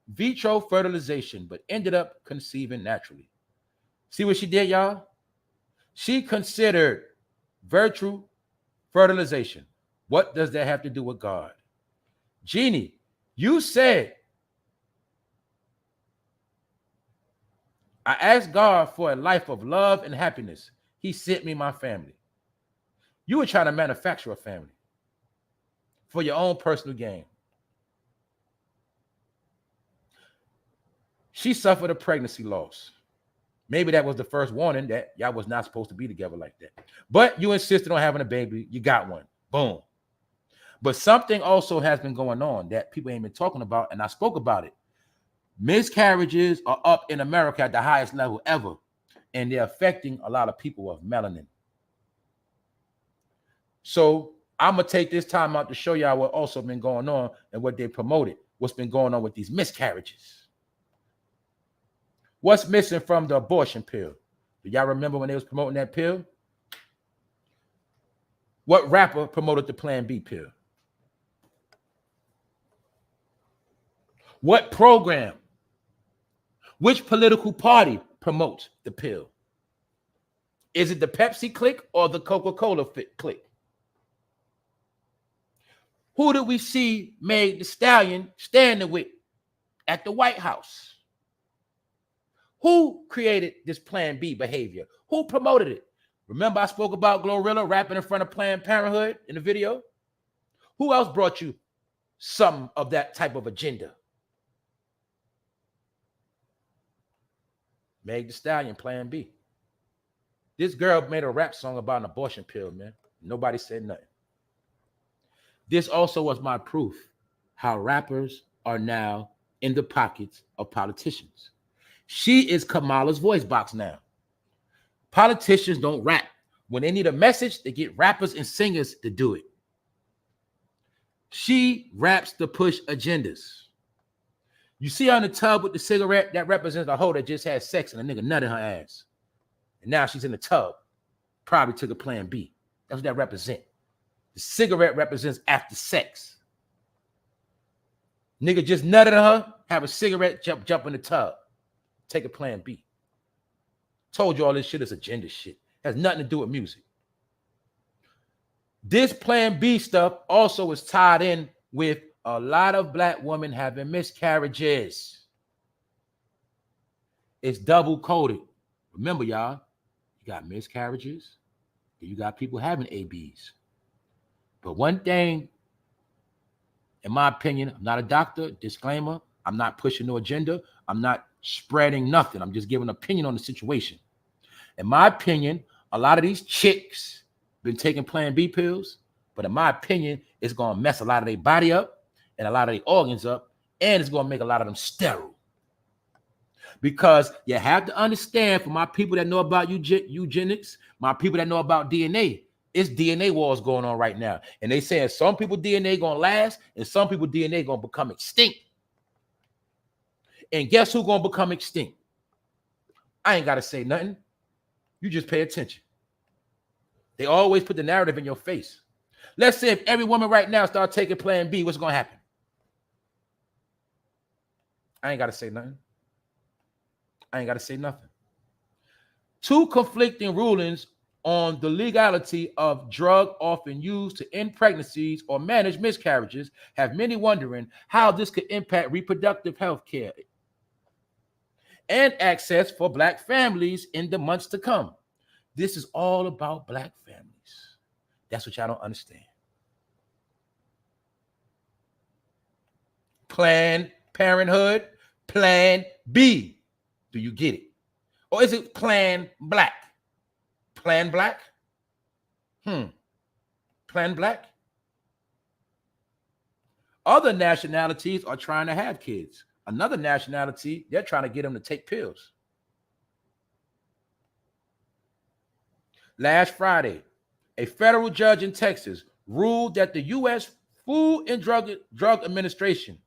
vitro fertilization, but ended up conceiving naturally. See what she did, y'all? She considered virtual fertilization. What does that have to do with God? Jeannie, you said, I asked God for a life of love and happiness. He sent me my family. You were trying to manufacture a family for your own personal gain. She suffered a pregnancy loss. Maybe that was the first warning that y'all was not supposed to be together like that. But you insisted on having a baby. You got one. Boom. But something also has been going on that people ain't been talking about, and I spoke about it. Miscarriages are up in America at the highest level ever, and they're affecting a lot of people of melanin. So I'm going to take this time out to show y'all what also been going on and what they promoted, what's been going on with these miscarriages. What's missing from the abortion pill? Do y'all remember when they was promoting that pill? What rapper promoted the Plan B pill? What program? Which political party promotes the pill? Is it the Pepsi clique or the Coca-Cola clique? Who did we see Meg Thee Stallion standing with at the White House? Who created this Plan B behavior? Who promoted it? Remember I spoke about Glorilla rapping in front of Planned Parenthood in the video? Who else brought you some of that type of agenda? Meg Thee Stallion, Plan B. This girl made a rap song about an abortion pill, man. Nobody said nothing. This also was my proof how rappers are now in the pockets of politicians. She is Kamala's voice box now. Politicians don't rap. When they need a message, they get rappers and singers to do it. She raps to push agendas. You see her in the tub with the cigarette, that represents a hoe that just had sex and a nigga nut in her ass. And now she's in the tub. Probably took a Plan B. That's what that represents. The cigarette represents after sex. Nigga just nutted her, have a cigarette, jump in the tub. Take a Plan B. Told you all this shit is agenda shit. Has nothing to do with music. This Plan B stuff also is tied in with a lot of black women having miscarriages. It's double coded. Remember, y'all, you got miscarriages, and you got people having ABs. But one thing, in my opinion, I'm not a doctor, disclaimer, I'm not pushing no agenda. I'm not spreading nothing. I'm just giving an opinion on the situation. In my opinion, a lot of these chicks been taking Plan B pills, but in my opinion, it's going to mess a lot of their body up and a lot of their organs up, and it's going to make a lot of them sterile. Because you have to understand, for my people that know about eugenics, my people that know about DNA, it's DNA wars going on right now. And they saying some people DNA going to last and some people DNA going to become extinct. And guess who's going to become extinct? I ain't got to say nothing. You just pay attention. They always put the narrative in your face. Let's say if every woman right now start taking Plan B, what's going to happen? I ain't got to say nothing. I ain't got to say nothing. Two conflicting rulings on the legality of drug often used to end pregnancies or manage miscarriages have many wondering how this could impact reproductive health care and access for black families in the months to come. This is all about black families. That's what y'all don't understand. Planned Parenthood, Plan B. Do you get it? Or is it Plan Black? Plan Black? Plan Black? Other nationalities are trying to have kids. Another nationality, they're trying to get them to take pills. Last Friday, a federal judge in Texas ruled that the U.S. Food and Drug Administration,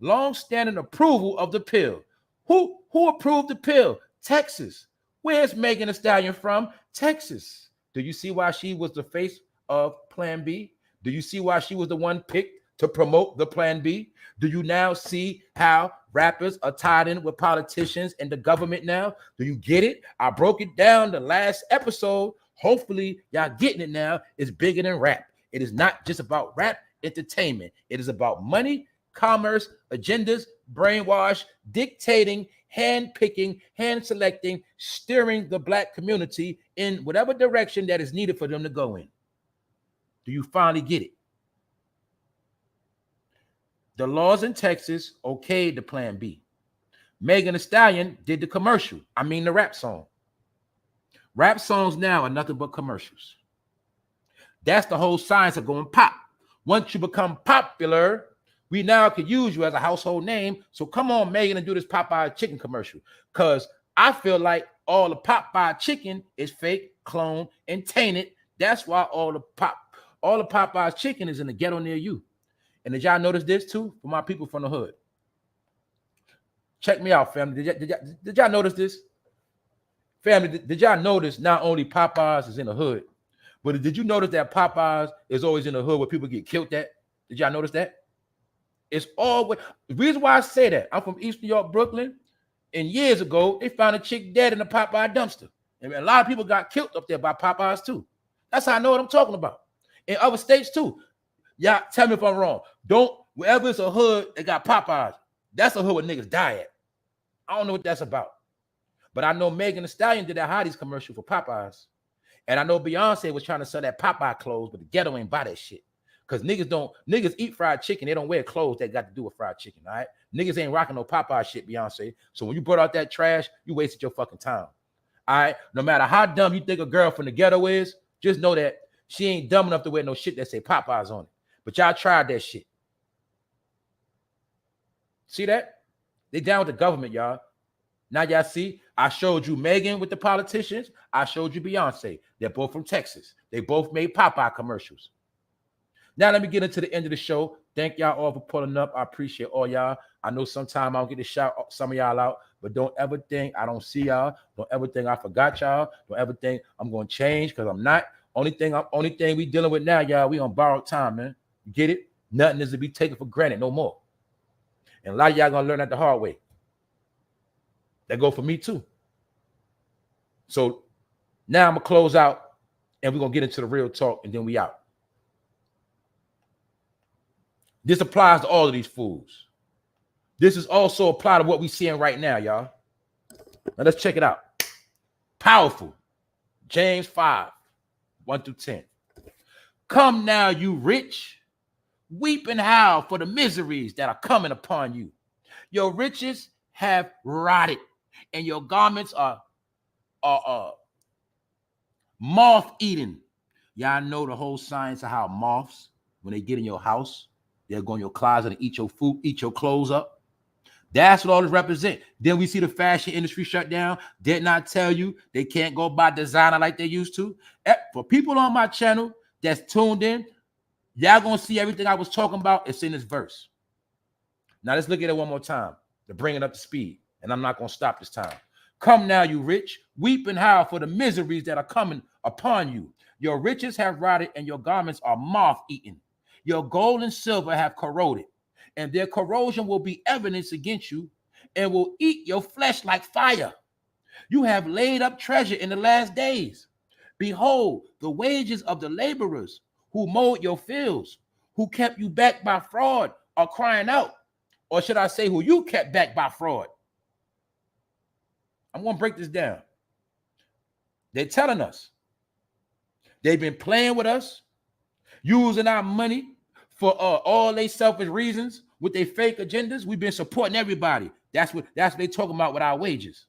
long-standing approval of the pill. Who approved the pill? Texas. Where's Megan Thee Stallion from? Texas. Do you see why she was the face of Plan B? Do you see why she was the one picked to promote the Plan B? Do you now see how rappers are tied in with politicians and the government now? Do you get it? I broke it down the last episode. Hopefully, y'all getting it now. It's bigger than rap. It is not just about rap entertainment. It is about money, commerce, agendas, brainwash, dictating, hand-picking, hand-selecting, steering the black community in whatever direction that is needed for them to go in. Do you finally get it? The laws in Texas okayed the Plan B. Megan Thee Stallion did the commercial. I mean the rap song. Rap songs now are nothing but commercials. That's the whole science of going pop. Once you become popular, we now can use you as a household name. So come on, Megan, and do this Popeye chicken commercial. Because I feel like all the Popeye chicken is fake, cloned, and tainted. That's why all the Popeye chicken is in the ghetto near you. And did y'all notice this too? For my people from the hood. Check me out, family. Did y'all notice this? Family, did y'all notice not only Popeyes is in the hood, but did you notice that Popeyes is always in the hood where people get killed at? Did y'all notice that? It's always, the reason why I say that, I'm from East New York, Brooklyn, and years ago, they found a chick dead in a Popeye dumpster. And a lot of people got killed up there by Popeyes too. That's how I know what I'm talking about. In other states too. Y'all tell me if I'm wrong. Wherever it's a hood, they got Popeyes. That's a hood where niggas die at. I don't know what that's about. But I know Megan Thee Stallion did that Hotties commercial for Popeyes. And I know Beyonce was trying to sell that Popeye clothes, but the ghetto ain't buy that shit. Because niggas eat fried chicken. They don't wear clothes that got to do with fried chicken, all right? Niggas ain't rocking no Popeye shit, Beyonce. So when you brought out that trash, you wasted your fucking time. All right? No matter how dumb you think a girl from the ghetto is, just know that she ain't dumb enough to wear no shit that say Popeyes on it. But y'all tried that shit. See that? They down with the government, y'all. Now y'all see, I showed you Megan with the politicians. I showed you Beyonce. They're both from Texas. They both made Popeye commercials. Now let me get into the end of the show. Thank y'all all for pulling up. I appreciate all y'all. I know sometimes I'll get to shout some of y'all out, but don't ever think I don't see y'all. Don't ever think I forgot y'all. Don't ever think I'm going to change, because I'm not. Only thing we dealing with now, y'all, we on borrowed time, man. You get it? Nothing is to be taken for granted no more. And a lot of y'all going to learn that the hard way. That go for me too. So now I'm going to close out and we're going to get into the real talk and then we out. This applies to all of these fools. This is also applied to what we're seeing right now, y'all. Now let's check it out. Powerful. James 5, 1 through 10. Come now, you rich, weep and howl for the miseries that are coming upon you. Your riches have rotted, and your garments are moth-eaten. Y'all know the whole science of how moths, when they get in your house, they'll go in your closet and eat your food, eat your clothes up. That's what all this represent. Then we see the fashion industry shut down. Did not tell you they can't go buy designer like they used to. For people on my channel that's tuned in, y'all gonna see everything I was talking about. It's in this verse. Now let's look at it one more time to bring it up to speed. And I'm not gonna stop this time. Come now, you rich, weep and howl for the miseries that are coming upon you. Your riches have rotted and your garments are moth-eaten. Your gold and silver have corroded, and their corrosion will be evidence against you and will eat your flesh like fire. You have laid up treasure in the last days. Behold, the wages of the laborers who mowed your fields, who kept you back by fraud, are crying out. Or should I say, who you kept back by fraud? I'm going to break this down. They're telling us. They've been playing with us, using our money for all their selfish reasons with their fake agendas. We've been supporting everybody. That's what they talking about with our wages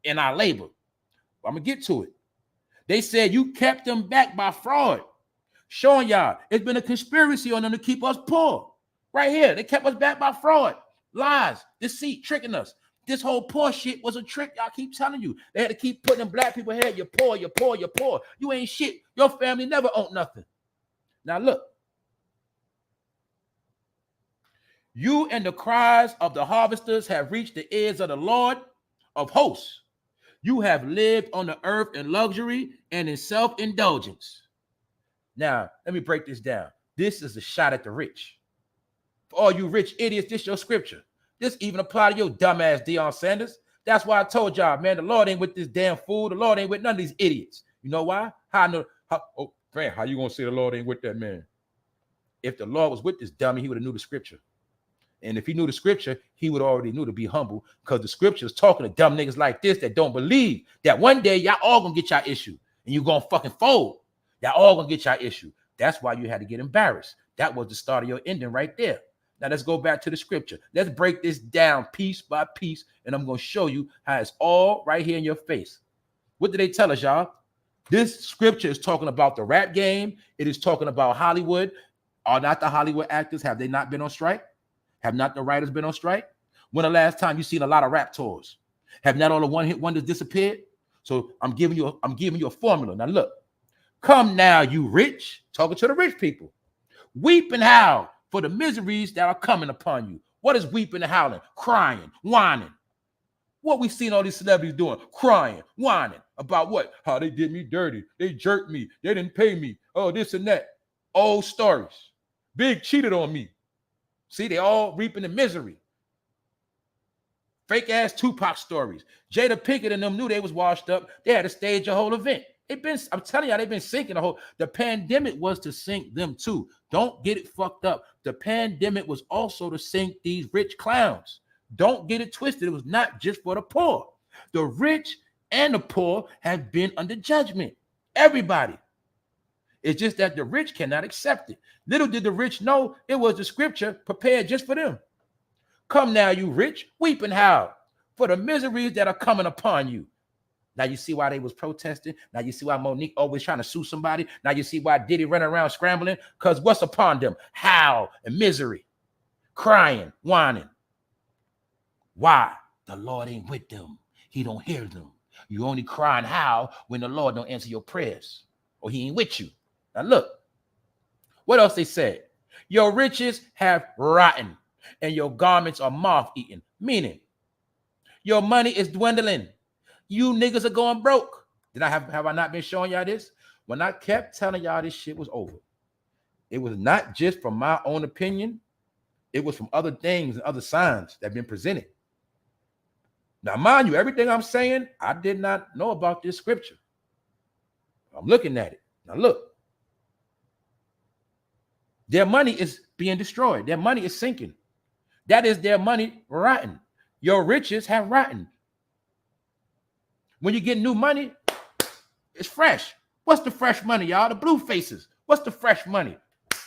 and our labor. I'm going to get to it. They said you kept them back by fraud. Showing y'all it's been a conspiracy on them to keep us poor. Right here, they kept us back by fraud, lies, deceit, tricking us. This whole poor shit was a trick. Y'all keep telling you. They had to keep putting in black people head. You're poor, you're poor, you're poor. You ain't shit. Your family never owned nothing. Now look. You and the cries of the harvesters have reached the ears of the Lord of hosts. You have lived on the earth in luxury and in self-indulgence. Now, let me break this down. This is a shot at the rich. For all you rich idiots, this your scripture. This even apply to your dumbass Deion Sanders. That's why I told y'all, man, the Lord ain't with this damn fool. The Lord ain't with none of these idiots. You know why? How I know? Oh, man, how you gonna say the Lord ain't with that man? If the Lord was with this dummy, he would have knew the scripture. And if he knew the scripture, he would already knew to be humble, because the scripture is talking to dumb niggas like this that don't believe that one day y'all all gonna get y'all issue and you gonna fucking fold. Y'all all gonna get y'all issue. That's why you had to get embarrassed. That was the start of your ending right there. Now let's go back to the scripture. Let's break this down piece by piece, and I'm gonna show you how it's all right here in your face. What did they tell us, y'all? This scripture is talking about the rap game. It is talking about Hollywood. Are not the Hollywood actors, have they not been on strike? Have not the writers been on strike? When the last time you seen a lot of rap tours? Have not all the one-hit wonders disappeared? So I'm giving you a formula. Now look, come now, you rich, talking to the rich people. Weep and howl for the miseries that are coming upon you. What is weeping and howling? Crying, whining. What we seen all these celebrities doing? Crying, whining. About what? How they did me dirty. They jerked me. They didn't pay me. Oh, this and that. Old stories. Big cheated on me. See, they all reaping the misery. Fake ass Tupac stories. Jada Pinkett and them knew they was washed up. They had to stage a whole event. I'm telling y'all, they've been sinking the pandemic was to sink them too. Don't get it fucked up. The pandemic was also to sink these rich clowns. Don't get it twisted. It was not just for the poor. The rich and the poor have been under judgment. Everybody. It's just that the rich cannot accept it. Little did the rich know it was the scripture prepared just for them. Come now, you rich, weep and howl for the miseries that are coming upon you. Now you see why they was protesting. Now you see why Monique always trying to sue somebody. Now you see why Diddy running around scrambling, because what's upon them? Howl and misery, crying, whining. Why? The Lord ain't with them. He don't hear them. You only cry and howl when the Lord don't answer your prayers, or he ain't with you. Now look, what else they said? Your riches have rotten and your garments are moth-eaten, meaning your money is dwindling. You niggas are going broke. Have I not been showing y'all this? When I kept telling y'all this shit was over, it was not just from my own opinion. It was from other things and other signs that have been presented. Now, mind you, everything I'm saying, I did not know about this scripture. I'm looking at it. Now look. Their money is being destroyed. Their money is sinking. That is their money rotten. Your riches have rotten. When you get new money, it's fresh. What's the fresh money, y'all? The blue faces. What's the fresh money?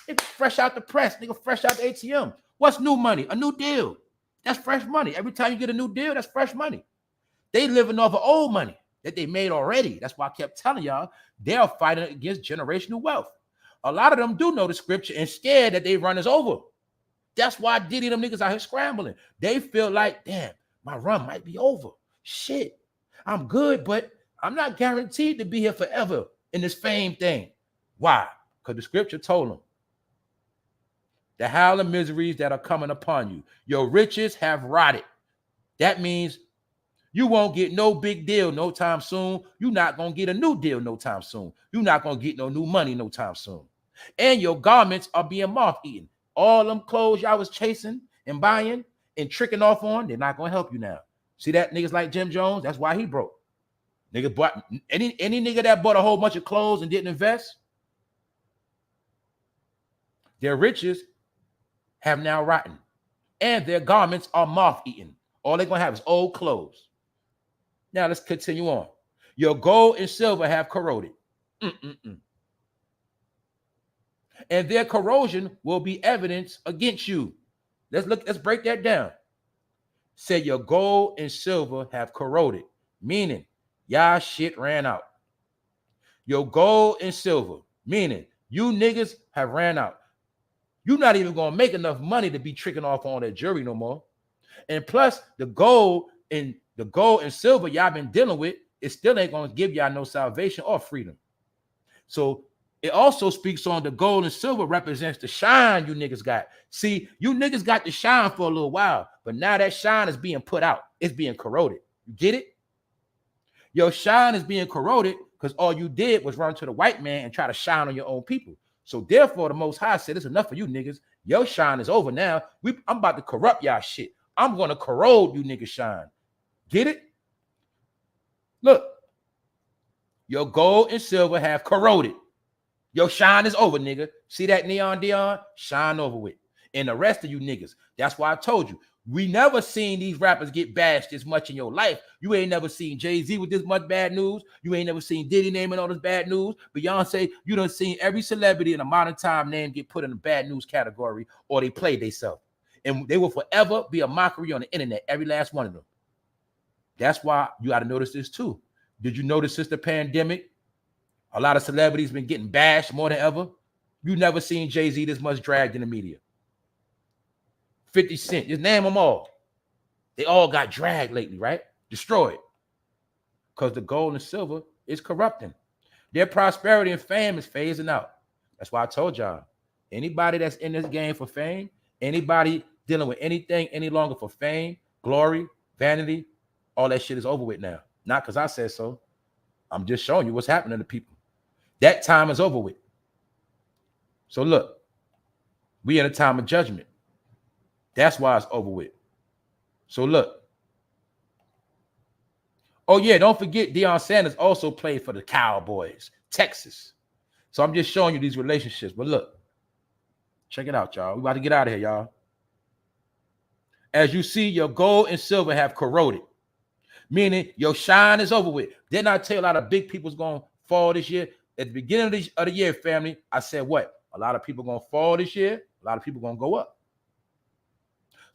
It's fresh out the press, nigga, fresh out the ATM. What's new money? A new deal. That's fresh money. Every time you get a new deal, that's fresh money. They living off of old money that they made already. That's why I kept telling y'all they're fighting against generational wealth. A lot of them do know the scripture and scared that they run us over. That's why Diddy and them niggas out here scrambling. They feel like, damn, my run might be over. Shit, I'm good, but I'm not guaranteed to be here forever in this fame thing. Why? Because the scripture told them, the howling miseries that are coming upon you, your riches have rotted. That means you won't get no big deal no time soon. You're not going to get a new deal no time soon. You're not going to get no new money no time soon. And your garments are being moth-eaten. All them clothes y'all was chasing and buying and tricking off on, they're not going to help you now. See that niggas like Jim Jones? That's why he broke. Nigga bought any nigga that bought a whole bunch of clothes and didn't invest, their riches have now rotten. And their garments are moth-eaten. All they're going to have is old clothes. Now let's continue on. Your gold and silver have corroded. And their corrosion will be evidence against you. Let's break that down. Say your gold and silver have corroded, meaning y'all shit ran out. Your gold and silver, meaning you niggas have ran out. You're not even gonna make enough money to be tricking off on that jewelry no more. And plus the gold and silver y'all been dealing with, it still ain't gonna give y'all no salvation or freedom. So It also speaks on the gold and silver represents the shine you niggas got. See, you niggas got the shine for a little while, but now that shine is being put out. It's being corroded. You get it? Your shine is being corroded because all you did was run to the white man and try to shine on your own people. So therefore, the Most High said, it's enough for you niggas. Your shine is over now. I'm about to corrupt y'all shit. I'm going to corrode you niggas shine. Get it? Look, your gold and silver have corroded. Your shine is over, nigga. See that neon Deion? Shine over with. And the rest of you niggas, that's why I told you, we never seen these rappers get bashed this much in your life. You ain't never seen Jay-Z with this much bad news. You ain't never seen Diddy naming all this bad news. Beyonce, you done seen every celebrity in a modern time name get put in the bad news category or they played themselves. And they will forever be a mockery on the internet, every last one of them. That's why you got to notice this too. Did you notice since the pandemic, a lot of celebrities been getting bashed more than ever? You never seen Jay-Z this much dragged in the media. 50 Cent, just name them all. They all got dragged lately, right? Destroyed. Because the gold and silver is corrupting. Their prosperity and fame is phasing out. That's why I told y'all, anybody that's in this game for fame, anybody dealing with anything any longer for fame, glory, vanity, all that shit is over with now. Not because I said so. I'm just showing you what's happening to people. That time is over with. So look, we in a time of judgment. That's why it's over with. So look. Oh yeah, don't forget Deion Sanders also played for the Cowboys, Texas. So I'm just showing you these relationships. But look, check it out, y'all. We about to get out of here, y'all. As you see, your gold and silver have corroded, meaning your shine is over with. Didn't I tell you a lot of big people's going to fall this year? At the beginning of the year, family, I said what? A lot of people going to fall this year. A lot of people going to go up.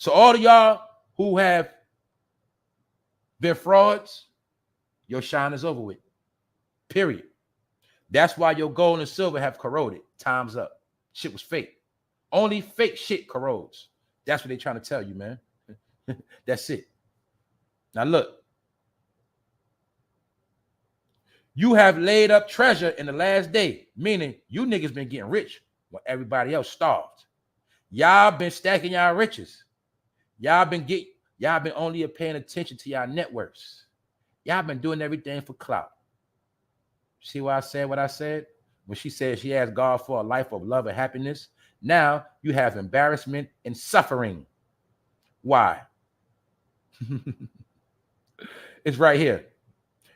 So all of y'all who have been frauds, your shine is over with. Period. That's why your gold and silver have corroded. Time's up. Shit was fake. Only fake shit corrodes. That's what they're trying to tell you, man. That's it. Now look. You have laid up treasure in the last day, meaning you niggas been getting rich when everybody else starved. Y'all been stacking y'all riches. Y'all been only paying attention to y'all networks. Y'all been doing everything for clout. See why I said what I said? When she said she asked God for a life of love and happiness, now you have embarrassment and suffering. Why? It's right here.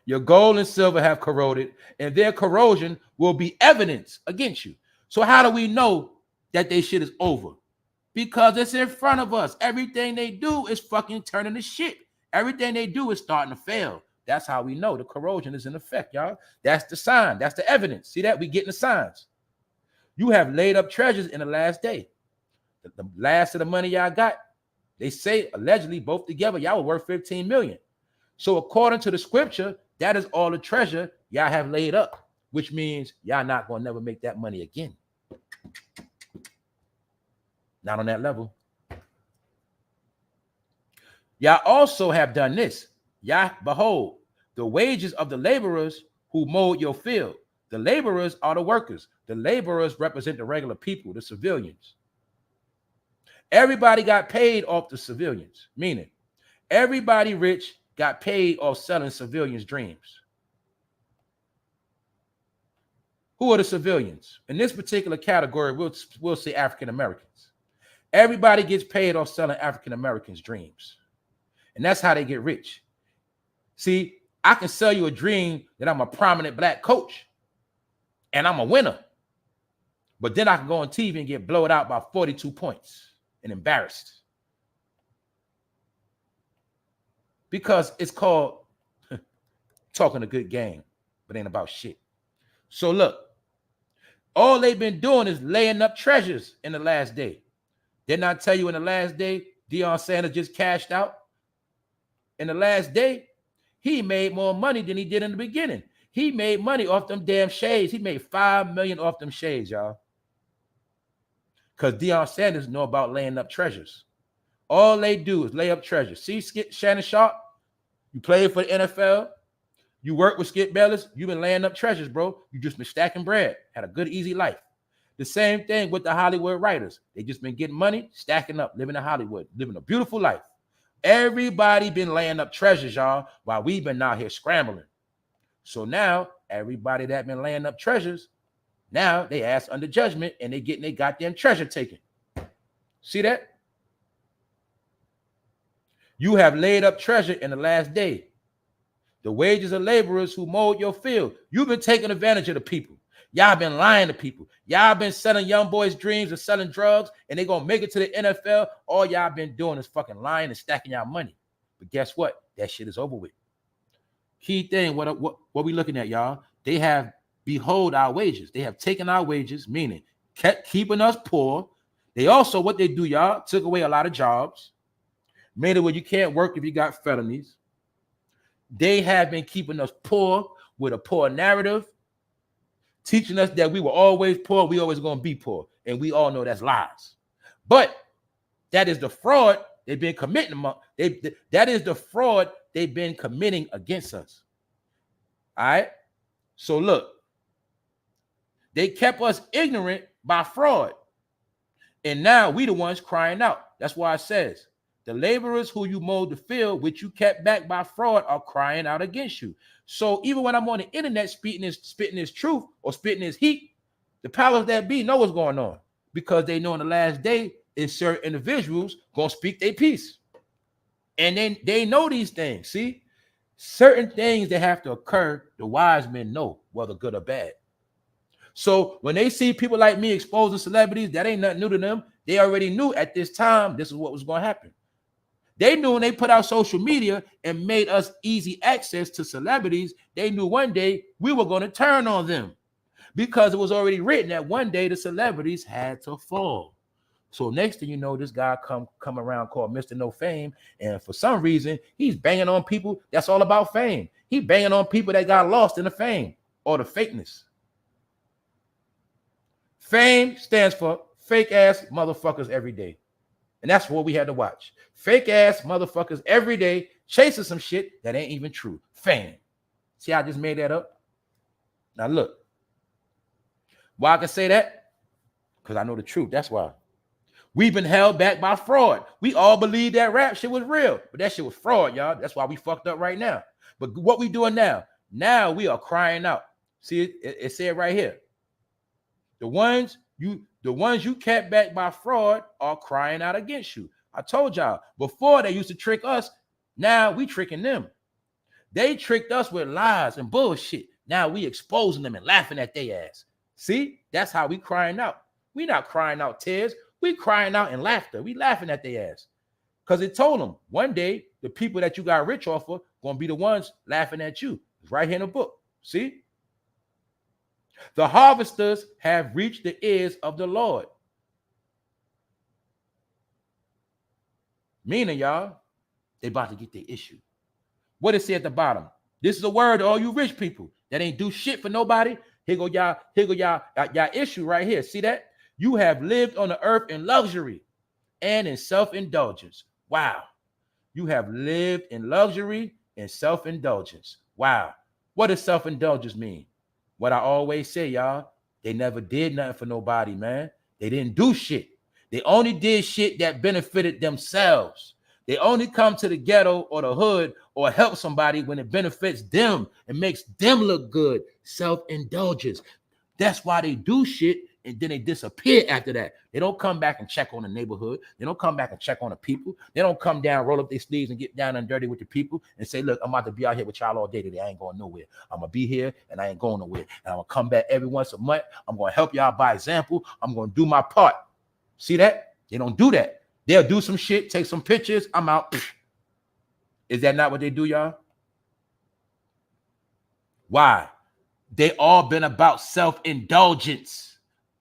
Your gold and silver have corroded, and their corrosion will be evidence against you. So how do we know that their shit is over? Because it's in front of us. Everything they do is fucking turning to shit. Everything they do is starting to fail. That's how we know the corrosion is in effect, y'all. That's the sign. That's the evidence. See that? We getting the signs. You have laid up treasures in the last day. The last of the money y'all got, they say allegedly both together, y'all were worth 15 million. So according to the scripture, that is all the treasure y'all have laid up, which means y'all not going to never make that money again. Not on that level. Y'all also have done this. Y'all, behold, the wages of the laborers who mowed your field. The laborers are the workers. The laborers represent the regular people, the civilians. Everybody got paid off the civilians, meaning everybody rich got paid off selling civilians' dreams. Who are the civilians? In this particular category, we'll say African Americans. Everybody gets paid off selling African Americans' dreams. And that's how they get rich. See, I can sell you a dream that I'm a prominent black coach and I'm a winner. But then I can go on TV and get blown out by 42 points and embarrassed. Because it's called talking a good game, but ain't about shit. So look, all they've been doing is laying up treasures in the last day. Didn't I tell you in the last day, Deion Sanders just cashed out? In the last day, he made more money than he did in the beginning. He made money off them damn shades. He made $5 million off them shades, y'all. Because Deion Sanders know about laying up treasures. All they do is lay up treasures. See Shannon Sharp? You played for the NFL. You work with Skip Bayless, you've been laying up treasures, bro. You just been stacking bread, had a good, easy life. The same thing with the Hollywood writers. They just been getting money, stacking up, living in Hollywood, living a beautiful life. Everybody been laying up treasures, y'all, while we've been out here scrambling. So now, everybody that been laying up treasures, now they ask under judgment and they getting their goddamn treasure taken. See that? You have laid up treasure in the last day. The wages of laborers who mowed your field. You've been taking advantage of the people. Y'all been lying to people. Y'all been selling young boys' dreams and selling drugs, and they gonna make it to the NFL. All y'all been doing is fucking lying and stacking y'all money. But guess what? That shit is over with. Key thing, what we looking at, y'all? They have behold our wages. They have taken our wages, meaning kept keeping us poor. They also, what they do, y'all, took away a lot of jobs, made it where you can't work if you got felonies. They have been keeping us poor with a poor narrative, teaching us that we were always poor, we always going to be poor. And we all know that's lies. But that is the fraud they've been committing. That is the fraud they've been committing against us. All right? So look, they kept us ignorant by fraud. And now we the ones crying out. That's why it says, the laborers who you mowed the field, which you kept back by fraud, are crying out against you. So even when I'm on the internet spitting this truth or spitting this heat, the powers that be know what's going on, because they know in the last day is certain individuals gonna speak their piece. And then they know these things. See, certain things that have to occur, the wise men know, whether good or bad. So when they see people like me exposing celebrities, that ain't nothing new to them. They already knew at this time this is what was going to happen. They knew when they put out social media and made us easy access to celebrities, they knew one day we were going to turn on them, because it was already written that one day the celebrities had to fall. So next thing you know, this guy come around called Mr. No Fame, and for some reason, he's banging on people that's all about fame. He banging on people that got lost in the fame or the fakeness. Fame stands for fake ass motherfuckers every day. And that's what we had to watch. Fake ass motherfuckers every day chasing some shit that ain't even true. Fame. See how I just made that up? Now look. Why I can say that? Because I know the truth. That's why. We've been held back by fraud. We all believed that rap shit was real, but that shit was fraud, y'all. That's why we fucked up right now. But what we doing now? Now we are crying out. See, it said right here. The ones you kept back by fraud are crying out against you. I told y'all, before they used to trick us, now we tricking them. They tricked us with lies and bullshit. Now we exposing them and laughing at their ass. See, that's how we crying out. We not crying out tears. We crying out in laughter. We laughing at their ass. Because it told them one day the people that you got rich off of gonna be the ones laughing at you. It's right here in the book. See? The harvesters have reached the ears of the Lord. Meaning, y'all, they about to get their issue. What it say at the bottom? This is a word to all you rich people that ain't do shit for nobody. Here go y'all issue right here. See that? You have lived on the earth in luxury and in self-indulgence. Wow. You have lived in luxury and self-indulgence. Wow. What does self-indulgence mean? What I always say, y'all, they never did nothing for nobody, man. They didn't do shit. They only did shit that benefited themselves. They only come to the ghetto or the hood or help somebody when it benefits them and makes them look good. Self-indulgence. That's why they do shit and then they disappear after that. They don't come back and check on the neighborhood. They don't come back and check on the people. They don't come down, roll up their sleeves and get down and dirty with the people and say, look, I'm about to be out here with y'all all day today. I ain't going nowhere. I'm going to be here and I ain't going nowhere. And I'm going to come back every once a month. I'm going to help y'all by example. I'm going to do my part. See that? They don't do that. They'll do some shit, take some pictures. I'm out. Is that not what they do, y'all? Why? They all been about self-indulgence.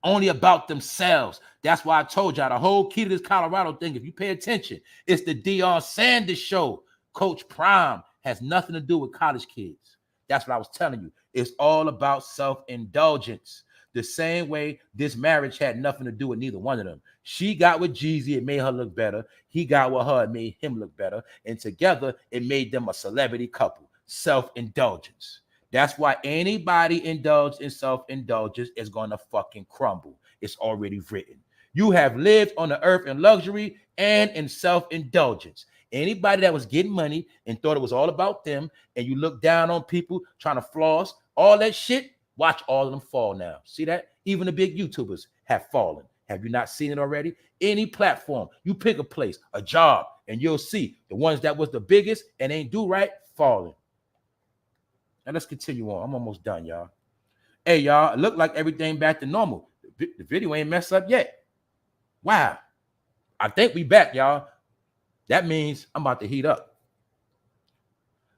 Only about themselves. That's why I told y'all the whole key to this Colorado thing, if you pay attention, it's the Deion Sanders show. Coach Prime has nothing to do with college kids. That's what I was telling you. It's all about self-indulgence. The same way this marriage had nothing to do with neither one of them. She got with JEEZY, it made her look better. He got with her, it made him look better. And together, it made them a celebrity couple. self-indulgence. That's why anybody indulged in self-indulgence is going to fucking crumble. It's already written. You have lived on the earth in luxury and in self-indulgence. Anybody that was getting money and thought it was all about them, and you look down on people trying to floss, all that shit, watch all of them fall now. See that? Even the big YouTubers have fallen. Have you not seen it already? Any platform, you pick a place, a job, and you'll see the ones that was the biggest and ain't do right falling. Now let's continue on. I'm almost done, y'all. Hey, y'all, it looked like everything back to normal. The video ain't messed up yet. Wow. I think we back, y'all. That means I'm about to heat up.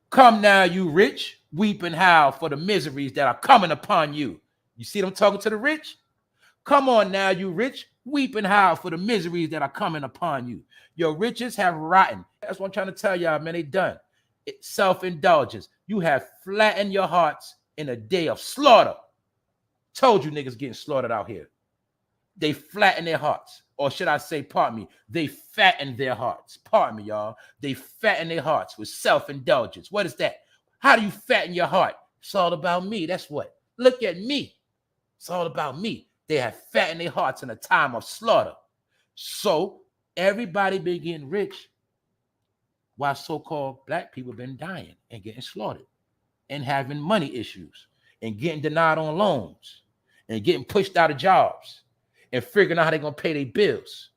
Come now, you rich, weep and howl for the miseries that are coming upon you. You see them talking to the rich? Come on now, you rich, weep and howl for the miseries that are coming upon you. Your riches have rotten. That's what I'm trying to tell y'all, man. They done. It's self-indulgence. You have flattened your hearts in a day of slaughter. Told you niggas getting slaughtered out here. They flatten their hearts. Or should I say, pardon me, they fatten their hearts. Pardon me, y'all. They fatten their hearts with self-indulgence. What is that? How do you fatten your heart? It's all about me. That's what. Look at me. It's all about me. They have fattened their hearts in a time of slaughter. So everybody been getting rich while so-called black people been dying and getting slaughtered and having money issues and getting denied on loans and getting pushed out of jobs and figuring out how they're going to pay their bills.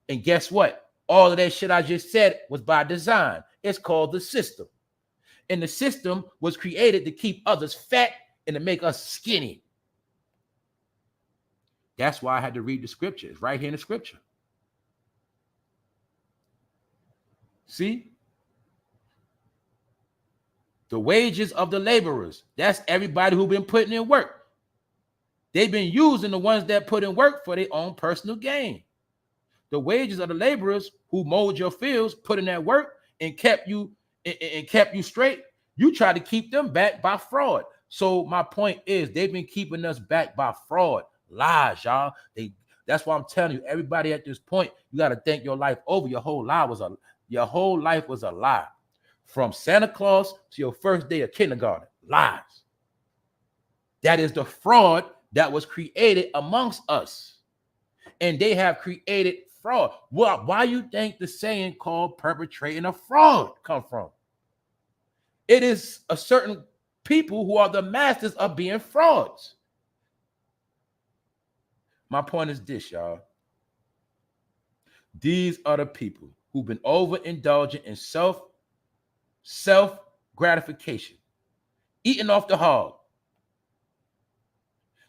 And guess what? All of that shit I just said was by design. It's called the system. And the system was created to keep others fat and to make us skinny. That's why I had to read the scripture. It's right here in the scripture. See? The wages of the laborers. That's everybody who's been putting in work. They've been using the ones that put in work for their own personal gain. The wages of the laborers who mowed your fields, put in that work and kept you straight. You try to keep them back by fraud. So my point is, they've been keeping us back by fraud, lies, y'all. That's why I'm telling you, everybody at this point, you got to think your life over. Your whole life was a lie. From Santa Claus to your first day of kindergarten, lies. That is the fraud that was created amongst us. And they have created fraud. Well, why you think the saying called perpetrating a fraud come from? It is a certain people who are the masters of being frauds. My point is this, y'all. These are the people who've been overindulgent in self-gratification, eating off the hog.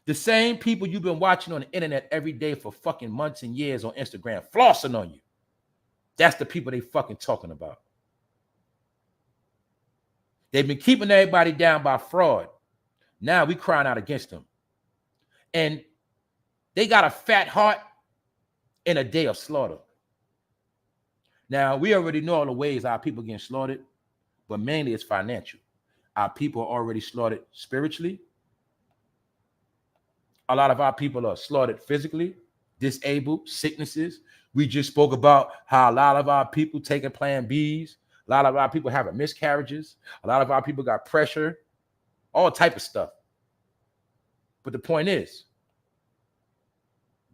The same people you've been watching on the internet every day for fucking months and years on Instagram, flossing on you. That's the people they fucking talking about. They've been keeping everybody down by fraud. Now we crying out against them. And they got a fat heart in a day of slaughter. Now, we already know all the ways our people getting slaughtered, but mainly it's financial. Our people are already slaughtered spiritually. A lot of our people are slaughtered physically, disabled, sicknesses. We just spoke about how a lot of our people taking Plan Bs. A lot of our people having miscarriages. A lot of our people got pressure, all type of stuff. But the point is,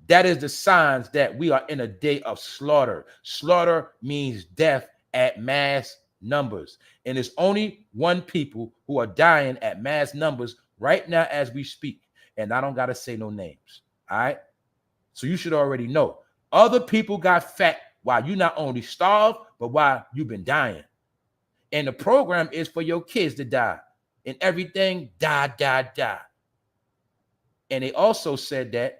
that is the signs that we are in a day of slaughter. Slaughter means death at mass numbers. And it's only one people who are dying at mass numbers right now as we speak. And I don't got to say no names. All right. So you should already know. Other people got fat while you not only starved, but while you've been dying. And the program is for your kids to die. And everything, die, die, die. And they also said that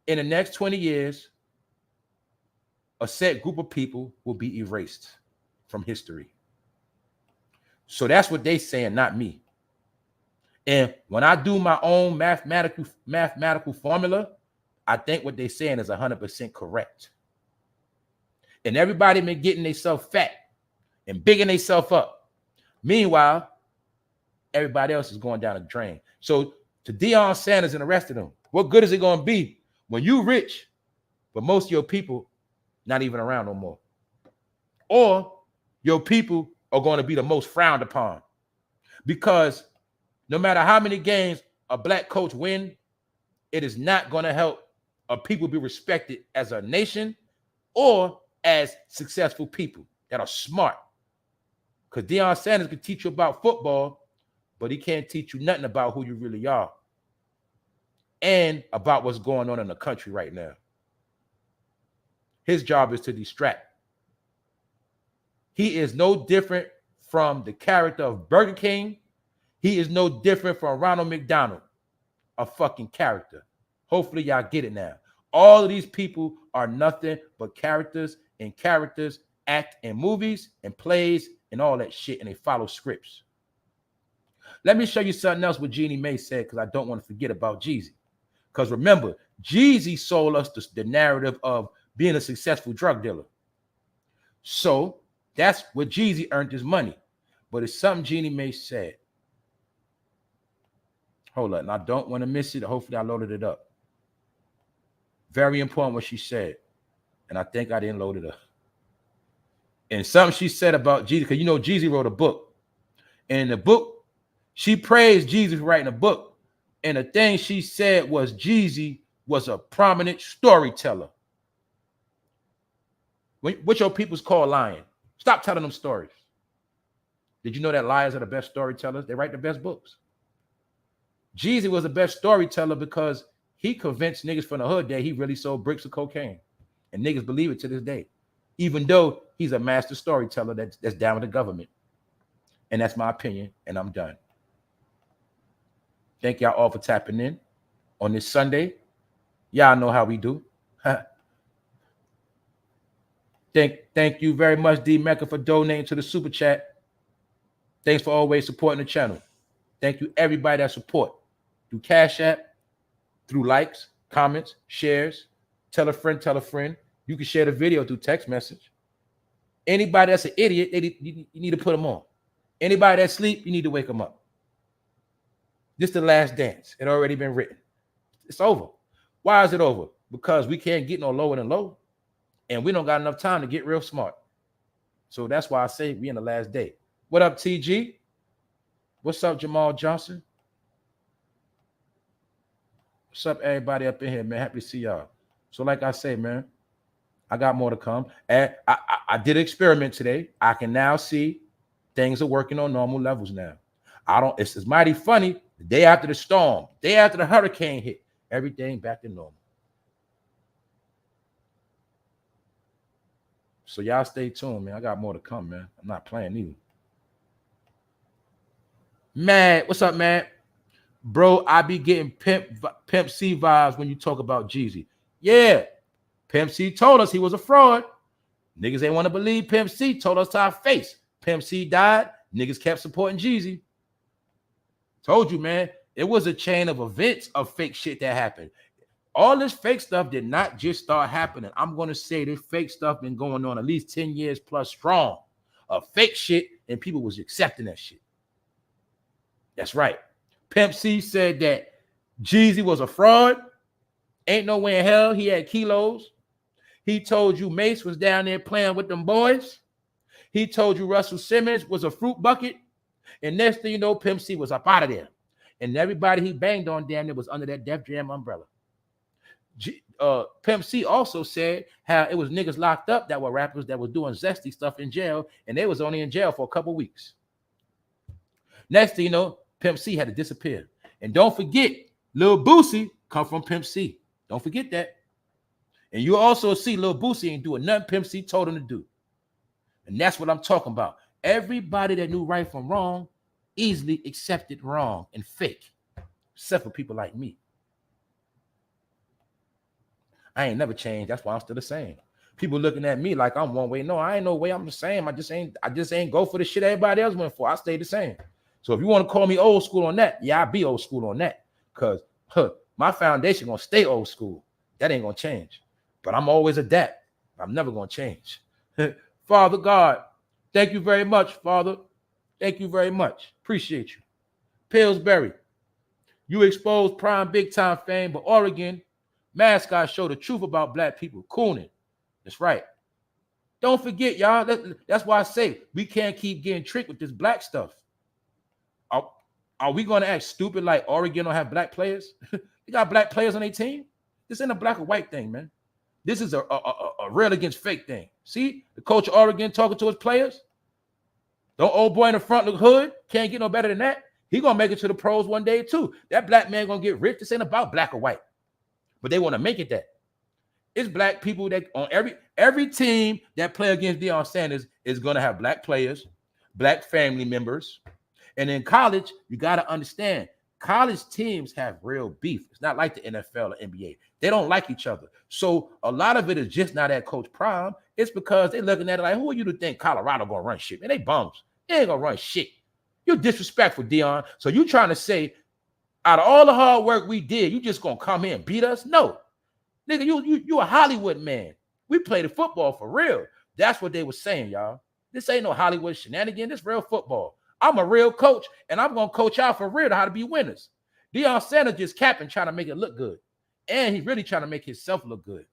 in the next 20 years, a set group of people will be erased from history. So that's what they saying, not me. And when I do my own mathematical formula, I think what they're saying is 100% correct. And everybody been getting themselves fat and bigging themselves up. Meanwhile, everybody else is going down the drain. So to Deion Sanders and the rest of them, what good is it going to be when you rich, but most of your people not even around no more? Or your people are going to be the most frowned upon. Because no matter how many games a black coach win, it is not going to help a people be respected as a nation or as successful people that are smart. Because Deion Sanders can teach you about football, but he can't teach you nothing about who you really are and about what's going on in the country right now. His job is to distract. He is no different from the character of Burger King. He is no different from Ronald McDonald, a fucking character. Hopefully y'all get it now. All of these people are nothing but characters, and characters act in movies and plays and all that shit, and they follow scripts. Let me show you something else what Jeannie Mae said, because I don't want to forget about JEEZY. Because remember, JEEZY sold us the narrative of being a successful drug dealer. So that's where JEEZY earned his money. But it's something Jeannie Mae said. Hold on, I don't want to miss it. Hopefully I loaded it up. Very important what she said. And I think I didn't load it up. And something she said about JEEZY, because you know JEEZY wrote a book. And in the book, she praised JEEZY for writing a book. And the thing she said was JEEZY was a prominent storyteller. What your people's call lying? Stop telling them stories. Did you know that liars are the best storytellers? They write the best books. JEEZY was the best storyteller because he convinced niggas from the hood that he really sold bricks of cocaine. And niggas believe it to this day. Even though he's a master storyteller that's down with the government. And that's my opinion, and I'm done. Thank y'all all for tapping in on this Sunday. Y'all know how we do. Thank you very much, D Mecca, for donating to the super chat. Thanks for always supporting the channel. Thank you, everybody that support. Through Cash App, through likes, comments, shares. Tell a friend. You can share the video through text message. Anybody that's an idiot, you need to put them on. Anybody that sleep, you need to wake them up. This is the last dance. It already been written. It's over. Why is it over? Because we can't get no lower than low. And we don't got enough time to get real smart. So that's why I say we in the last day. What up, TG? What's up, Jamal Johnson? What's up, everybody up in here, man? Happy to see y'all. So like I say, man, I got more to come. And I did an experiment today. I can now see things are working on normal levels now. It's mighty funny. The day after the storm, day after the hurricane hit, everything back to normal. So y'all stay tuned, man. I got more to come, man. I'm not playing either. Matt, what's up, Matt? Bro, I be getting Pimp C vibes when you talk about JEEZY. Yeah, Pimp C told us he was a fraud. Niggas ain't want to believe Pimp C told us to our face. Pimp C died. Niggas kept supporting JEEZY. Told you, man. It was a chain of events of fake shit that happened. All this fake stuff did not just start happening. I'm going to say this fake stuff been going on at least 10 years plus strong. Of fake shit, and people was accepting that shit. That's right. Pimp C said that JEEZY was a fraud. Ain't no way in hell he had kilos. He told you Mace was down there playing with them boys. He told you Russell Simmons was a fruit bucket. And next thing you know, Pimp C was up out of there. And everybody he banged on damn near was under that Def Jam umbrella. Pimp C also said how it was niggas locked up that were rappers that were doing zesty stuff in jail, and they was only in jail for a couple weeks. Next thing you know, Pimp C had to disappear. And don't forget, Lil Boosie come from Pimp C. Don't forget that. And you also see Lil Boosie ain't doing nothing Pimp C told him to do. And that's what I'm talking about. Everybody that knew right from wrong easily accepted wrong and fake, except for people like me. I ain't never changed. That's why I'm still the same. People looking at me like I'm one way. No, I ain't no way. I'm the same. I just ain't go for the shit everybody else went for. I stay the same. So if you want to call me old school on that, yeah, I'll be old school on that. Because my foundation gonna stay old school. That ain't gonna change. But I'm always adapt. I'm never gonna change. Father God, thank you very much, Father. Thank you very much. Appreciate you. Pillsbury, you exposed prime big time fame, but Oregon mascot show the truth about black people. Cooning. That's right. Don't forget, y'all. That's why I say we can't keep getting tricked with this black stuff. Are we going to act stupid like Oregon don't have black players? They got black players on their team. This ain't a black or white thing, man. This is a real against fake thing. See, the coach of Oregon talking to his players. Don't old boy in the front look hood. Can't get no better than that. He gonna make it to the pros one day too. That black man gonna get rich. This ain't about black or white, but they want to make it that. It's black people that on every team that play against Deion Sanders is gonna have black players, black family members, and in college you gotta understand. College teams have real beef. It's not like the NFL or NBA. They don't like each other. So a lot of it is just not at Coach Prime. It's because they're looking at it like, who are you to think Colorado gonna run shit? Man, they bums. They ain't gonna run shit. You're disrespectful, Deion. So you trying to say, out of all the hard work we did, you just gonna come here and beat us? No. Nigga, you a Hollywood man. We play the football for real. That's what they were saying, y'all. This ain't no Hollywood shenanigan. This real football. I'm a real coach, and I'm going to coach out for real to how to be winners. Deion Sanders just capping, trying to make it look good. And he's really trying to make himself look good.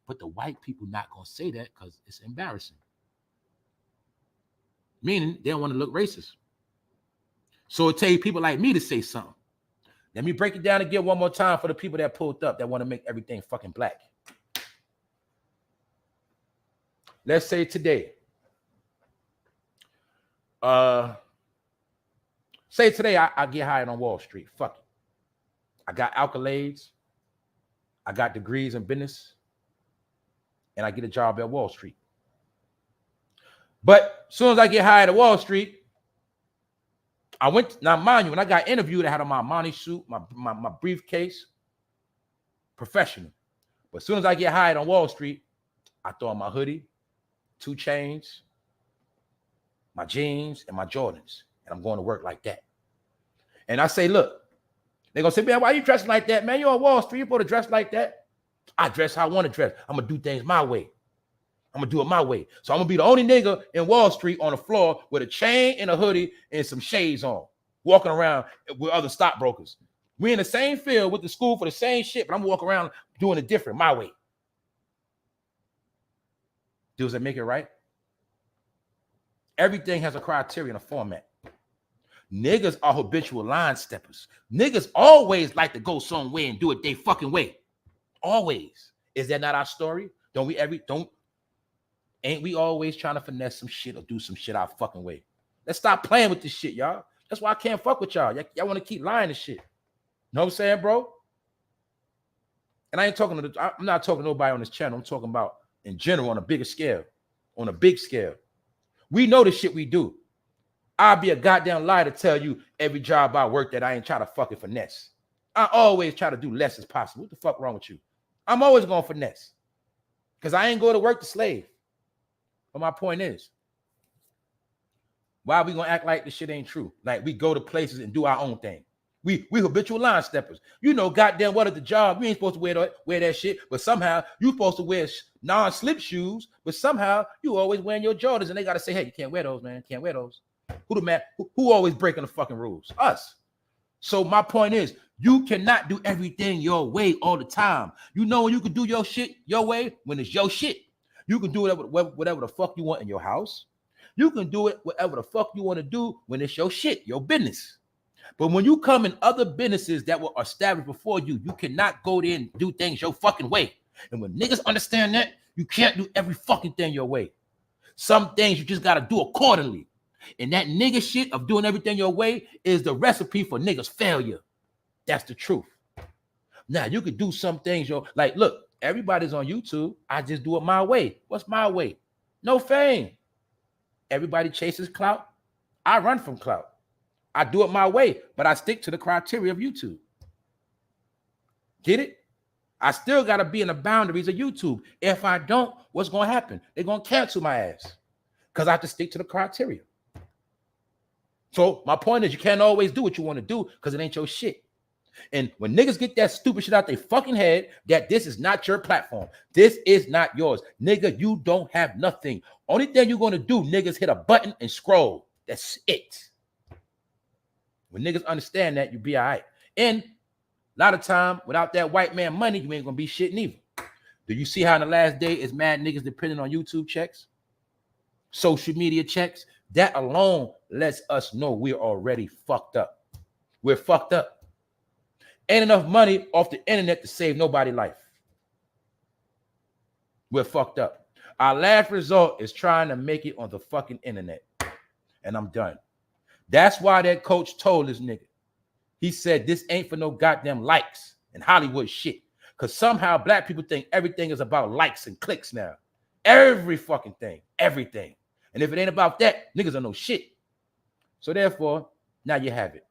But the white people not going to say that because it's embarrassing. Meaning they don't want to look racist. So it takes people like me to say something. Let me break it down again one more time for the people that pulled up that want to make everything fucking black. Let's say today. Say today I get hired on Wall Street. Fuck it. I got accolades. I got degrees in business. And I get a job at Wall Street. But as soon as I get hired at Wall Street, I went, now mind you, when I got interviewed, I had on my Armani suit, my briefcase, professional. But as soon as I get hired on Wall Street, I throw on my hoodie, 2 chains, my jeans, and my Jordans. And I'm going to work like that. And I say, look, they're going to say, man, why you dressing like that, man? You're on Wall Street. You're supposed to dress like that. I dress how I want to dress. I'm going to do things my way. I'm going to do it my way. So I'm going to be the only nigga in Wall Street on the floor with a chain and a hoodie and some shades on, walking around with other stockbrokers. We in the same field with the school for the same shit, but I'm walking around doing it different, my way. Does that make it right? Everything has a criteria and a format. Niggas are habitual line steppers. Niggas always like to go somewhere and do it their fucking way. Always. Is that not our story? Ain't we always trying to finesse some shit or do some shit our fucking way? Let's stop playing with this shit, y'all. That's why I can't fuck with y'all. Y'all want to keep lying and shit. Know what I'm saying, bro? And I'm not talking to nobody on this channel. I'm talking about in general on a bigger scale. On a big scale. We know the shit we do. I'll be a goddamn liar to tell you every job I work that I ain't try to fucking finesse. I always try to do less as possible. What the fuck wrong with you? I'm always going to finesse. Because I ain't going to work the slave. But my point is, why are we going to act like this shit ain't true? Like we go to places and do our own thing. We habitual line steppers. You know goddamn what at the job, you ain't supposed to wear that shit, but somehow you supposed to wear non-slip shoes, but somehow you always wearing your Jordans and they got to say, hey, you can't wear those, man. Can't wear those. Who always breaking the fucking rules? Us. So my point is, you cannot do everything your way all the time. You know when you can do your shit your way when it's your shit. You can do whatever the fuck you want in your house. You can do it whatever the fuck you want to do when it's your shit, your business. But when you come in other businesses that were established before you, you cannot go there and do things your fucking way. And when niggas understand that, you can't do every fucking thing your way. Some things you just got to do accordingly. And that nigga shit of doing everything your way is the recipe for niggas failure. That's the truth. Now, you could do some things, like, look, everybody's on YouTube. I just do it my way. What's my way? No fame. Everybody chases clout. I run from clout. I do it my way, but I stick to the criteria of YouTube. Get it? I still got to be in the boundaries of YouTube. If I don't, what's going to happen? They're going to cancel my ass because I have to stick to the criteria. So my point is, you can't always do what you want to do because it ain't your shit. And when niggas get that stupid shit out their fucking head, that this is not your platform. This is not yours. Nigga, you don't have nothing. Only thing you're going to do, niggas, hit a button and scroll. That's it. When niggas understand that, you be all right. And a lot of time, without that white man money, you ain't going to be shit neither. Do you see how in the last day is mad niggas depending on YouTube checks? social media checks, that alone lets us know we're already fucked up. We're fucked up. Ain't enough money off the internet to save nobody's life. We're fucked up. Our last resort is trying to make it on the fucking internet. And I'm done. That's why that coach told this nigga. He said, this ain't for no goddamn likes and Hollywood shit. Because somehow black people think everything is about likes and clicks now. Every fucking thing. Everything. And if it ain't about that, niggas don't know shit. So therefore, now you have it.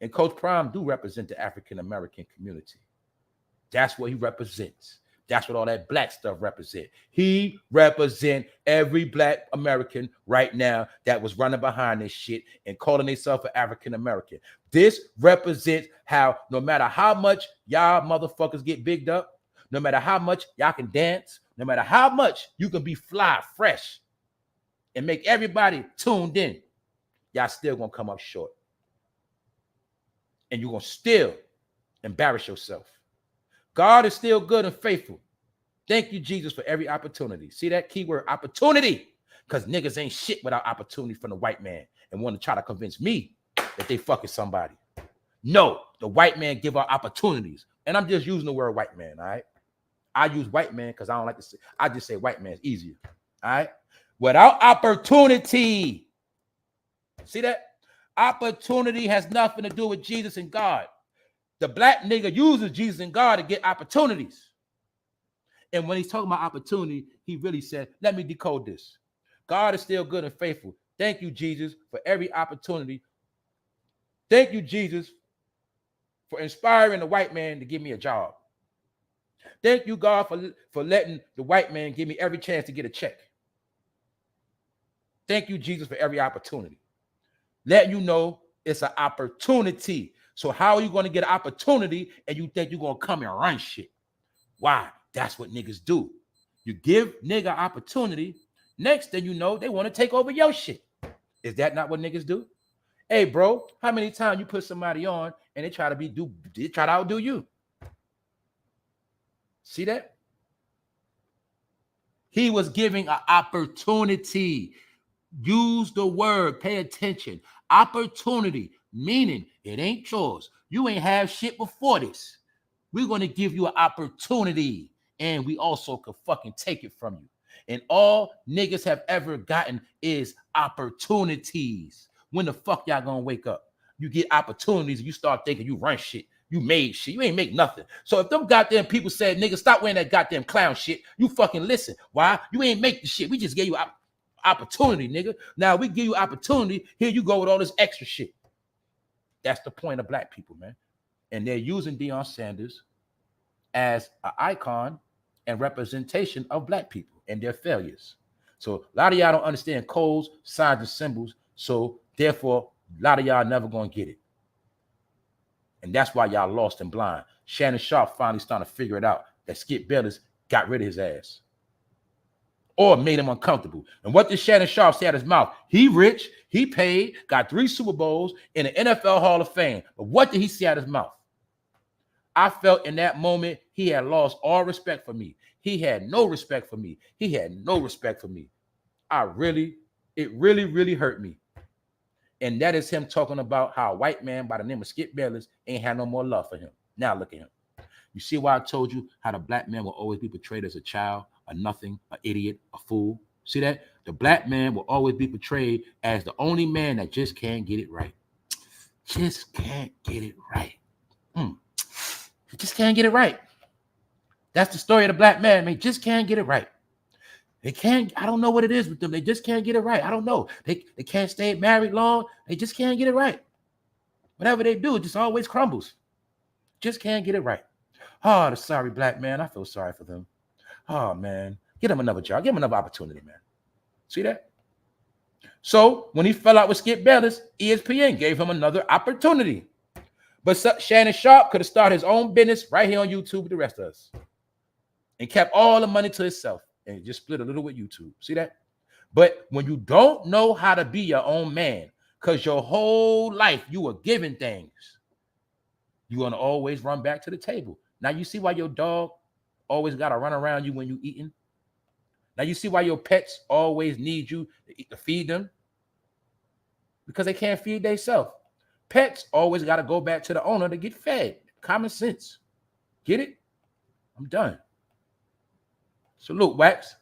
And Coach Prime do represent the African-American community. That's what he represents. That's what all that black stuff represents. He represents every black American right now that was running behind this shit and calling themselves an African-American. This represents how no matter how much y'all motherfuckers get bigged up, no matter how much y'all can dance, no matter how much you can be fly, fresh, and make everybody tuned in, y'all still gonna come up short. And you're gonna still embarrass yourself. God is still good and faithful. Thank you, Jesus, for every opportunity. See that keyword, opportunity? Because niggas ain't shit without opportunity from the white man and want to try to convince me that they fucking somebody. No, the white man give out opportunities. And I'm just using the word white man, all right? I use white man because I don't like to say, I just say white man is easier, all right? Without opportunity. See that? Opportunity has nothing to do with Jesus and God. The black nigga uses Jesus and God to get opportunities. And when he's talking about opportunity, he really said, let me decode this. God is still good and faithful. Thank you, Jesus, for every opportunity. Thank you, Jesus, for inspiring the white man to give me a job. Thank you, God, for letting the white man give me every chance to get a check. Thank you, Jesus, for every opportunity. Letting you know it's an opportunity. So how are you going to get an opportunity and you think you're going to come and run shit? Why? That's what niggas do. You give nigga opportunity. Next thing you know, they want to take over your shit. Is that not what niggas do? Hey, bro, how many times you put somebody on and they try to outdo you? See that? He was giving an opportunity. Use the word, pay attention. Opportunity, meaning it ain't yours. You ain't have shit before this. We're going to give you an opportunity, and we also could fucking take it from you. And all niggas have ever gotten is opportunities. When the fuck y'all gonna wake up? You get opportunities and you start thinking you run shit. You made shit. You ain't make nothing. So if them goddamn people said, nigga, stop wearing that goddamn clown shit, you fucking listen. Why? You ain't make the shit. We just gave you opportunity, nigga. Now we give you opportunity. Here you go with all this extra shit. That's the point of black people, man. And they're using Deion Sanders as an icon and representation of black people and their failures. So a lot of y'all don't understand codes, signs, and symbols. So therefore, a lot of y'all never gonna get it. And that's why y'all lost and blind. Shannon Sharp finally starting to figure it out that Skip Bayless got rid of his ass. Or made him uncomfortable. And what did Shannon Sharp say out of his mouth? He rich, he paid, got 3 Super Bowls in the NFL Hall of Fame. But what did he say out of his mouth? I felt in that moment he had lost all respect for me. He had no respect for me. He had no respect for me. It really hurt me. And that is him talking about how a white man by the name of Skip Bayless ain't had no more love for him. Now look at him. You see why I told you how the black man will always be portrayed as a child, a nothing, an idiot, a fool? See that? The black man will always be portrayed as the only man that just can't get it right. Just can't get it right. He just can't get it right. That's the story of the black man. They just can't get it right. They can't, I don't know what it is with them. They just can't get it right. I don't know. They can't stay married long. They just can't get it right. Whatever they do, it just always crumbles. Just can't get it right. Oh, the sorry black man. I feel sorry for them. Oh, man. Get him another job. Give him another opportunity, man. See that? So when he fell out with Skip Bayless, ESPN gave him another opportunity. But Shannon Sharp could have started his own business right here on YouTube with the rest of us and kept all the money to himself and just split a little with YouTube. See that? But when you don't know how to be your own man, because your whole life you were given things, you're going to always run back to the table. Now you see why your dog always got to run around you when you eating? Now you see why your pets always need you to feed them? Because they can't feed themselves. Pets always got to go back to the owner to get fed. Common sense. Get it? I'm done. Salute, Wax.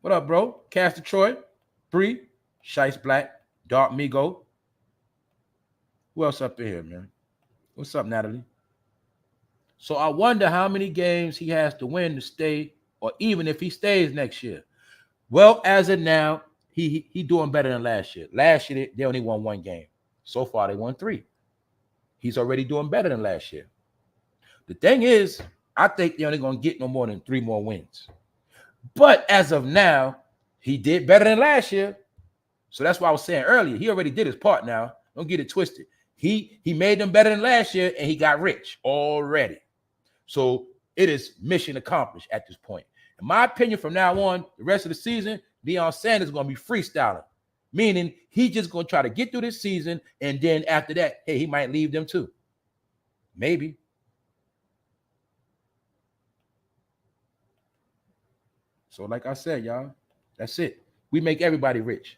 What up, bro? Castor Troy, Bree, Shice Black, Dark Migo. Who else up in here, man? What's up, Natalie? So I wonder how many games he has to win to stay, or even if he stays next year. Well, as of now, he doing better than last year. Last year, they only won 1 game. So far, they won 3. He's already doing better than last year. The thing is, I think they're only going to get no more than 3 more wins. But as of now, he did better than last year. So that's why I was saying earlier, he already did his part now. Don't get it twisted. He made them better than last year, and he got rich already. So it is mission accomplished at this point. In my opinion, from now on, the rest of the season, Deion Sanders is going to be freestyling, meaning he just going to try to get through this season, and then after that, hey, he might leave them too. Maybe. So like I said, y'all, that's it. We make everybody rich.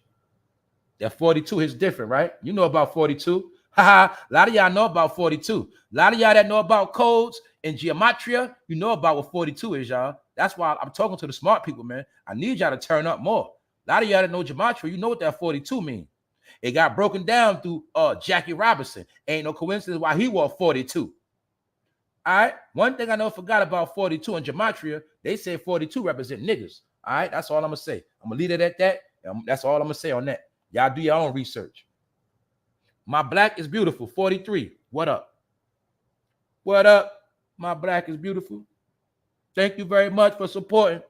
That 42 is different, right? You know about 42. Haha, a lot of y'all know about 42. A lot of y'all that know about codes and gematria, you know about what 42 is, y'all. That's why I'm talking to the smart people, man. I need y'all to turn up more. A lot of y'all that know gematria, you know what that 42 means. It got broken down through Jackie Robinson. Ain't no coincidence why he wore 42. All right. One thing I never forgot about 42 in gematria, they say 42 represent niggas. All right. That's all I'm going to say. I'm going to leave it at that. That's all I'm going to say on that. Y'all do your own research. My black is beautiful. 43. What up? What up? My black is beautiful. Thank you very much for supporting.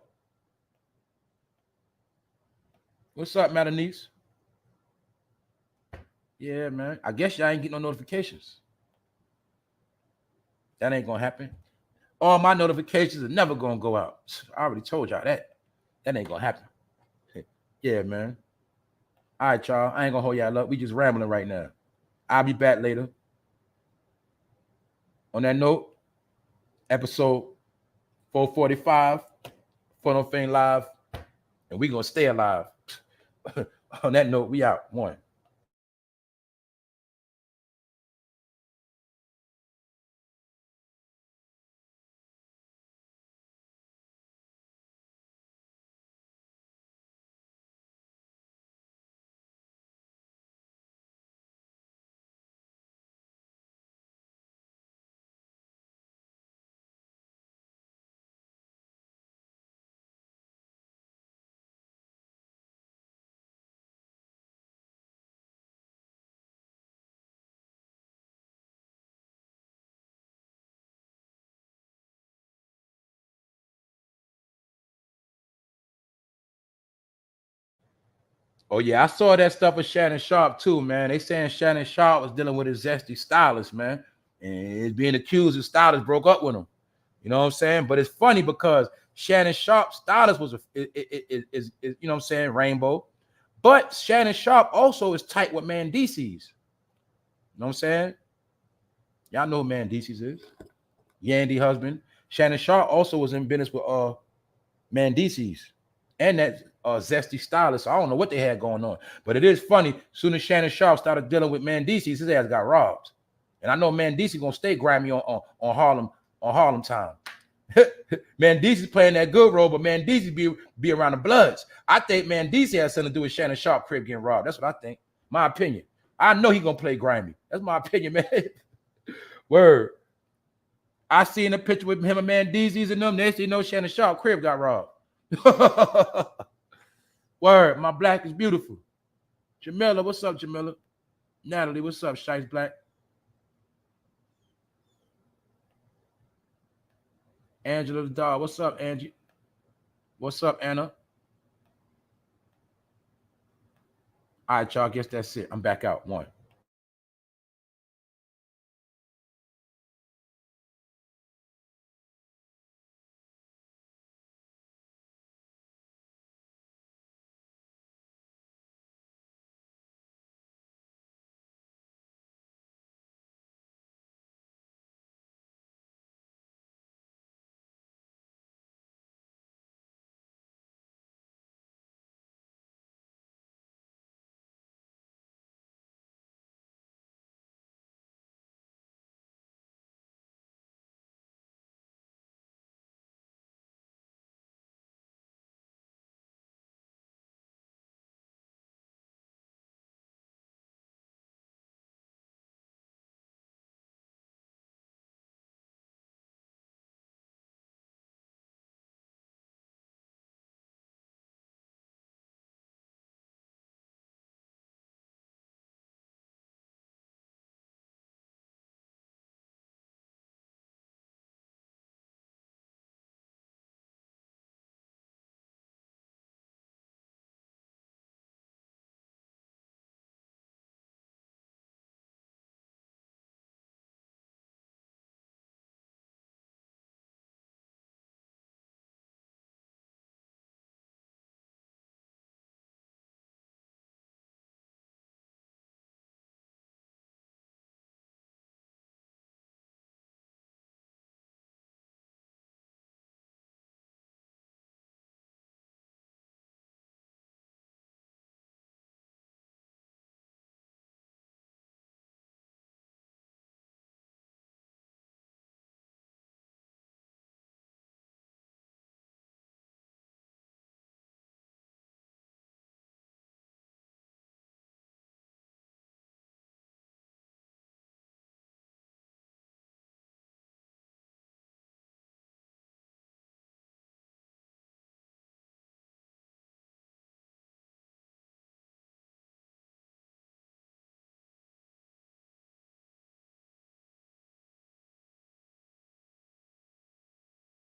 What's up, Madanice? Yeah, man. I guess y'all ain't getting no notifications. That ain't going to happen. All my notifications are never going to go out. I already told y'all that. That ain't going to happen. Yeah, man. All right, y'all. I ain't going to hold y'all up. We just rambling right now. I'll be back later. On that note, episode 445, Fun on Fame Live, and we going to stay alive. On that note, we out. 1. Oh, yeah, I saw that stuff with Shannon Sharp, too, man. They saying Shannon Sharp was dealing with his zesty stylist, man. And he's being accused his stylist broke up with him. You know what I'm saying? But it's funny because Shannon Sharp's stylist was, is you know what I'm saying, Rainbow. But Shannon Sharp also is tight with Mendices. You know what I'm saying? Y'all know who Mendices is. Yandy husband. Shannon Sharp also was in business with Mendices. And that zesty stylist. So I don't know what they had going on. But it is funny. As soon as Shannon Sharp started dealing with Mendices, his ass got robbed. And I know Mendices gonna stay grimy on Harlem time. Mendices playing that good role, but Mendices be around the Bloods. I think Mendices has something to do with Shannon Sharp crib getting robbed. That's what I think. My opinion. I know he gonna play grimy. That's my opinion, man. Word. I seen a picture with him and Mendices and them. They say, you know, Shannon Sharp crib got robbed. Word, my black is beautiful. Jamila, what's up, Jamila? Natalie, what's up, Shice Black? Angela the dog, what's up, Angie? What's up, Anna? All right, y'all, I guess that's it. I'm back out. 1.